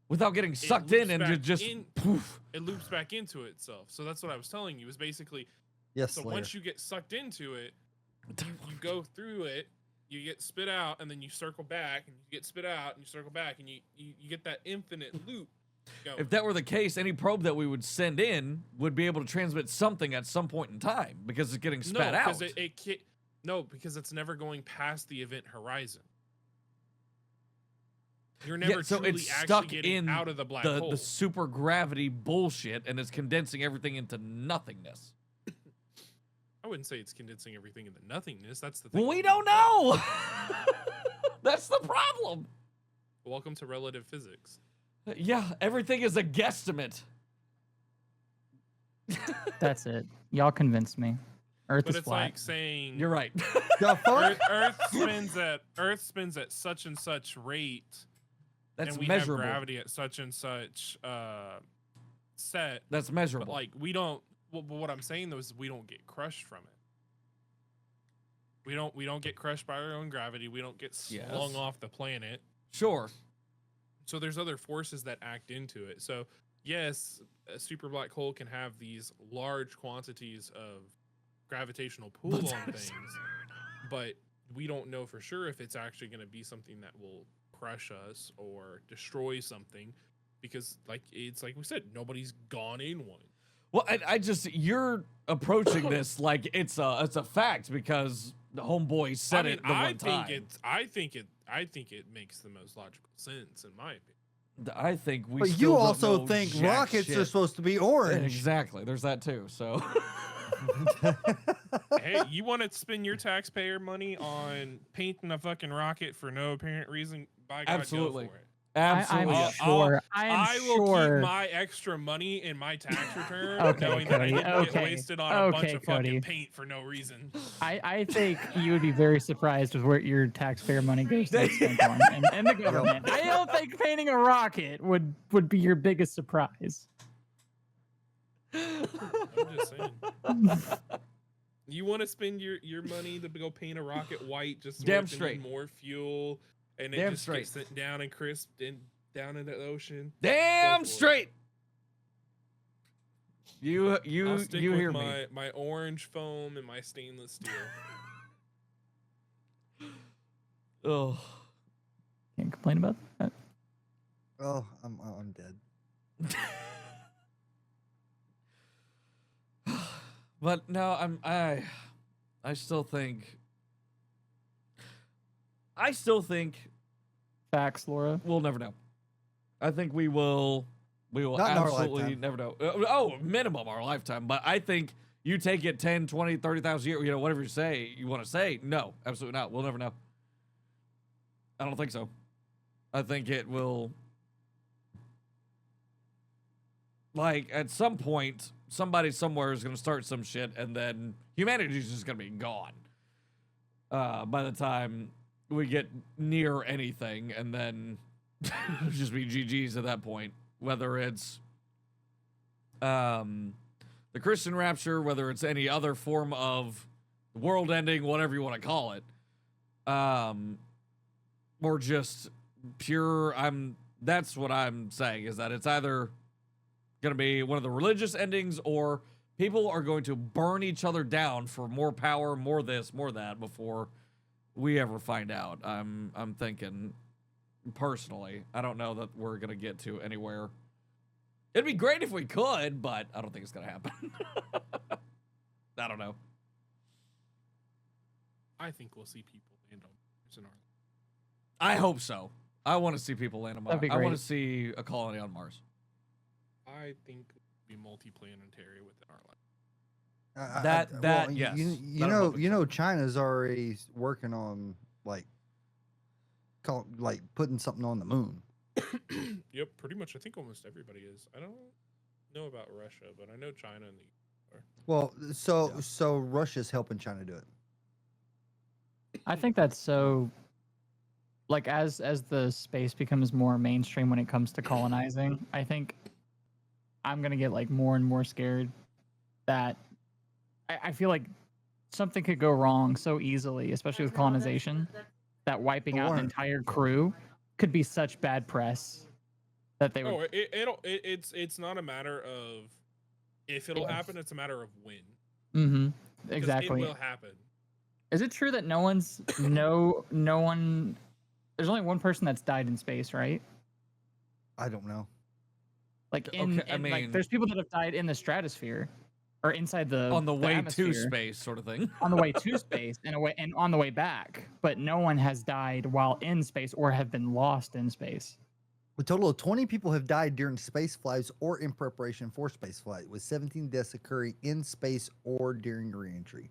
Without getting sucked in and just poof. It loops back into itself. So that's what I was telling you, is basically, Yes, so Slayer. once you get sucked into it, you go through it, you get spit out, and then you circle back, and you get spit out, and you circle back, and you get that infinite loop going. If that were the case, any probe that we would send in would be able to transmit something at some point in time because it's getting spat out. No, because it's never going past the event horizon. You're never so truly it's actually stuck getting in out of the black hole. the super gravity bullshit, and it's condensing everything into nothingness. I wouldn't say it's condensing everything into nothingness. That's the thing. Well, we don't know. That's the problem. Welcome to relative physics. Yeah, everything is a guesstimate. That's it. Y'all convinced me. Earth But is it's flat. like saying You're right. Earth spins at such and such rate. That's and we measurable. have gravity at such and such set. That's measurable. But like we don't. Well, but what I'm saying though is we don't get crushed from it. We don't get crushed by our own gravity. We don't get slung off the planet. Sure. So there's other forces that act into it. So yes, a super black hole can have these large quantities of gravitational pull on things, but we don't know for sure if it's actually going to be something that will crush us or destroy something, because like we said, nobody's gone in one. Well, I just, you're approaching this like it's a fact because the homeboy said it the one time. I think it makes the most logical sense in my opinion. I think we. But still you don't also know think jack rockets shit. are supposed to be orange. Exactly. There's that too. So. Hey, you want to spend your taxpayer money on painting a fucking rocket for no apparent reason? By God, Absolutely. go for it. Absolutely. I will keep my extra money in my tax return, knowing that I didn't get wasted on a bunch of fucking paint for no reason. I think you would be very surprised with where your taxpayer money goes to spend on and the government. I don't think painting a rocket would be your biggest surprise. I'm just saying. You want to spend your money to go paint a rocket white just so Damn it can straight. need more fuel, and it Damn just straight. gets sent down and crisped and down into the ocean? Damn straight. You I'll stick with hear me. my orange foam and my stainless steel. Oh. Can't complain about that. Oh, I'm dead. But no, I still think Facts, Laura. we'll never know. I think we will Not in our absolutely lifetime. never know. Minimum our lifetime, but I think you take it 10, 20, 30,000 years, whatever you want to say. No, absolutely not. We'll never know. I don't think so. I think it will like at some point, somebody somewhere is going to start some shit, and then humanity is just going to be gone by the time we get near anything, and then it'll just be GG's at that point. Whether it's the Christian rapture, whether it's any other form of world ending, whatever you want to call it, or just pure. That's what I'm saying, is that it's either going to be one of the religious endings, or people are going to burn each other down for more power, more this, more that, before we ever find out. I'm thinking, personally, I don't know that we're going to get to anywhere. It'd be great if we could, but I don't think it's going to happen. I don't know. I think we'll see people land on Mars in our. I hope so. I want to see people land on Mars. I want to see a colony on Mars. I think it would be multiplanetary within our life. Well, yes. You know, China's already working on like putting something on the moon. Yep, pretty much. I think almost everybody is. I don't know about Russia, but I know China and the US are. Well, so Russia's helping China do it. I think that's so. Like as the space becomes more mainstream when it comes to colonizing, I think I'm gonna get like more and more scared that I feel like something could go wrong so easily, especially with colonization, that wiping out an entire crew could be such bad press that they would. Oh, it's not a matter of if it'll happen; it's a matter of when. Mm-hmm. Exactly. It will happen. Is it true that no one? There's only one person that's died in space, right? I don't know. Like like there's people that have died in the stratosphere, or inside the on the way atmosphere, to space, sort of thing. On the way to space, and on the way back, but no one has died while in space or have been lost in space. A total of 20 people have died during space flights or in preparation for space flight, with 17 deaths occurring in space or during reentry.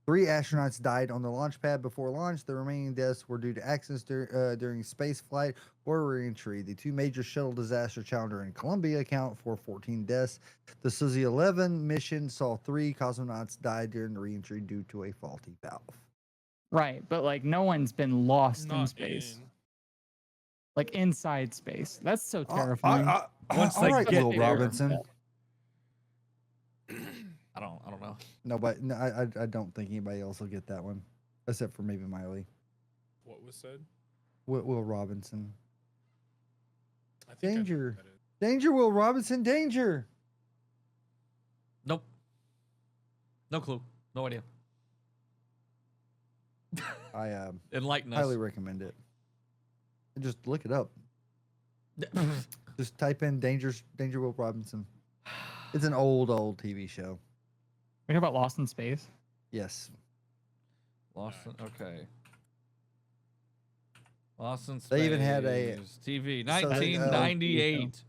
3 astronauts died on the launch pad before launch. The remaining deaths were due to accidents during space flight or reentry. The 2 major shuttle disaster Challenger and Columbia account for 14 deaths. The Soyuz 11 mission saw 3 cosmonauts die during the reentry due to a faulty valve. Right, but like no one's been lost in space. Like inside space. That's so terrifying. Once they get Will Robinson. I don't know. No, but no, I don't think anybody else will get that one, except for maybe Mylee. What was said? Will Robinson. I think Danger. Danger, Will Robinson, danger. Nope. No clue. No idea. I enlighten us. Highly recommend it. Just look it up. Just type in Danger Will Robinson. It's an old TV show. We hear about Lost in Space? Yes. Lost in Space. They even had a TV 1998.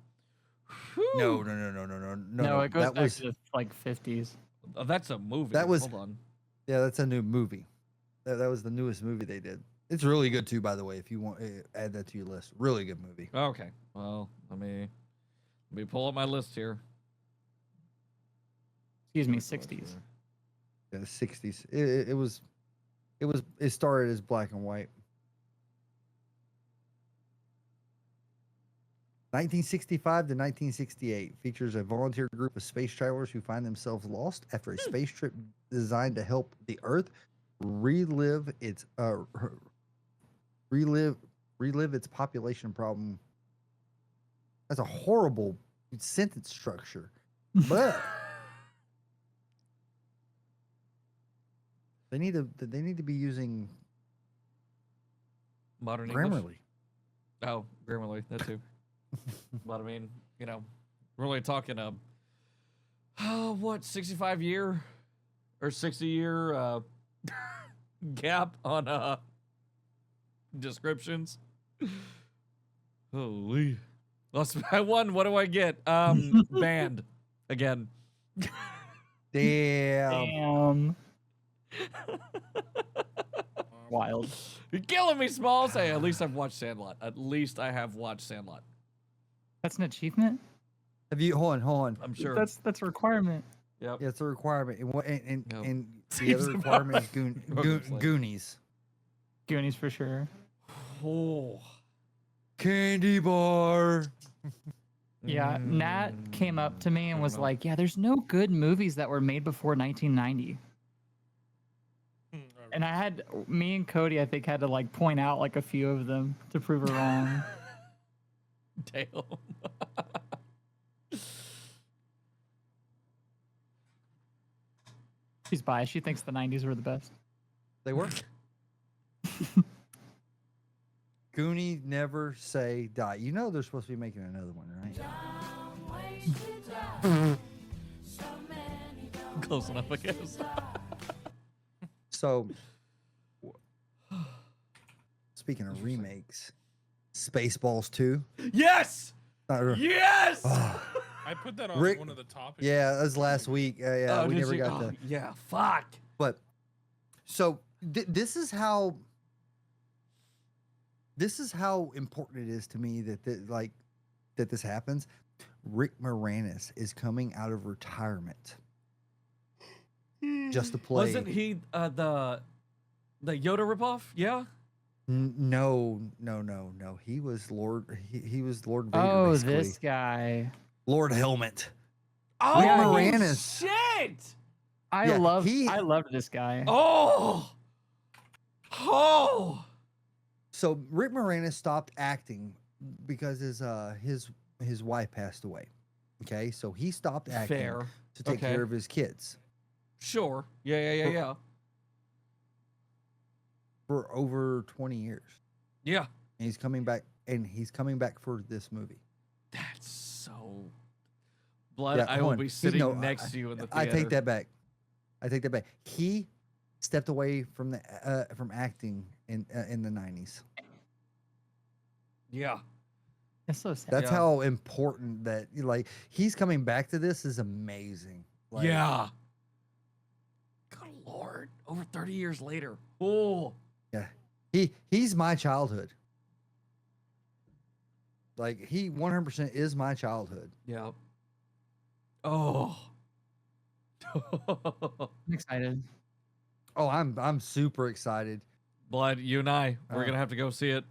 No. No, it goes back to like 50s. Oh, that's a movie. That was, hold on. Yeah, that's a new movie. That was the newest movie they did. It's really good too, by the way. If you want, add that to your list. Really good movie. Okay. Well, let me pull up my list here. Excuse me, 60s. Yeah, the 60s. It started as black and white. 1965 to 1968 features a volunteer group of space travelers who find themselves lost after a space trip designed to help the Earth relive its population problem. That's a horrible sentence structure, but they need to be using modern Grammarly. English. Oh, Grammarly, that too. But I mean, we're really talking 65 year or 60 year gap on descriptions. Holy. Lost by 1. What do I get? Banned again. Damn. Wild. You're killing me, Smalls. Hey, at least I've watched Sandlot. At least I have watched Sandlot. That's an achievement? Have you? Hold on. I'm sure. That's a requirement. Yep. Yeah, it's a requirement. And Yep. and the Seems other about requirement is right. Goonies. Goonies for sure. Oh. Candy bar. Yeah, Nat came up to me and was know. like, "Yeah, there's no good movies that were made before 1990." And me and Cody, I think, had to like point out like a few of them to prove her wrong. Damn. She's biased. She thinks the 90s were the best. They were. Goonie Never Say Die. You know they're supposed to be making another one, right? Close enough, I guess. So, speaking of remakes, Spaceballs 2. Yes! Uh, Yes! I put that on Rick- one of the topics. Yeah, that was last week. Yeah, Oh, we did never you? got Oh, to. yeah, fuck. But so this is how important it is to me that that this happens. Rick Moranis is coming out of retirement just to play. Wasn't he the Yoda ripoff? Yeah. No. He was Lord. He was Lord Vader. Oh, basically. this guy. Lord Helmet. Oh, Rick Moranis. shit! I loved this guy. Oh. So Rick Moranis stopped acting because his wife passed away. Okay, so he stopped acting Fair. to take Okay. care of his kids. Sure. Yeah. For over 20 years. Yeah. And he's coming back for this movie. That's so. Blood, Yeah, I hold will on. be sitting next to you in the theater. I take that back. He stepped away from acting in the 90s. Yeah. It's so sad. That's how important that like he's coming back to this is amazing. Like, Yeah. Good Lord. Over 30 years later. Oh. Yeah. He's my childhood. Like he 100% is my childhood. Yeah. Oh. I'm excited. Oh, I'm super excited. Blood, you and I, we're gonna have to go see it.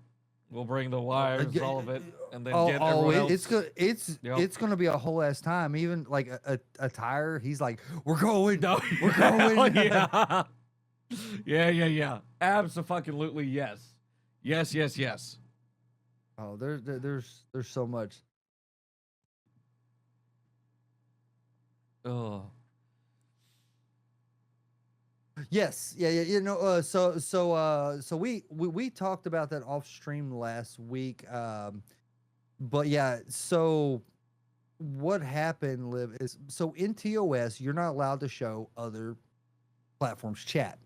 We'll bring the wires, all of it, and then get everyone else. It's good. It's gonna be a whole ass time. Even like a tire, he's like, we're going. No, we're going. Yeah. Absolutely, yes. Yes. Oh, there's so much. Oh. Yes, yeah. You know, so we talked about that off stream last week. But yeah, so what happened, Liv, is so in TOS you're not allowed to show other platforms chat.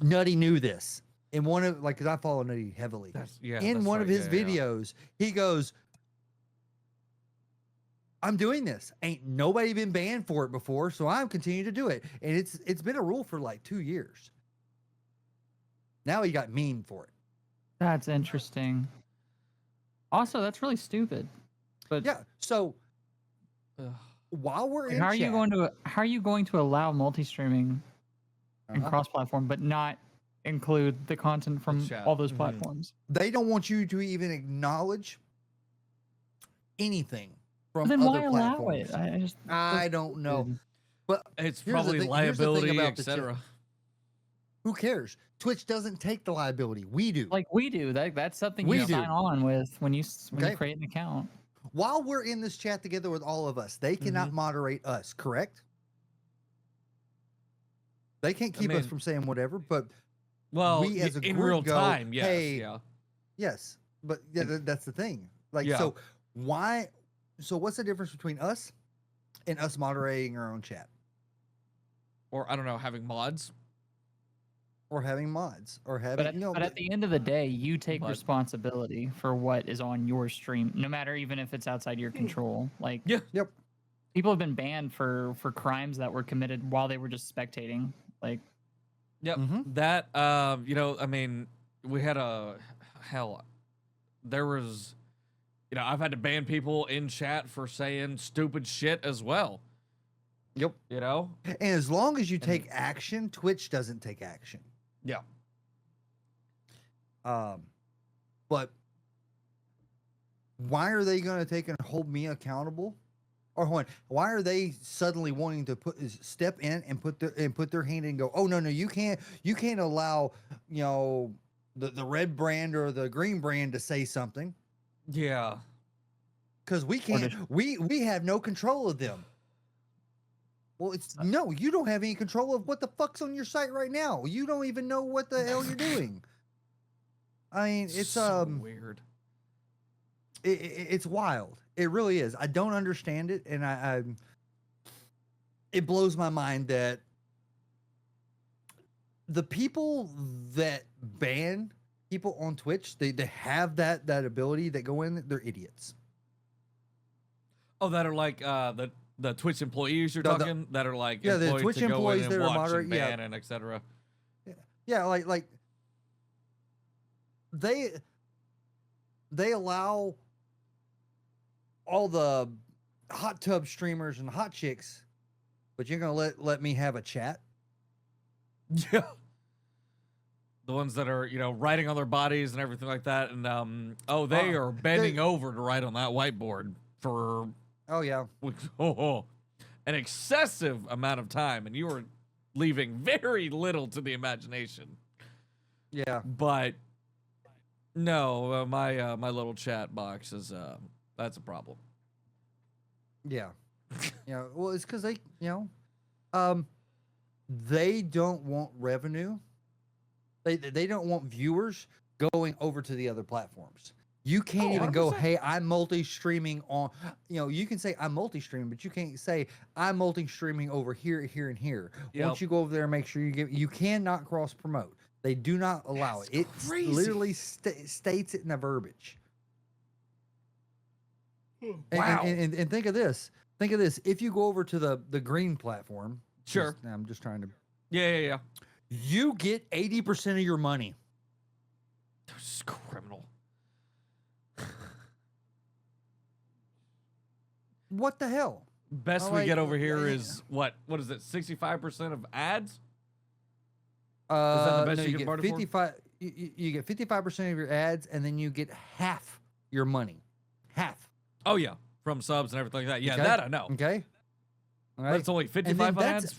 Nutty knew this. In one of because I follow Nutty heavily. In one of his videos, he goes, I'm doing this. Ain't nobody been banned for it before, so I'm continuing to do it. And it's been a rule for like 2 years. Now he got memed for it. That's interesting. Also, that's really stupid. But yeah, so while we're in how are chat, you going to allow multi-streaming and cross-platform, but not include the content from all those platforms? They don't want you to even acknowledge anything from Then other why allow platforms. it? I don't know. But it's here's the probably thing- here's the thing liability, about the chat. etc. Who cares? Twitch doesn't take the liability. We do. Like we do. That's something We you do. sign on with when you Okay. create an account. While we're in this chat together with all of us, they cannot moderate us, correct? They can't keep us from saying whatever, but we as a in group real go, time, yes, hey, yeah. yes, but that's the thing. Like, Yeah. so why? So what's the difference between us and us moderating our own chat, Or I don't know, having mods. or having mods, or having But at the end of the day, you take responsibility for what is on your stream, no matter even if it's outside your control. Like, yep. People have been banned for crimes that were committed while they were just spectating. Like, Yep. That you know, I mean, we had there was you know, I've had to ban people in chat for saying stupid shit as well. Yep. You know? And as long as you take action, Twitch doesn't take action. Yeah. But why are they going to take and hold me accountable? Or why are they suddenly wanting to step in and put their hand in and go, oh no, you can't allow, you know, the red brand or the green brand to say something. Yeah. Because we can't, we have no control of them. Well, no, you don't have any control of what the fuck's on your site right now. You don't even know what the hell you're doing. I mean, it's so weird. It's wild. It really is. I don't understand it, and it blows my mind that the people that ban people on Twitch, they have that ability, that go in, they're idiots. Oh, that are like the Twitch employees you're talking, that are like the Twitch to employees go in that and are watch moderate, and ban and etc. Yeah, like they allow all the hot tub streamers and hot chicks, but you're gonna let me have a chat? Yeah. The ones that are, you know, writing on their bodies and everything like that, and they are bending over to write on that whiteboard for an excessive amount of time, and you are leaving very little to the imagination. Yeah, but no, my little chat box is that's a problem. Yeah, yeah. Well, it's because they, you know, they don't want revenue. They don't want viewers going over to the other platforms. You can't even go, hey, I'm multi-streaming on, you know, you can say I'm multi-streaming, but you can't say I'm multi-streaming over here, here, and here. Yep. Once you go over there and make sure you cannot cross-promote. They do not allow it. It literally states it in the verbiage. Wow. And think of this. Think of this. If you go over to the green platform. Sure. I'm just trying to. Yeah. You get 80% of your money. This is criminal. What the hell? Best we get over here is what is it? 65% of ads? Is that the best no, you can barter for? 55. You get 55% of your ads, and then you get half your money. Half. Oh yeah, from subs and everything like that. Yeah, Okay. that I know. Okay. All right. But it's only 55 on ads.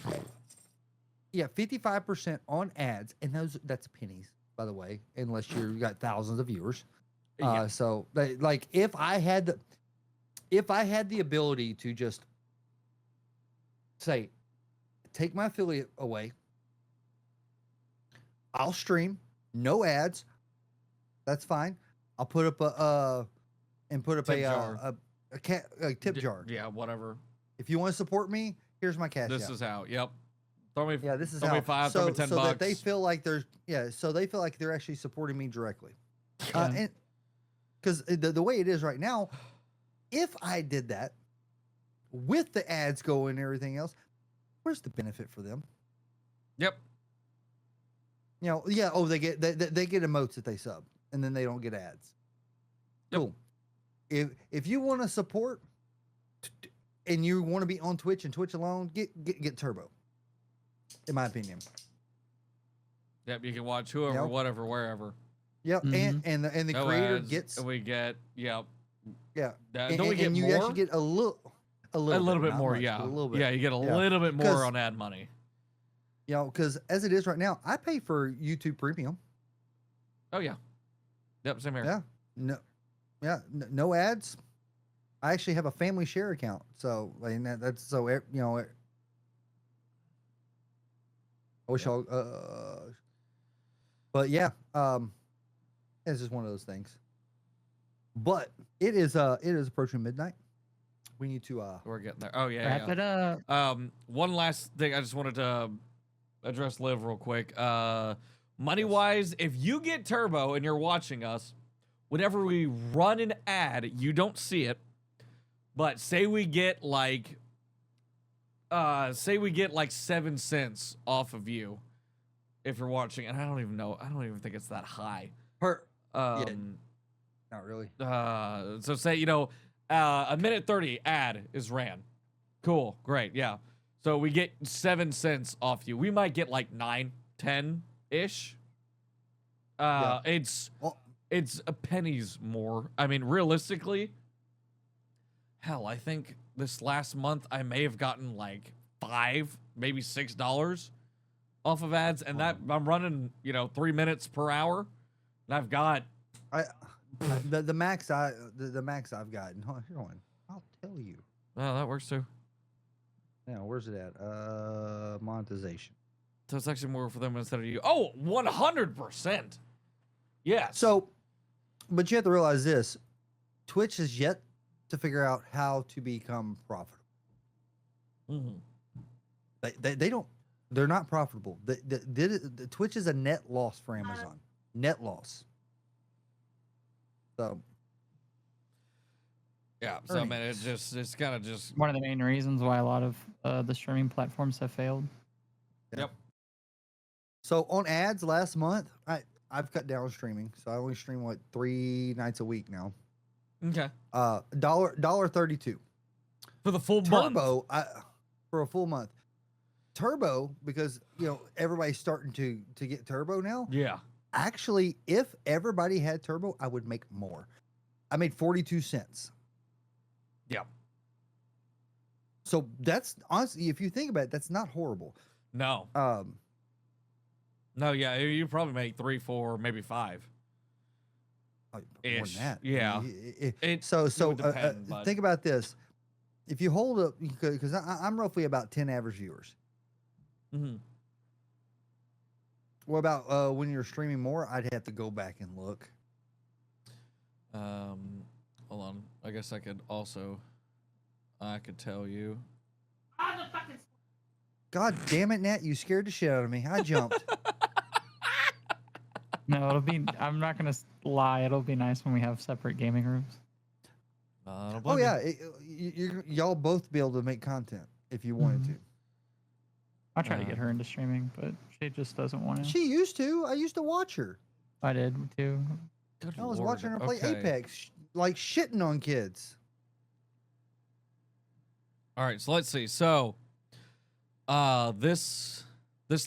Yeah, 55% on ads, and that's pennies, by the way, unless you got thousands of viewers. Yeah. So like if I had the ability to just say, take my affiliate away, I'll stream, no ads. That's fine. I'll put up a tip jar. Yeah, whatever. If you want to support me, here's my cash. This out. is how. Yep. Throw me. Yeah, this is throw how. me $5. So, throw me $10. so that they feel like they're actually supporting me directly. And because the way it is right now, if I did that with the ads going and everything else, where's the benefit for them? Yep. You know, yeah. Oh, they get emotes if they sub, and then they don't get ads. Yep. Cool. If you want to support and you want to be on Twitch and Twitch alone, get Turbo. In my opinion. Yep, you can watch whoever, whatever, wherever. Yep, Mm-hmm. and the No creator ads, gets. We get Yeah. Don't we get and you more? actually get a little bit not more. much, Yeah. but a little bit. Yeah, you get a little bit more on ad money. You know, because as it is right now, I pay for YouTube Premium. Oh yeah. Yep, same here. Yeah. No ads. I actually have a family share account, so like that's so you know. I wish I'll. But yeah, it's just one of those things. But it is approaching midnight. We need to We're getting there. Oh yeah. Wrap it up. One last thing I just wanted to address Liv real quick. Money wise, if you get Turbo and you're watching us, whenever we run an ad, you don't see it. But say we get like 7 cents off of you if you're watching, and I don't even think it's that high. Not really. So say, a minute 30 ad is ran. Cool. Great. Yeah. So we get 7 cents off you. We might get like 9, 10-ish. It's a pennies more. I mean, realistically, hell, I think this last month I may have gotten like $5, maybe $6 off of ads, and that I'm running, 3 minutes per hour, and I've got the max I've gotten. Hold on, I'll tell you. Oh, that works too. Yeah, where's it at? Monetization. So it's actually more for them instead of you. Oh, 100%. Yes. So, but you have to realize this: Twitch has yet to figure out how to become profitable. They don't. They're not profitable. The Twitch is a net loss for Amazon. Net loss. So. Yeah. So I mean, it's kind of just one of the main reasons why a lot of the streaming platforms have failed. Yep. So on ads last month, I've cut down streaming, so I only stream 3 nights a week now. Okay. $1.32 for the full Turbo, month. For a full month. Turbo, because everybody's starting to get Turbo now. Yeah. Actually, if everybody had Turbo, I would make more. I made 42 cents. Yeah. So that's honestly, if you think about it, that's not horrible. No. No, yeah, you probably make 3, 4, maybe 5. More than that. Yeah. So would depend, but... think about this. If you hold up, because I'm roughly about 10 average viewers. Mm-hmm. What about when you're streaming more? I'd have to go back and look. Hold on. I guess I could tell you. God damn it, Nat! You scared the shit out of me. I jumped. No, I'm not gonna lie. It'll be nice when we have separate gaming rooms. Oh yeah, y'all both be able to make content if you wanted to. I try to get her into streaming, but she just doesn't want to. She used to. I used to watch her. I did too. Good I was Lord. watching her play Okay. Apex, like shitting on kids. All right, so let's see. So, this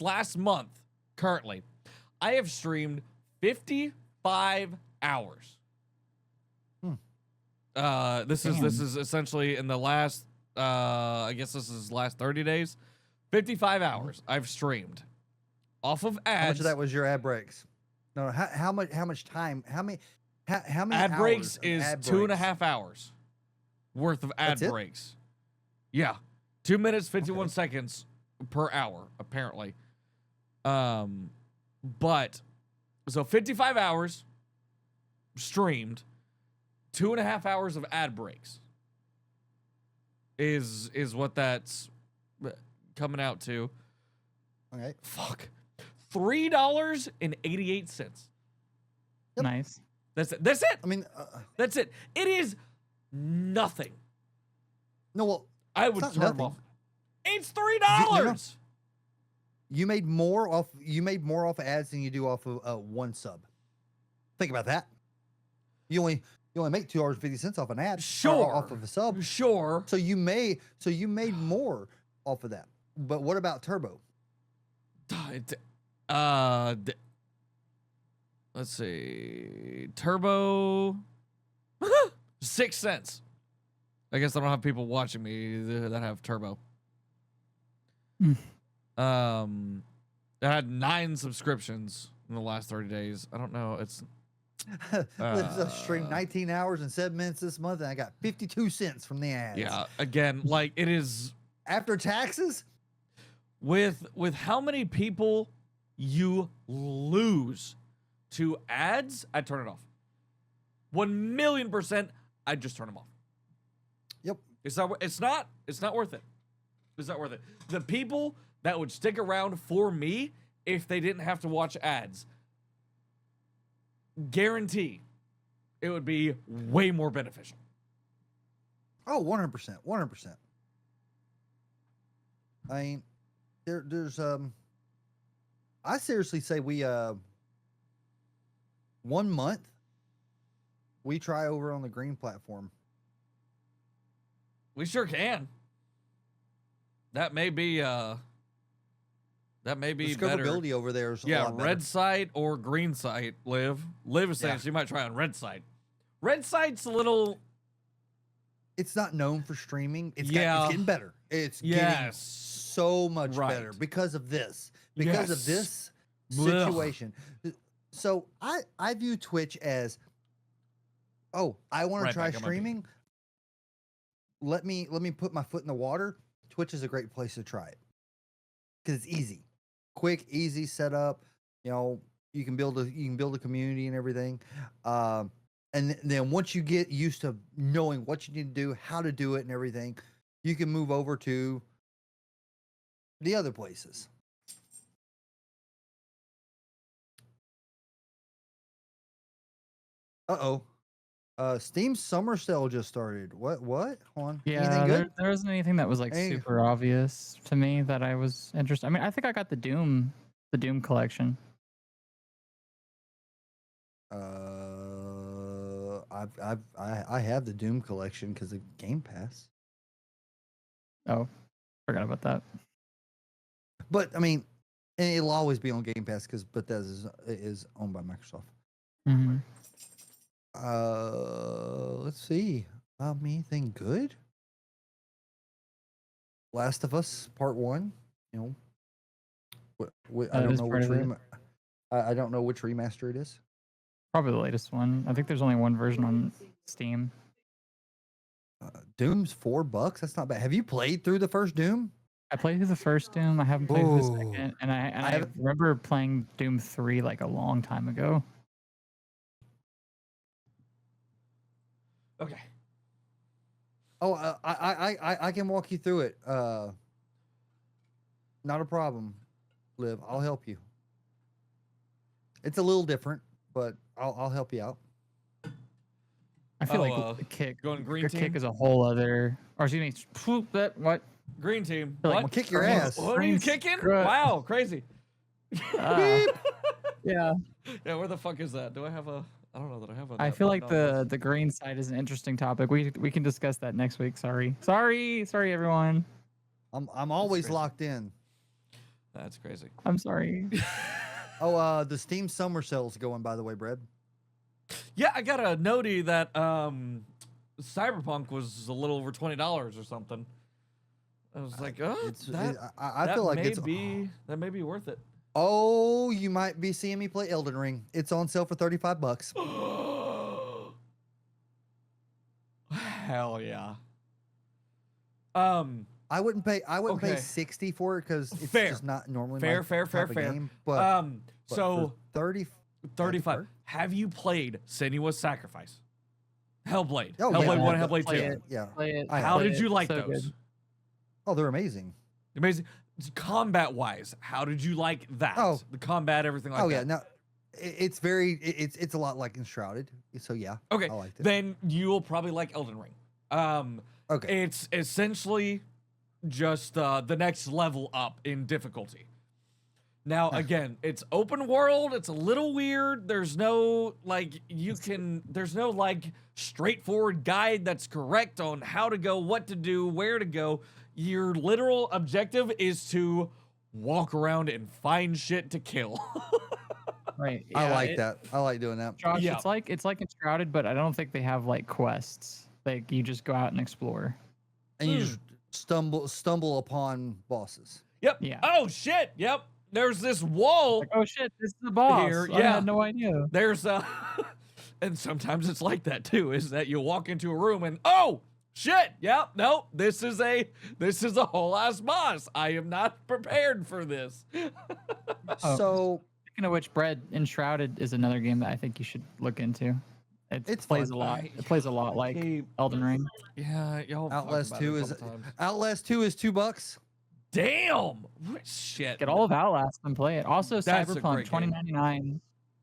last month, currently, I have streamed 55 hours. This is essentially in the last, I guess this is last 30 days. 55 hours I've streamed off of ads. How much of that was your ad breaks? No, how much time? How many ad breaks is ad 2.5 hours worth of ad That's it? breaks. Yeah, 2 minutes 51 seconds per hour apparently. But so 55 hours streamed, 2.5 hours of ad breaks is what that's coming out to. All right. Fuck. $3.88. Yep. Nice. That's it. That's it. I mean, that's it. It is nothing. No, well, I would it's turn not them off. nothing. It's $3. You made more off. You made more off of ads than you do off of one sub. Think about that. You only make $2.50 off an ad. Sure. Off of a sub. Sure. So you made more off of that. But what about Turbo? Let's see. Turbo 6 cents. I guess I don't have people watching me that have Turbo. I had 9 subscriptions in the last 30 days. I don't know. It's Let's stream 19 hours and 7 minutes this month, and I got 52 cents from the ads. yeah. Again, like it is After taxes? with how many people you lose to ads, I'd turn it off. 1,000,000%, I'd just turn them off. Yep. It's not worth it. It's not worth it. It's not worth it. The people that would stick around for me if they didn't have to watch ads, guarantee it would be way more beneficial. Oh, 100%. 100%. I mean, there's I seriously say we 1 month we try over on the green platform. We sure can. That may be better. Discoverability over there is a lot better. Red site or green site. Liv is saying she might try on red site. Red site's a little. It's not known for streaming. It's getting better. It's getting so much better because of this. Because of this situation. So I view Twitch as, I want to try streaming. Let me put my foot in the water. Twitch is a great place to try it because it's easy, quick, easy setup. You know, you can build a community and everything. And then once you get used to knowing what you need to do, how to do it, and everything, you can move over to the other places. Steam Summer Sale just started. What? Hold on. Yeah, there wasn't anything that was like super obvious to me that I was interested. I mean, I think I got the Doom collection. I have the Doom collection because of Game Pass. Oh, forgot about that. But I mean, and it'll always be on Game Pass because Bethesda is owned by Microsoft. Mm-hmm. Let's see. Anything good? Last of Us Part 1. You know, I don't know I don't know which remaster it is. Probably the latest one. I think there's only one version on Steam. Doom's $4. That's not bad. Have you played through the first Doom? I played through the first Doom. I haven't played through the second, and I remember playing Doom 3 like a long time ago. Okay. I can walk you through it. Not a problem, Liv. I'll help you. It's a little different, but I'll help you out. I feel like the kick going green your team? kick is a whole other. Or excuse me, what? Green team. Like, What? Kick your ass. What are you kicking? Screw it. Wow, crazy. Yeah. Yeah, where the fuck is that? Do I have a? I don't know that I have a. I feel like the green side is an interesting topic. We can discuss that next week. Sorry, everyone. I'm always locked in. That's crazy. I'm sorry. The Steam Summer Sale's going, by the way, Brad. Yeah, I got a notey that Cyberpunk was a little over $20 or something. I was like, I feel like that may be worth it. Oh, you might be seeing me play Elden Ring. It's on sale for $35. Hell yeah. I wouldn't pay 60 for it because it's just not normally fair. game. But, so for 35. Have you played Senua's Sacrifice? Hellblade. Oh, Hellblade 1 and play Hellblade 2. Yeah. How did you like So those? good. Oh, they're amazing. Amazing. Combat wise, how did you like that? Oh. The combat, everything like that. Oh yeah, no, it's a lot like Enshrouded. So yeah. Okay. I liked it. Then you'll probably like Elden Ring. Okay. It's essentially just the next level up in difficulty. Now again, it's open world. It's a little weird. There's no straightforward guide that's correct on how to go, what to do, where to go. Your literal objective is to walk around and find shit to kill. Right. I like that. I like doing that. Josh, it's like Enshrouded, but I don't think they have like quests. Like you just go out and explore. And you just stumble upon bosses. Yep. Yeah. Oh shit. Yep. There's this wall. Like, oh shit, this is the boss. Here. I had no idea. There's and sometimes it's like that too, is that you walk into a room and oh shit, yep, nope, this is a whole ass boss. I am not prepared for this. So speaking of which, Bread, Enshrouded is another game that I think you should look into. It plays fun. a lot. It plays a lot like Elden Ring. Yeah, y'all. Outlast 2 is $2. Damn. Shit. Get all of Outlast and play it. Also, That's a Cyberpunk great game. 2099.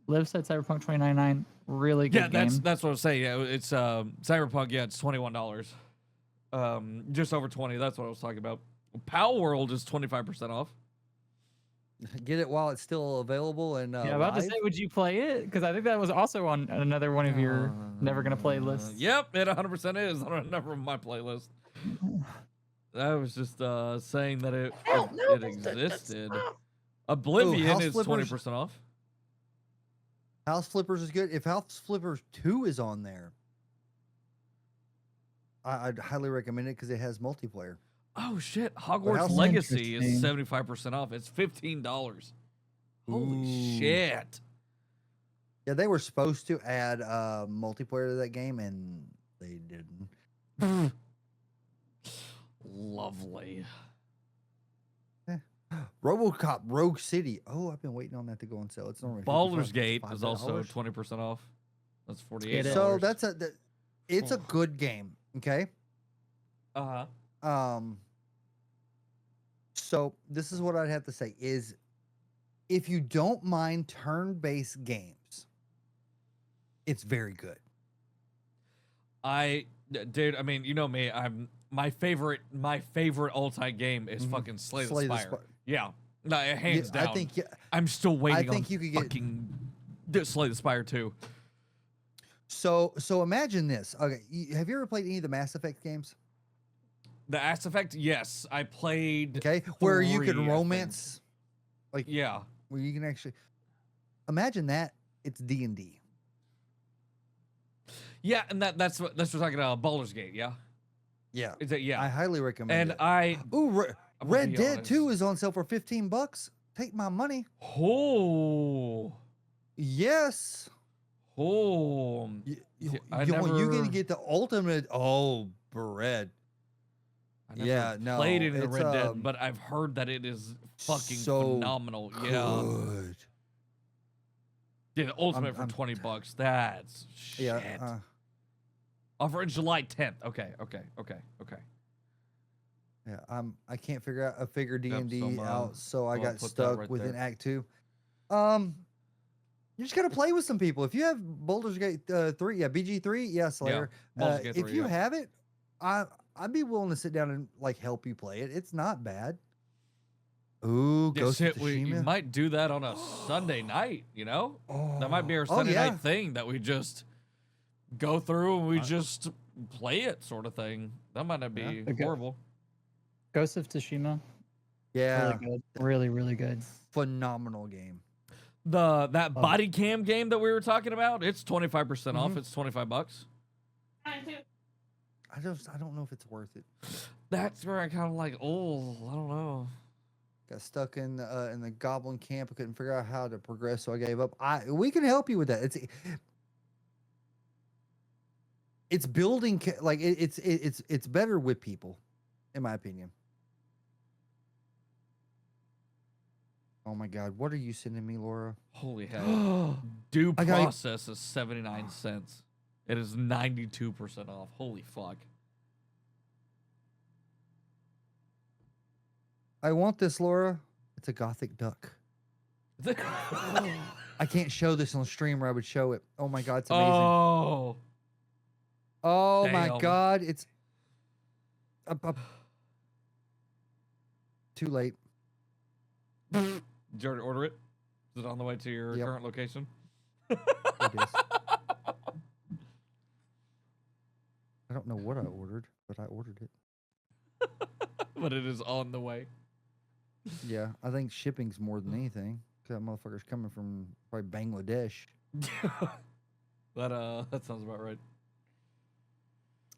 Liv said Cyberpunk 2099. Really good game. That's what I was saying. Yeah, it's Cyberpunk. Yeah, it's $21. Just over 20. That's what I was talking about. Pal World is 25% off. Get it while it's still available and Yeah, about to say, would you play it? Because I think that was also on another one of your never gonna play lists. Yep, it 100% is on another of my playlist. I was just saying that it existed. Oblivion is 20% off. House Flippers is good. If House Flippers 2 is on there, I'd highly recommend it because it has multiplayer. Oh shit! Hogwarts Legacy is 75% off. It's $15. Holy shit! Yeah, they were supposed to add multiplayer to that game, and they didn't. Lovely. RoboCop Rogue City. Oh, I've been waiting on that to go on sale. It's normally Baldur's Gate is also 20% off. That's $48. So it's a good game. Okay. So this is what I'd have to say is, if you don't mind turn-based games, it's very good. Dude, I mean, you know me. My favorite all-time game is fucking Slay the Spire. Yeah, no, hands down. I think. I'm still waiting. I think you could get Slay the Spire too. So imagine this. Okay, have you ever played any of the Mass Effect games? The Mass Effect, yes, I played. Okay, where you can romance, where you can actually imagine that it's D&D. Yeah, and that's what we're talking about. Baldur's Gate, yeah. Yeah, yeah. I highly recommend it. And Red Dead 2 is on sale for $15. Take my money. Oh, yes. Oh, you're gonna get the ultimate. Oh, bread. Yeah, no. Played it in the Red Dead, but I've heard that it is fucking phenomenal. Good. Yeah, the ultimate for $20. That's shit. Yeah. Offer July 10th. Okay. Yeah, I can't figure out. I figured D&D out, so I got put that stuck right within there. Act 2. You just gotta play with some people. If you have Baldur's Gate 3, BG3, Slayer. Baldur's Gate if 3, you have it, I'd be willing to sit down and like help you play it. It's not bad. Ooh, Ghost of Tsushima. We might do that on a Sunday night. You know, that might be our Sunday night thing that we just go through and we just play it, sort of thing. That might not be horrible. Ghost of Tsushima. Yeah, really good. Really, really good. Phenomenal game. That body cam game that we were talking about, it's 25% off. It's $25. I don't know if it's worth it. That's where I kind of like, I don't know. Got stuck in the goblin camp. I couldn't figure out how to progress, so I gave up. We can help you with that. It's building like it's better with people, in my opinion. Oh my God, what are you sending me, Laura? Holy hell. Due process is 79 cents. It is 92% off. Holy fuck. I want this, Laura. It's a gothic duck. I can't show this on stream or I would show it. Oh my God, it's amazing. Oh my God, it's too late. Did you already order it? Is it on the way to your current location? It is. I don't know what I ordered, but I ordered it. But it is on the way. Yeah, I think shipping's more than anything. Cause that motherfucker's coming from probably Bangladesh. That sounds about right.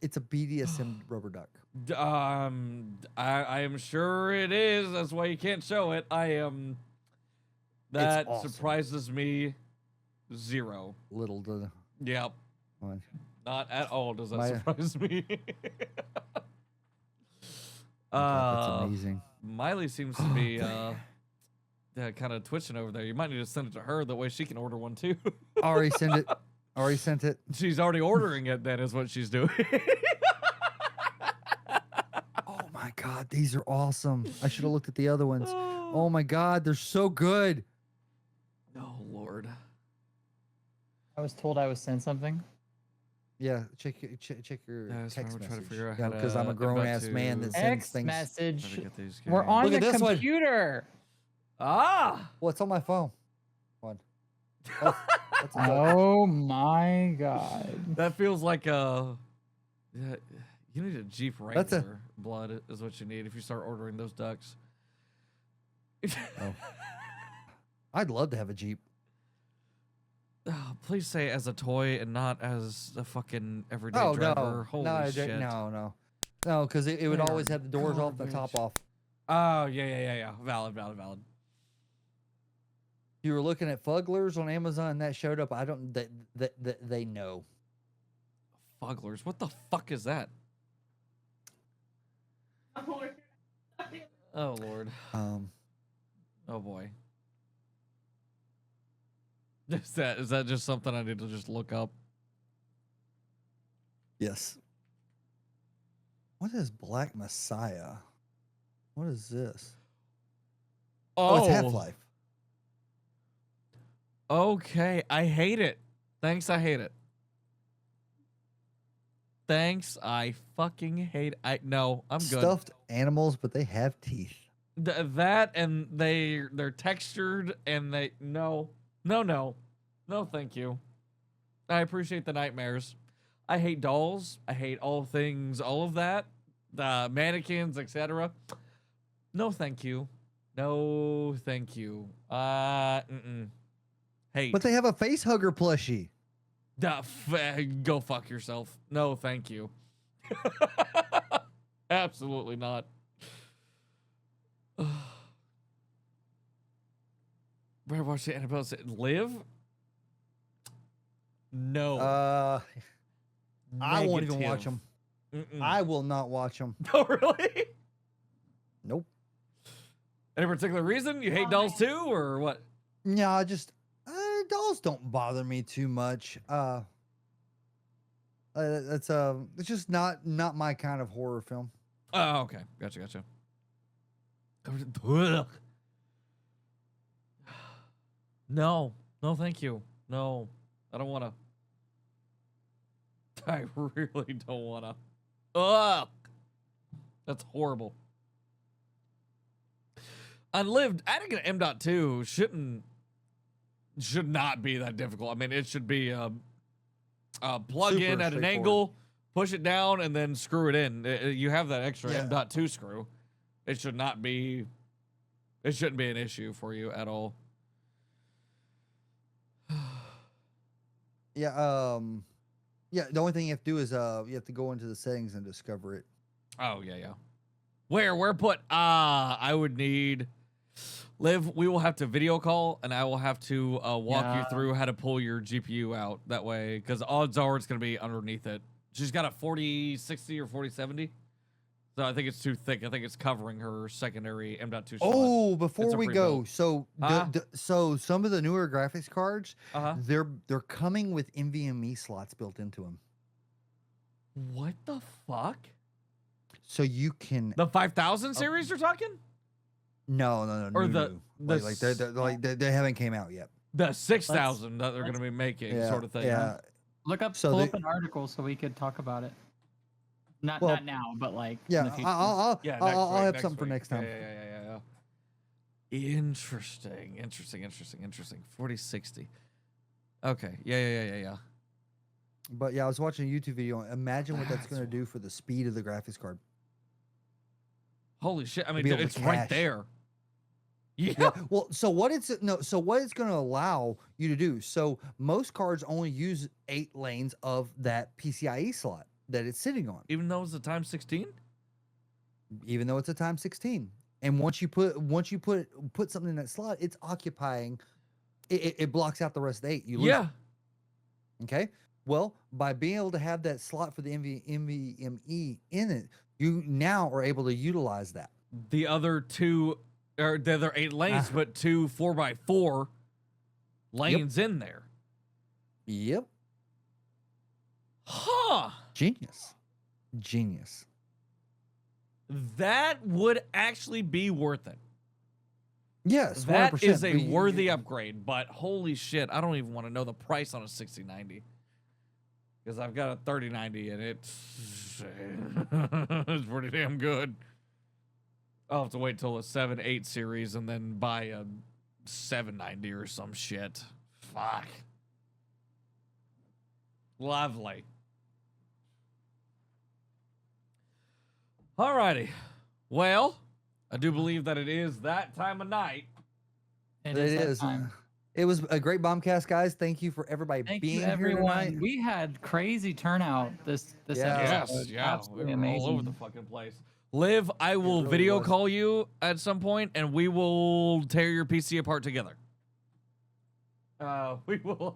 It's a BDSM rubber duck. I am sure it is. That's why you can't show it. That awesome. surprises me zero. Little to Yep. What? Not at all does that surprise me. That's amazing. Mylee seems to be kind of twitching over there. You might need to send it to her. That way she can order one too. Already sent it. She's already ordering it. That is what she's doing. Oh my God, these are awesome. I should have looked at the other ones. Oh my God, they're so good. Oh Lord. I was told I was sent something. Yeah, check your text trying to message. figure out how Because I'm a grown ass man that sends Text things. message. Get these We're guys. on Look the at this one. computer. Ah! Well, it's on my phone. One. Oh my god. That feels like a. Yeah, you need a Jeep That's a- Wrangler blood is what you need if you start ordering those ducks. Oh. I'd love to have a Jeep. Oh, please say as a toy and not as a fucking everyday Oh driver. no, Holy no, shit. no, because it would They always are have the doors off, the top off. Oh yeah. Valid. You were looking at Fugglers on Amazon, and that showed up. I don't. They know. Fugglers. What the fuck is that? Oh Lord. Oh boy. Is that just something I need to just look up? Yes. What is Black Messiah? What is this? Oh, it's Half-Life. Okay, I hate it. Thanks, I hate it. Thanks, I fucking hate it. No, I'm good. Stuffed animals, but they have teeth. That and they're textured and they no, thank you. I appreciate the nightmares. I hate dolls. I hate all things, all of that, the mannequins, etc. No, thank you. No, thank you. Hate. But they have a face hugger plushie. Go fuck yourself. No, thank you. Absolutely not. Where watch the Annabelle Live? No. I won't even watch them. I will not watch them. Oh, really? Nope. Any particular reason? You hate dolls too, or what? No, just dolls don't bother me too much. It's just not my kind of horror film. Oh, okay. Gotcha. No, thank you. No, I don't want to. I really don't want to. Ugh, that's horrible. Unlived, adding an M.2 should not be that difficult. I mean, it should be plug Super in at an angle, push it down, and then screw it in. You have that extra M.2 screw. It shouldn't be an issue for you at all. Yeah, the only thing you have to do is you have to go into the settings and discover it. Oh, yeah. Where put? I would need Liv. We will have to video call, and I will have to walk you through how to pull your GPU out that way, because odds are it's going to be underneath it. She's got a 4060 or 4070, so I think it's too thick. I think it's covering her secondary M.2 slot. Oh, before we go, pre-built. so some of the newer graphics cards, they're coming with NVMe slots built into them. What the fuck? So you can the 5000 series you're talking? No. Or new. They haven't came out yet. The 6000 that they're going to be making, sort of thing. Yeah. Look up, pull up an article so we could talk about it. Not now, but like in the future. I'll have something for next time. Yeah. Interesting. 4060. Okay. Yeah. But yeah, I was watching a YouTube video. Imagine what that's going to do for the speed of the graphics card. Holy shit! I mean, dude, it's right there. Yeah. Well, so what it's going to allow you to do? So most cards only use 8 lanes of that PCIe slot that it's sitting on. Even though it's a times 16. Even though it's a times 16, and once you put something in that slot, it's occupying. It blocks out the rest of the 8. You lose it. Okay. Well, by being able to have that slot for the NVMe in it, you now are able to utilize that. The other 2, or the other 8 lanes, but 2 4x4 lanes in there. Yep. Huh. Genius. That would actually be worth it. Yes, that is a worthy upgrade, but holy shit, I don't even want to know the price on a 6090. Because I've got a 3090 and it's pretty damn good. I'll have to wait till a 7-8 series and then buy a 790 or some shit. Fuck. Lovely. Alrighty. Well, I do believe that it is that time of night. It is. It was a great BombCast, guys. Thank you for everybody being here tonight. We had crazy turnout this episode. Yes, yeah. Absolutely We were amazing. all over the fucking place. Liv, I will really video was. call you at some point, and we will tear your PC apart together. We will.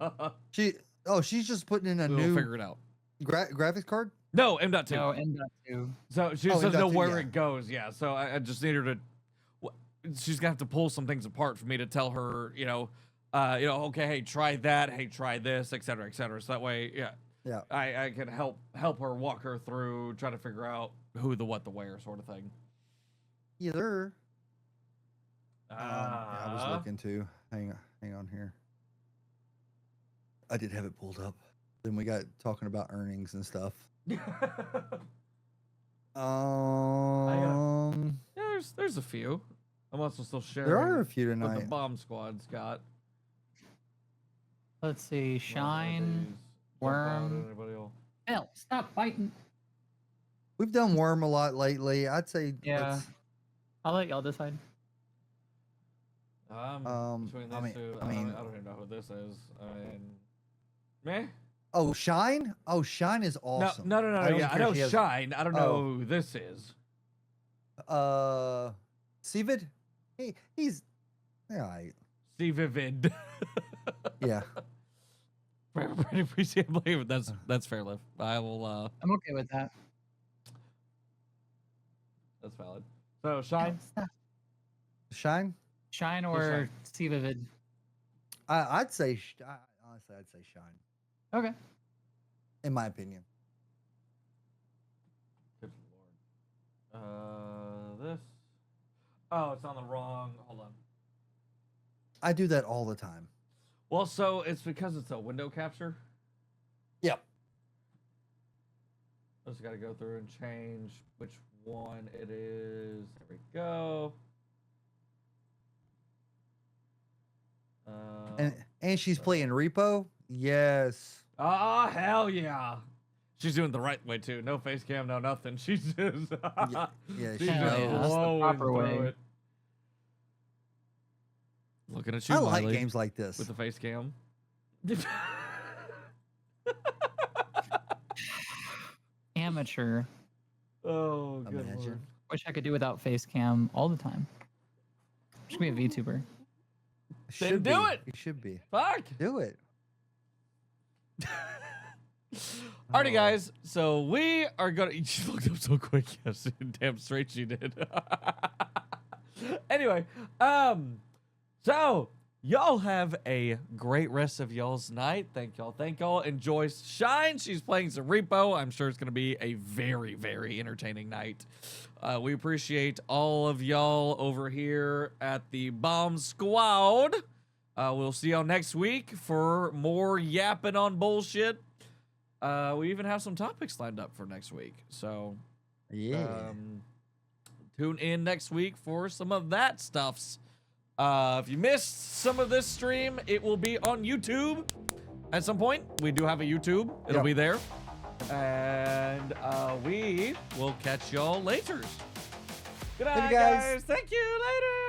She's just putting in a We'll new figure it out. graphics card. No, M.2. No, M.2. So she Oh, just doesn't know M.2, where yeah. it goes. Yeah. So I just need her to. She's gonna have to pull some things apart for me to tell her, okay, hey, try that, hey, try this, et cetera, et cetera. So that way, Yeah. I can help her walk her through, try to figure out who, the what, the where, sort of thing. Either. Yeah, I was looking too. Hang on here. I did have it pulled up. Then we got talking about earnings and stuff. Yeah, there's a few. I'm also still sharing. There are a few what the tonight. Bomb Squad's got. Let's see. Shine, Worm. Hell, stop fighting. We've done Worm a lot lately. I'd say. Yeah. I'll let y'all decide. Between these I mean- two, I mean- I don't even know who this is. Meh. Oh, Shine. Oh, Shine is awesome. No. don't Yeah, I care know if she has- Shine. I don't know Oh. who this is. Seavid. He's. Yeah. See Vivid. Yeah. Pretty appreciably. That's fair, Liv. I will. I'm okay with that. That's valid. So Shine. Shine. Shine or see Vivid. I'd say. Honestly, I'd say Shine. Okay. In my opinion. Good lord. This. Oh, it's on the wrong. Hold on. I do that all the time. Well, so it's because it's a window capture. Yep. I just got to go through and change which one it is. There we go. And she's playing Repo. Yes. Oh, hell yeah. She's doing the right way, too. No face cam, no nothing. She's just, Yeah, she's she just knows. That's the blowing proper through way. it. Looking at you, I like Mylee, games like this. with the face cam. Amateur. Oh, good Imagine. lord. Wish I could do without face cam all the time. Should be a VTuber. Should do be. it. It should be. Fuck. Do it. Alrighty, guys. So we are gonna. She looked up so quick. Yes, damn straight she did. Anyway, so y'all have a great rest of y'all's night. Thank y'all. Enjoy Shine. She's playing some Repo. I'm sure it's gonna be a very, very entertaining night. We appreciate all of y'all over here at the Bomb Squad. We'll see y'all next week for more yapping on bullshit. We even have some topics lined up for next week. So, Yeah. tune in next week for some of that stuffs. If you missed some of this stream, it will be on YouTube at some point. We do have a YouTube. It'll be there. And we will catch y'all later. Good night, Thank you, guys. guys. Thank you. Later.